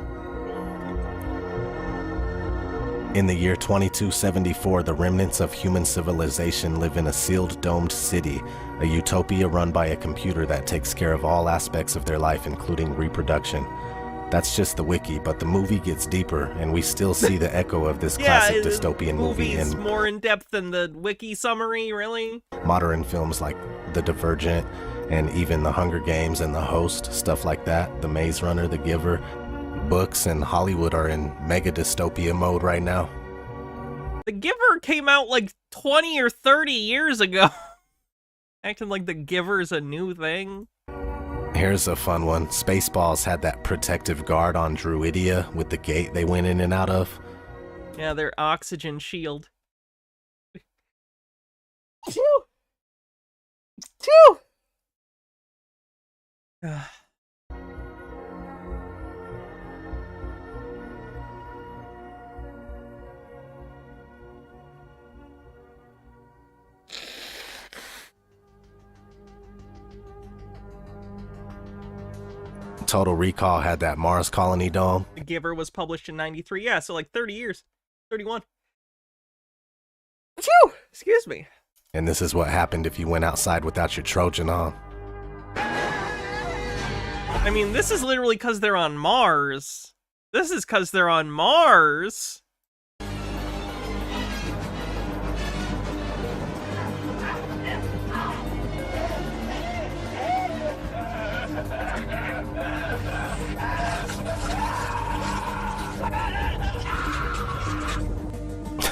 In the year 2274, the remnants of human civilization live in a sealed domed city, a utopia run by a computer that takes care of all aspects of their life, including reproduction. That's just the wiki, but the movie gets deeper, and we still see the echo of this classic dystopian movie in more in depth than the wiki summary, really? Modern films like The Divergent, and even The Hunger Games and The Host, stuff like that, The Maze Runner, The Giver. Books and Hollywood are in mega dystopia mode right now. The Giver came out like 20 or 30 years ago. Acting like The Giver's a new thing. Here's a fun one. Spaceballs had that protective guard on Druidia with the gate they went in and out of. Yeah, their oxygen shield. Phew! Phew! Total Recall had that Mars colony dome. The Giver was published in 93. Yeah, so like 30 years. 31. Phew! Excuse me. And this is what happened if you went outside without your Trojan on. I mean, this is literally because they're on Mars. This is because they're on Mars.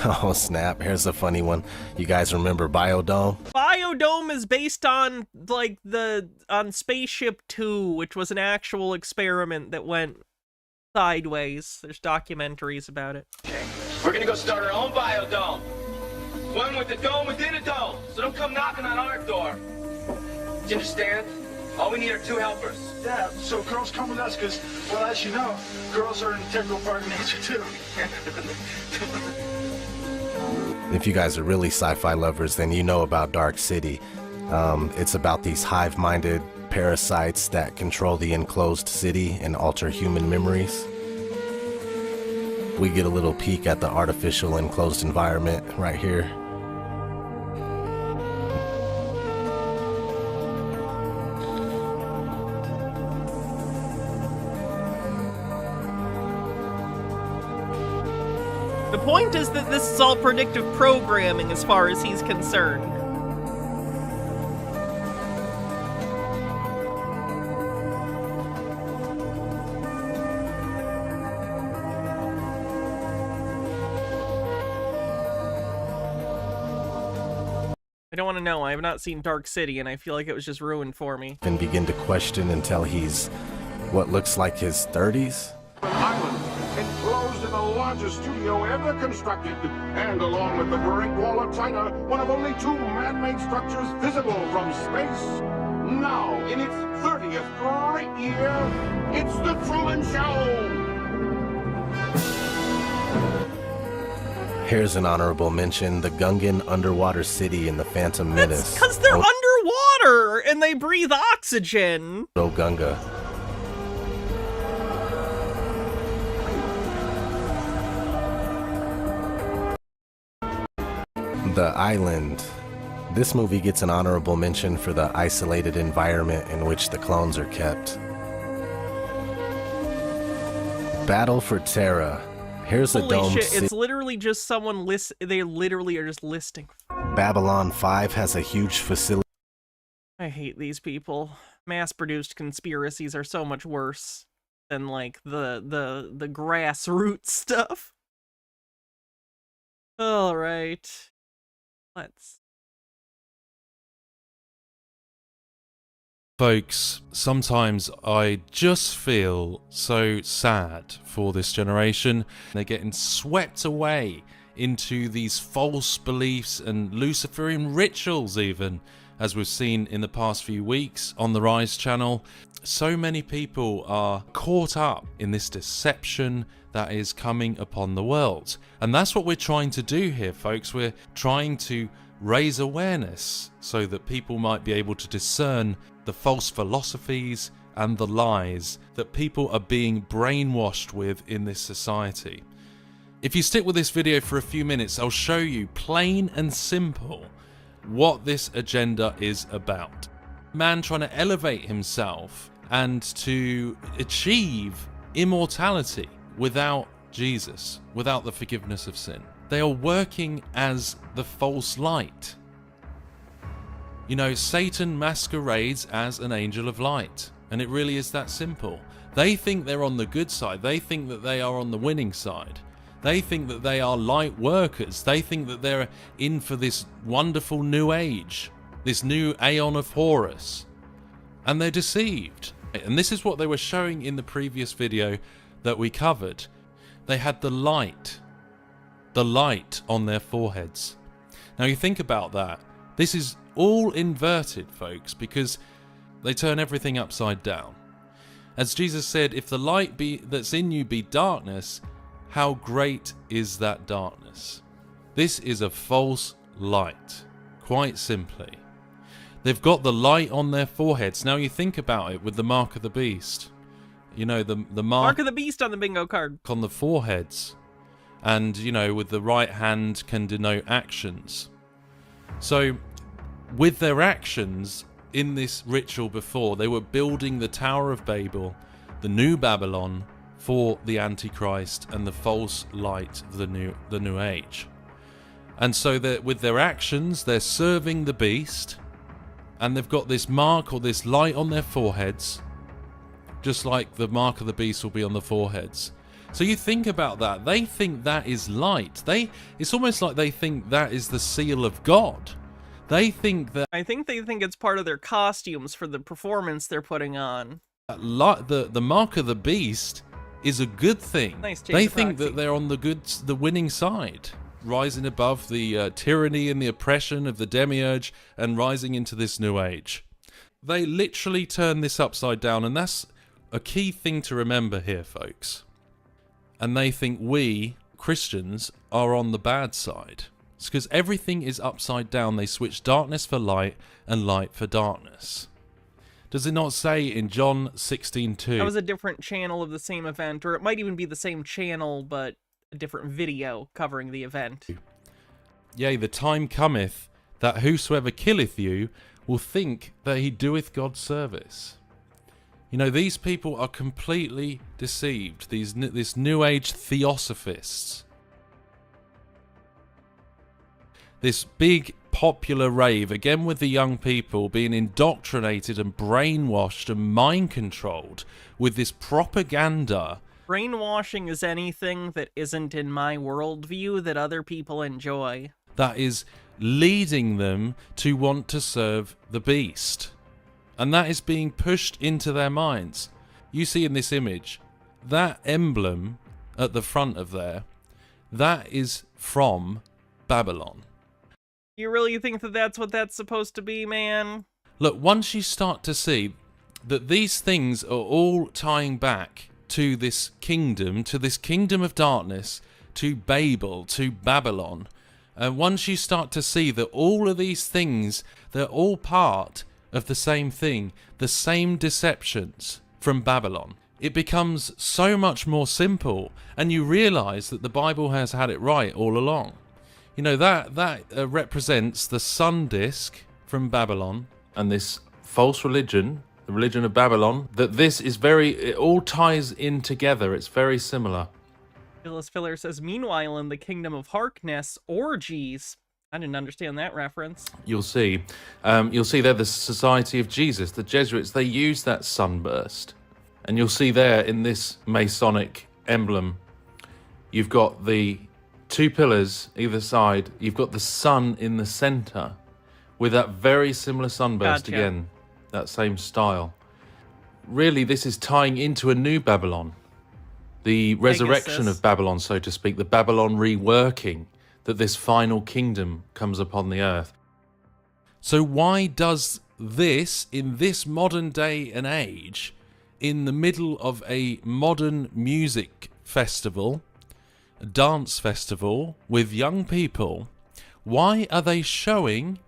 Oh snap, here's a funny one. You guys remember Biodome? Biodome is based on, like, on Spaceship Two, which was an actual experiment that went sideways. There's documentaries about it. We're gonna go start our own biodome. One with a dome within a dome. So don't come knocking on our door. Do you understand? All we need are 2 helpers. Yeah, so girls come with us, because, well, as you know, girls are an integral part of nature, too. If you guys are really sci-fi lovers, then you know about Dark City. It's about these hive-minded parasites that control the enclosed city and alter human memories. We get a little peek at the artificial enclosed environment right here. The point is that this is all predictive programming as far as he's concerned. I don't want to know. I have not seen Dark City, and I feel like it was just ruined for me. And begin to question until he's what looks like his 30s. Island, enclosed in the largest studio ever constructed, and along with the Great Wall of China, one of only 2 man-made structures visible from space. Now, in its 30th great year, it's the Truman Show! Here's an honorable mention, the Gungan underwater city in the Phantom Menace. Because they're underwater, and they breathe oxygen! Oh, Gunga. The Island. This movie gets an honorable mention for the isolated environment in which the clones are kept. Battle for Terra. Here's a Holy dome. shit, it's literally just someone they literally are just listing. Babylon 5 has a huge facility. I hate these people. Mass-produced conspiracies are so much worse than, like, the grassroots stuff. Alright. Let's... Folks, sometimes I just feel so sad for this generation. They're getting swept away into these false beliefs and Luciferian rituals even, as we've seen in the past few weeks on the Rise channel. So many people are caught up in this deception that is coming upon the world. And that's what we're trying to do here, folks. We're trying to raise awareness so that people might be able to discern the false philosophies and the lies that people are being brainwashed with in this society. If you stick with this video for a few minutes, I'll show you plain and simple what this agenda is about. Man trying to elevate himself and to achieve immortality without Jesus, without the forgiveness of sin. They are working as the false light. You know, Satan masquerades as an angel of light, and it really is that simple. They think they're on the good side. They think that they are on the winning side. They think that they are light workers. They think that they're in for this wonderful new age, this new Aeon of Horus, and they're deceived. And this is what they were showing in the previous video that we covered. They had the light on their foreheads. Now you think about that. This is all inverted, folks, because they turn everything upside down. As Jesus said, if the light that's in you be darkness, how great is that darkness? This is a false light, quite simply. They've got the light on their foreheads. Now you think about it with the mark of the beast. You know, the mark of the beast on the bingo card. On the foreheads. And, you know, with the right hand can denote actions. So, with their actions in this ritual before, they were building the Tower of Babel, the New Babylon, for the Antichrist and the false light of the new age. And so that with their actions, they're serving the beast, and they've got this mark or this light on their foreheads, just like the mark of the beast will be on the foreheads. So you think about that. They think that is light. It's almost like they think that is the seal of God. They think that... I think they think it's part of their costumes for the performance they're putting on. The mark of the beast is a good thing. Nice they think that they're on the winning side, rising above the tyranny and the oppression of the demiurge and rising into this new age. They literally turn this upside down, and that's a key thing to remember here, folks. And they think we, Christians, are on the bad side. It's because everything is upside down. They switch darkness for light and light for darkness. Does it not say in John 16:2? That was a different channel of the same event, or it might even be the same channel, but a different video covering the event. Yea, the time cometh that whosoever killeth you will think that he doeth God's service. You know, these people are completely deceived. This New Age theosophists. This big popular rave, again with the young people being indoctrinated and brainwashed and mind-controlled with this propaganda. Brainwashing is anything that isn't in my worldview that other people enjoy. That is leading them to want to serve the beast. And that is being pushed into their minds. You see in this image, that emblem at the front of there, that is from Babylon. You really think that that's what that's supposed to be, man? Look, once you start to see that these things are all tying back to this kingdom of darkness, to Babel, to Babylon, and once you start to see that all of these things, they're all part of the same thing, the same deceptions from Babylon, it becomes so much more simple, and you realize that the Bible has had it right all along. You know, that represents the sun disk from Babylon and this false religion, the religion of Babylon, that this is it all ties in together. It's very similar. Phyllis Filler says, meanwhile, in the kingdom of Harkness, orgies. I didn't understand that reference. You'll see there the Society of Jesus, the Jesuits, they use that sunburst. And you'll see there in this Masonic emblem, you've got the two pillars either side, you've got the sun in the center with that very similar sunburst again, that same style. Really, this is tying into a new Babylon, the resurrection of Babylon, so to speak, the Babylon reworking, that this final kingdom comes upon the earth. So why does this, in this modern day and age, in the middle of a modern music festival, a dance festival with young people, why are they showing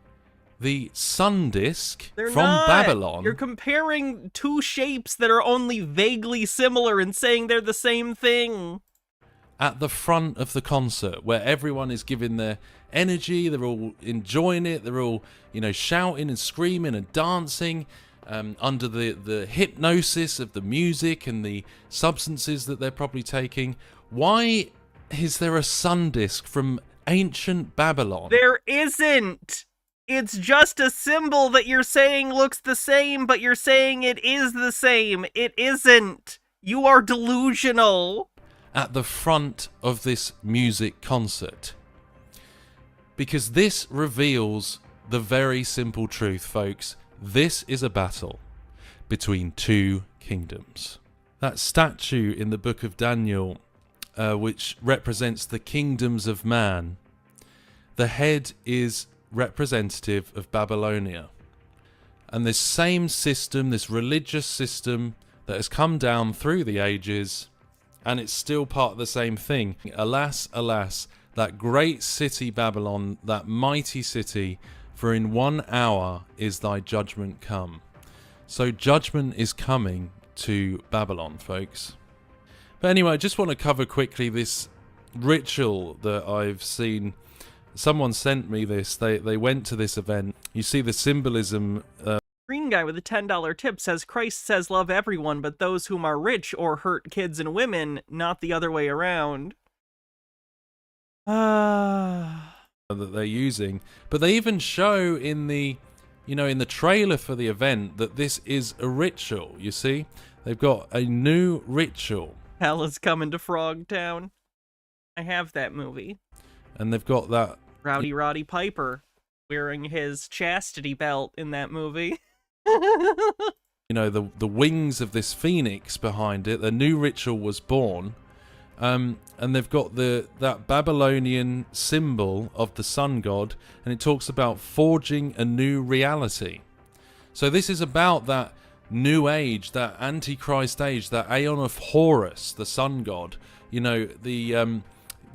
the sun disk from Babylon? You're comparing two shapes that are only vaguely similar and saying they're the same thing. At the front of the concert, where everyone is giving their energy, they're all enjoying it, they're all, you know, shouting and screaming and dancing under the hypnosis of the music and the substances that they're probably taking. Why is there a sun disk from ancient Babylon? There isn't. It's just a symbol that you're saying looks the same, but you're saying it is the same. It isn't. You are delusional. At the front of this music concert. Because this reveals the very simple truth, folks. This is a battle between two kingdoms. That statue in the book of Daniel, which represents the kingdoms of man, the head is representative of Babylonia. And this same system, this religious system that has come down through the ages, and it's still part of the same thing. Alas, alas, that great city Babylon, that mighty city, for in 1 hour is thy judgment come. So judgment is coming to Babylon, folks. But anyway, I just want to cover quickly this ritual that I've seen. Someone sent me this. They went to this event. You see the symbolism. Green guy with a $10 tip says, Christ says love everyone, but those whom are rich or hurt kids and women, not the other way around. That they're using. But they even show in the, in the trailer for the event that this is a ritual, you see? They've got a new ritual. Hell is coming to Frogtown. I have that movie. And they've got that Rowdy Roddy Piper wearing his chastity belt in that movie. The wings of this phoenix behind it. The new ritual was born. And they've got that Babylonian symbol of the sun god, and it talks about forging a new reality. So this is about that new age, that Antichrist age, that Aeon of Horus, the sun god.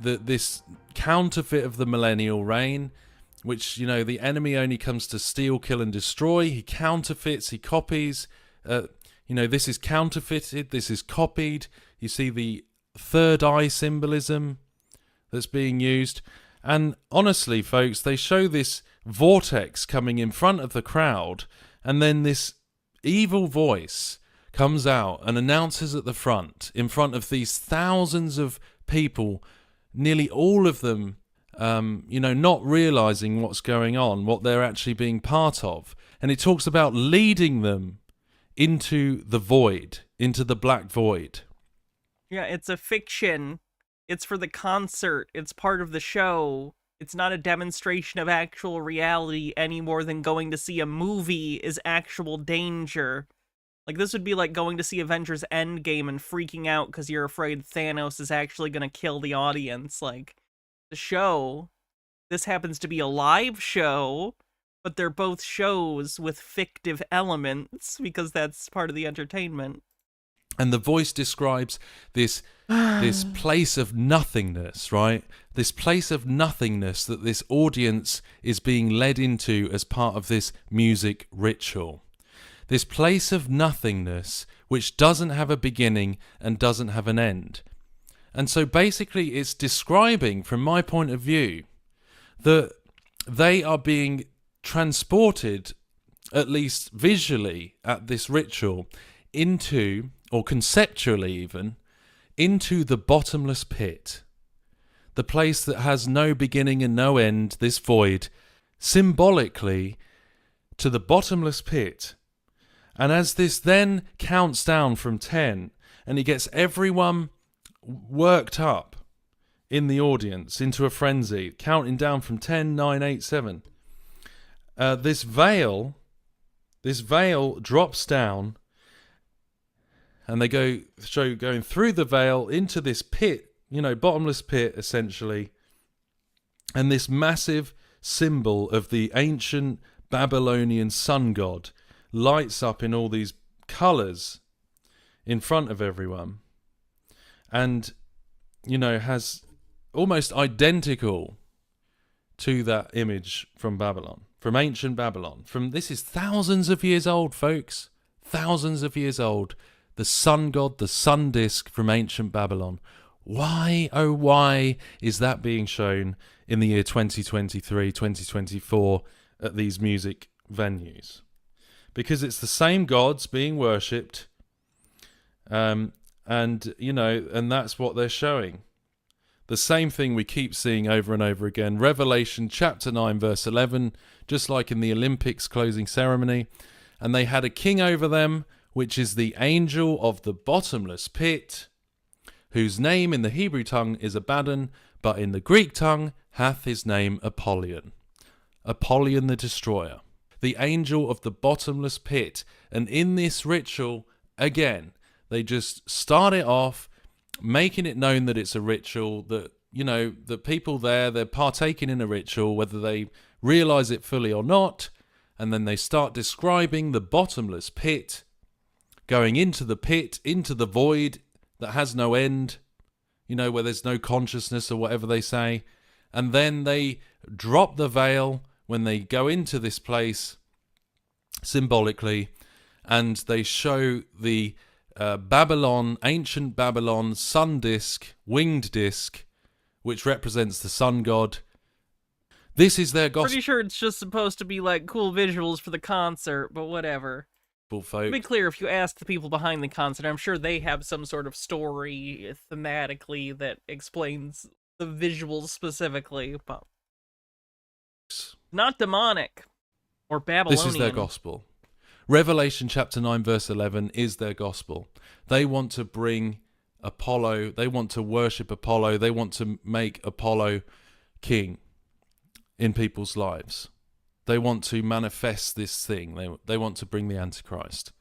This counterfeit of the millennial reign, which, the enemy only comes to steal, kill, and destroy. He counterfeits, he copies. This is counterfeited, this is copied. You see the third eye symbolism that's being used. And honestly, folks, they show this vortex coming in front of the crowd, and then this evil voice comes out and announces at the front, in front of these thousands of people, nearly all of them not realizing what's going on, what they're actually being part of. And it talks about leading them into the void, into the black void. Yeah, it's a fiction. It's for the concert. It's part of the show. It's not a demonstration of actual reality any more than going to see a movie is actual danger. Like, this would be like going to see Avengers Endgame and freaking out because you're afraid Thanos is actually going to kill the audience. Like, the show, this happens to be a live show, but they're both shows with fictive elements because that's part of the entertainment. And the voice describes this place of nothingness, right? This place of nothingness that this audience is being led into as part of this music ritual. This place of nothingness which doesn't have a beginning and doesn't have an end. And so basically it's describing, from my point of view, that they are being transported, at least visually at this ritual, into, or conceptually even, into the bottomless pit. The place that has no beginning and no end, this void, symbolically to the bottomless pit. And as this then counts down from 10, and it gets everyone worked up in the audience into a frenzy, counting down from 10, 9, 8, 7. This veil drops down, and they going through the veil into this pit, bottomless pit essentially, and this massive symbol of the ancient Babylonian sun god lights up in all these colours in front of everyone, and has almost identical to that image from Babylon, from ancient Babylon. This is thousands of years old, folks. Thousands of years old. The sun god, the sun disk from ancient Babylon. Why, oh why, is that being shown in the year 2023, 2024 at these music venues? Because it's the same gods being worshipped, and that's what they're showing. The same thing we keep seeing over and over again. Revelation chapter 9 verse 11, just like in the Olympics closing ceremony. And they had a king over them, which is the angel of the bottomless pit, whose name in the Hebrew tongue is Abaddon, but in the Greek tongue hath his name Apollyon. Apollyon the destroyer. The angel of the bottomless pit. And in this ritual, again, they just start it off, making it known that it's a ritual, that you know, the people there, they're partaking in a ritual, whether they realize it fully or not, and then they start describing the bottomless pit, going into the pit, into the void that has no end, you know, where there's no consciousness or whatever they say, and then they drop the veil when they go into this place, symbolically, and they show the Babylon, ancient Babylon sun disk, winged disk, which represents the sun god. This is their gospel. Pretty sure it's just supposed to be like cool visuals for the concert, but whatever. Folk. To be clear, if you ask the people behind the concert, I'm sure they have some sort of story thematically that explains the visuals specifically, but not demonic or Babylonian. This is their gospel. Revelation chapter 9 verse 11 is their gospel. They want to bring Apollo, they want to worship Apollo, they want to make Apollo king in people's lives. They want to manifest this thing. They want to bring the Antichrist.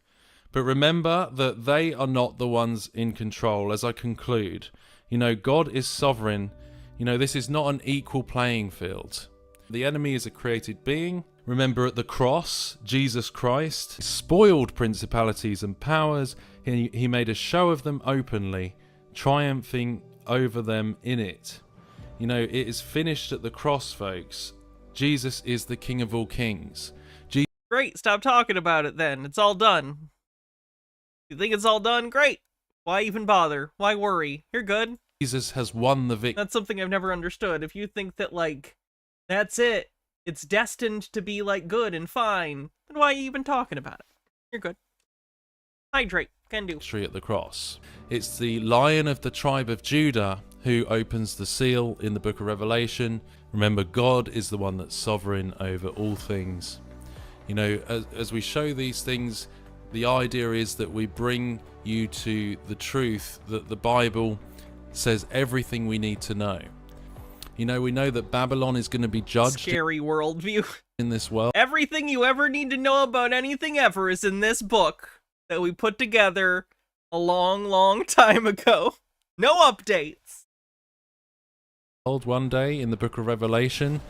But remember that they are not the ones in control. As I conclude, you know, God is sovereign. You know, this is not an equal playing field. The enemy is a created being. Remember, at the cross, Jesus Christ spoiled principalities and powers. He made a show of them openly, triumphing over them in it. You know, it is finished at the cross, folks. Jesus is the King of all kings. Great, stop talking about it then. It's all done. You think it's all done? Great. Why even bother? Why worry? You're good. Jesus has won the victory. That's something I've never understood. If you think that, like, that's it, it's destined to be, like, good and fine, then why are you even talking about it? You're good. Hydrate. Can do. At the cross. It's the Lion of the tribe of Judah who opens the seal in the book of Revelation. Remember, God is the one that's sovereign over all things. You know, as we show these things, the idea is that we bring you to the truth that the Bible says everything we need to know. You know, we know that Babylon is going to be judged. Scary worldview. In this world. Everything you ever need to know about anything ever is in this book that we put together a long, long time ago. No updates. One day in the book of Revelation,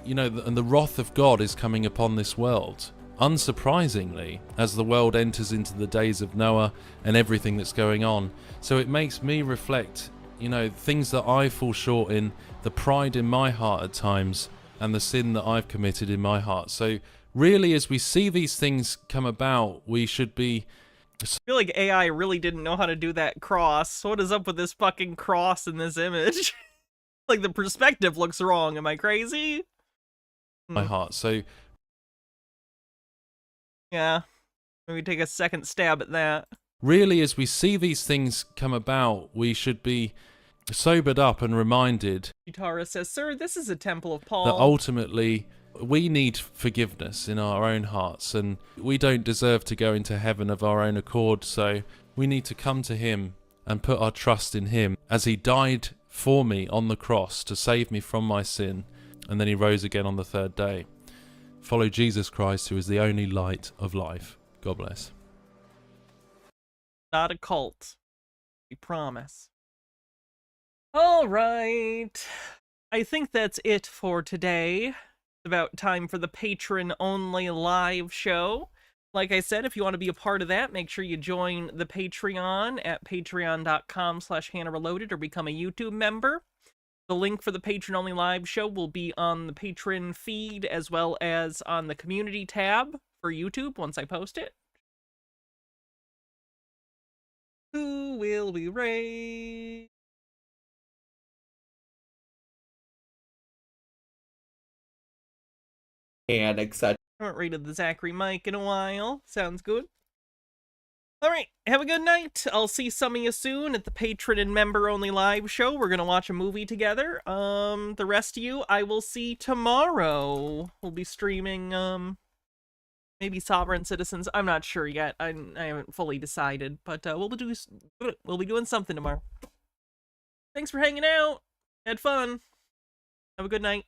you know, and the wrath of God is coming upon this world. Unsurprisingly, as the world enters into the days of Noah and everything that's going on. So it makes me reflect, you know, things that I fall short in, the pride in my heart at times, and the sin that I've committed in my heart. So really, as we see these things come about, we should be... I feel like AI really didn't know how to do that cross. What is up with this fucking cross in this image? Like, the perspective looks wrong. Am I crazy? My heart. So yeah, maybe take a second stab at that. Really, as we see these things come about, we should be sobered up and reminded. Utara says, "Sir, this is a temple of Paul." That ultimately we need forgiveness in our own hearts, and we don't deserve to go into heaven of our own accord, so we need to come to him and put our trust in him, as he died for me on the cross to save me from my sin, and then he rose again on the third day. Follow Jesus Christ, who is the only light of life. God bless. Not a cult. We promise. All right. I think that's it for today. It's about time for the patron-only live show. Like I said, if you want to be a part of that, make sure you join the Patreon at patreon.com/HannahReloaded or become a YouTube member. The link for the patron-only live show will be on the patron feed as well as on the community tab for YouTube once I post it. Who will we raid? And etc. I haven't rated the Zachary Mike in a while. Sounds good. Alright, have a good night. I'll see some of you soon at the patron and member only live show. We're gonna watch a movie together. The rest of you I will see tomorrow. We'll be streaming maybe Sovereign Citizens. I'm not sure yet. I haven't fully decided, but we'll be doing something tomorrow. Thanks for hanging out. Had fun. Have a good night.